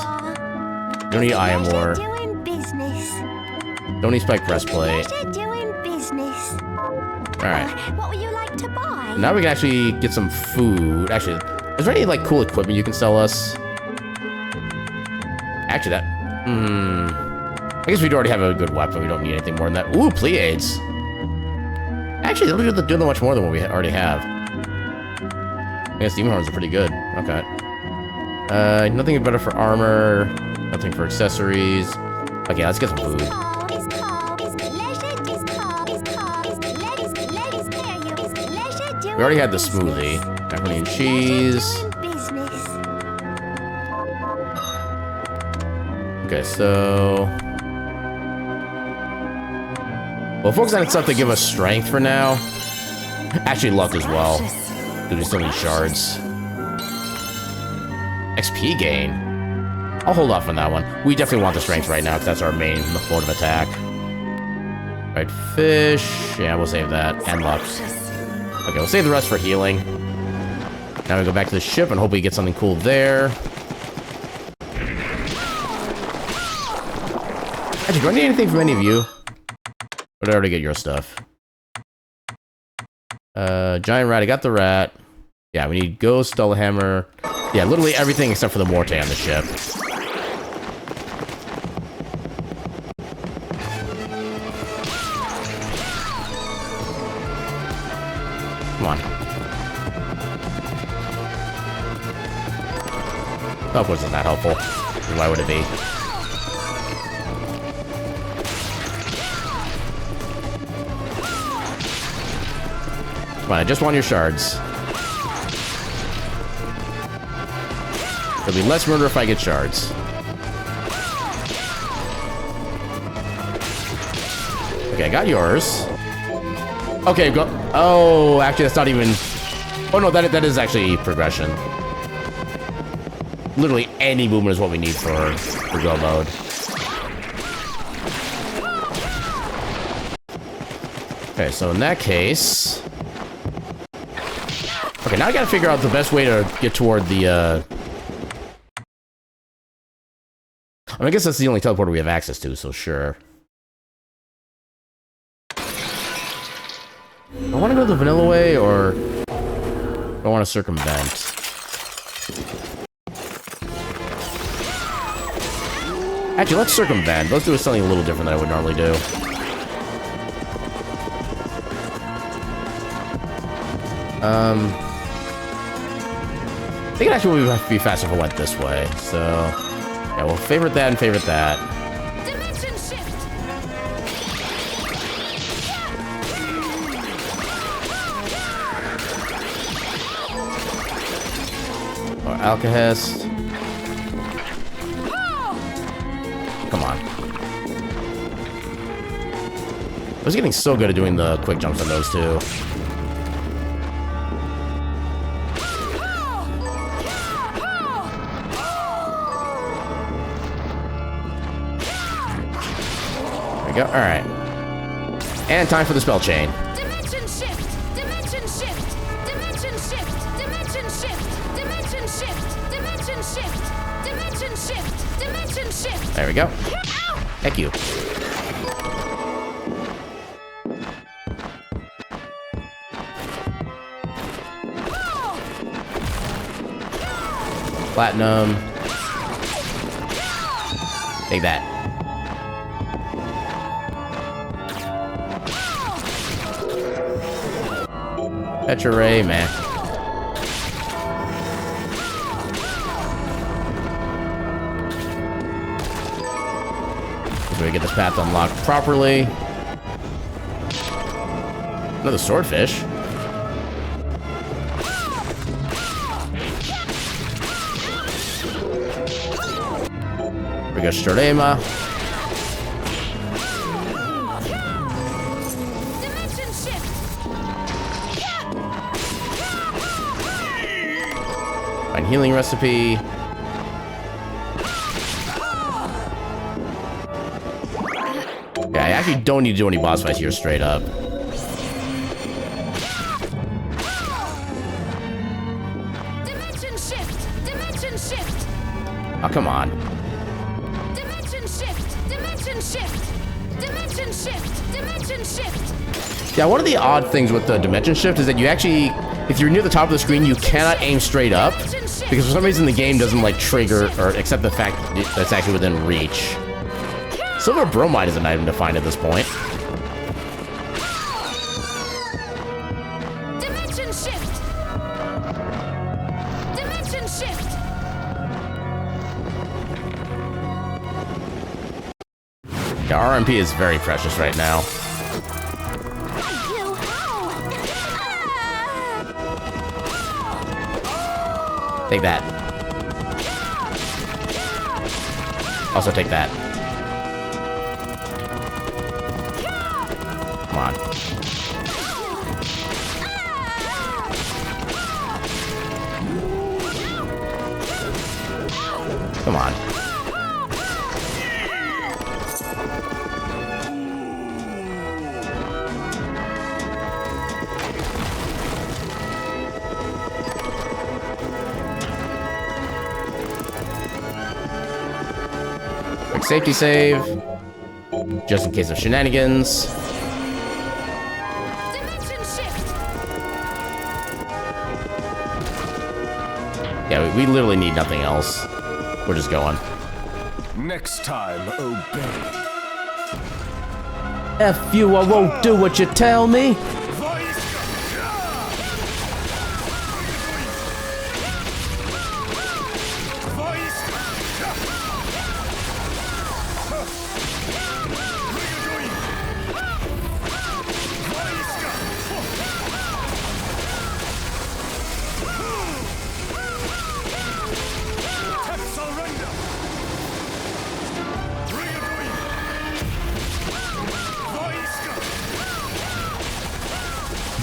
S1: We don't need iron ore.
S3: Doing business.
S1: Don't need spike breastplate.
S3: Pleasure doing business.
S1: Alright.
S3: What would you like to buy?
S1: Now we can actually get some food. Actually, is there any, like, cool equipment you can sell us? Actually, that... I guess we already have a good weapon. We don't need anything more than that. Ooh, Pleiades. Actually, they don't do much more than what we already have. I guess demon horns are pretty good. Okay. Nothing better for armor. Nothing for accessories. Okay, let's get some food. We already had the smoothie. Macaroni and cheese. Okay, so... We'll focus on stuff to give us strength for now. Actually, luck as well. Because we still need shards. XP gain. I'll hold off on that one. We definitely want the strength right now, because that's our main mode of attack. Right, fish. Yeah, we'll save that. And luck. Okay, we'll save the rest for healing. Now we go back to the ship and hope we get something cool there. Actually, do I need anything from any of you? Or did I already get your stuff? Giant rat, I got the rat. Yeah, we need ghost, dull hammer. Yeah, literally everything except for the mortar on the ship. Come on. Oh, of course it's not helpful. Why would it be? Come on, I just want your shards. There'll be less murder if I get shards. Okay, I got yours. Okay, go. Oh, actually, that's not even. Oh no, that is actually progression. Literally any movement is what we need for go mode. Okay, so in that case. Okay, now I gotta figure out the best way to get toward the, I mean, I guess that's the only teleporter we have access to, so sure. I want to go the vanilla way, or do I want to circumvent? Actually, let's circumvent. Let's do something a little different than I would normally do. I think it actually would be faster if I went this way, so... Yeah, we'll favorite that and favorite that.
S3: Dimension shift.
S1: Or Alcahest. Come on. I was getting so good at doing the quick jumps on those two. Go. All right. And time for the spell chain.
S3: Dimension shift. Dimension shift. Dimension shift. Dimension shift. Dimension shift. Dimension shift. Dimension shift. Dimension shift.
S1: There we go. Thank you. Platinum. Take that. Petra Ray, man. So we get this path unlocked properly. Another swordfish. We got Shurema.
S3: Dimension shift.
S1: Find healing recipe. Yeah, I actually don't need to do any boss fights here straight up.
S3: Dimension shift. Dimension shift.
S1: Oh, come on.
S3: Dimension shift. Dimension shift. Dimension shift. Dimension shift.
S1: Yeah, one of the odd things with the dimension shift is that you actually, if you're near the top of the screen, you cannot aim straight up because for some reason the game doesn't like trigger or accept the fact that it's actually within reach. Silver bromide is an item to find at this point.
S3: Dimension shift. Dimension shift.
S1: Yeah, RMP is very precious right now. Take that. Also take that. Come on. Come on. Quick safety save. Just in case of shenanigans.
S3: Dimension shift.
S1: Yeah, we literally need nothing else. We're just going.
S2: Next time, obey.
S1: F you, I won't do what you tell me.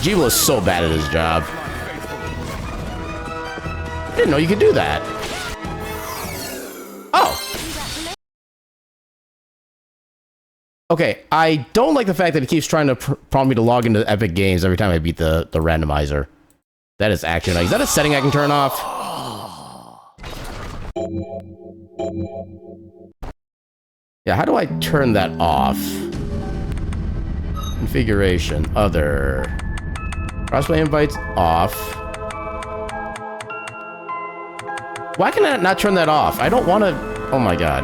S1: Jeeble is so bad at his job. I didn't know you could do that. Oh. Okay, I don't like the fact that it keeps trying to prompt me to log into Epic Games every time I beat the randomizer. That is actually nice. Is that a setting I can turn off? Yeah, how do I turn that off? Configuration, other. Crossplay invites off. Why can I not turn that off? I don't want to... Oh my god.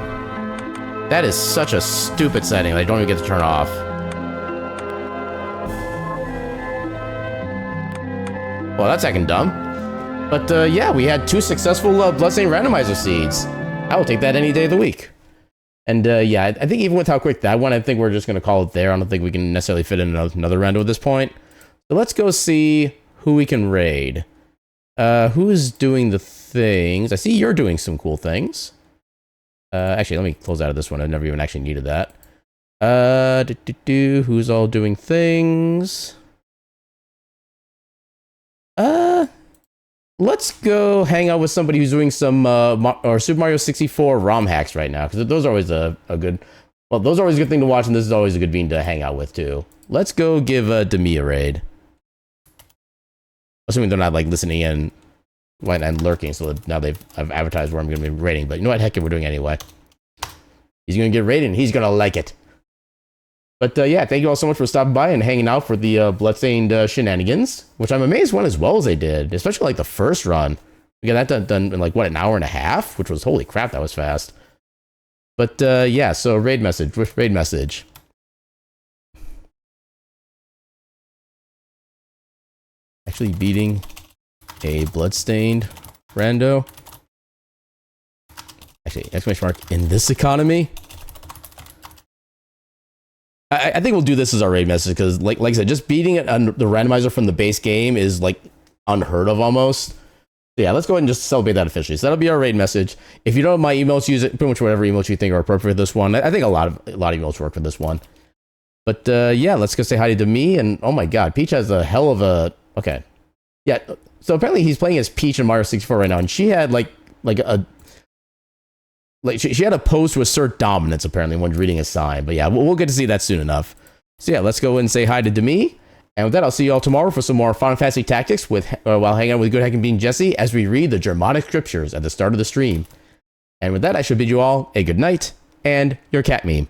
S1: That is such a stupid setting that I don't even get to turn off. Well, that's acting dumb. But yeah, we had 2 successful Bloodstained Randomizer seeds. I will take that any day of the week. And yeah, I think even with how quick that went, I think we're just going to call it there. I don't think we can necessarily fit in another rando at this point. So let's go see who we can raid. Who's doing the things? I see you're doing some cool things. Actually, let me close out of this one. I never even actually needed that. Who's all doing things? Let's go hang out with somebody who's doing some Super Mario 64 ROM hacks right now, because those are always a good... Well, those are always a good thing to watch, and this is always a good bean to hang out with, too. Let's go give Demi a raid. Assuming they're not, like, listening in when I'm lurking, so that now I've advertised where I'm going to be raiding. But you know what? Heck, we're doing anyway. He's going to get raided, and he's going to like it. But yeah, thank you all so much for stopping by and hanging out for the Bloodstained shenanigans, which I'm amazed went as well as they did, especially like the first run. We got that done in like, what, an hour and a half? Which was, holy crap, that was fast. But yeah, so raid message. Actually beating a Bloodstained rando. Actually, exclamation mark, in this economy? I think we'll do this as our raid message, because like I said, just beating it on the randomizer from the base game is like unheard of almost. Yeah, let's go ahead and just celebrate that officially. So that'll be our raid message. If you don't have my emails, use it. Pretty much whatever emails you think are appropriate for this one. I think a lot of emails work for this one. But yeah, let's go say hi to me. And oh my god, Peach has a hell of a... Okay. Yeah, so apparently he's playing as Peach in Mario 64 right now. And she had she had a pose to assert dominance, apparently, when reading a sign. But yeah, we'll get to see that soon enough. So yeah, let's go and say hi to Demi. And with that, I'll see you all tomorrow for some more Final Fantasy Tactics while hanging out with Good Hacking Bean Jesse as we read the Germanic Scriptures at the start of the stream. And with that, I should bid you all a good night and your cat meme.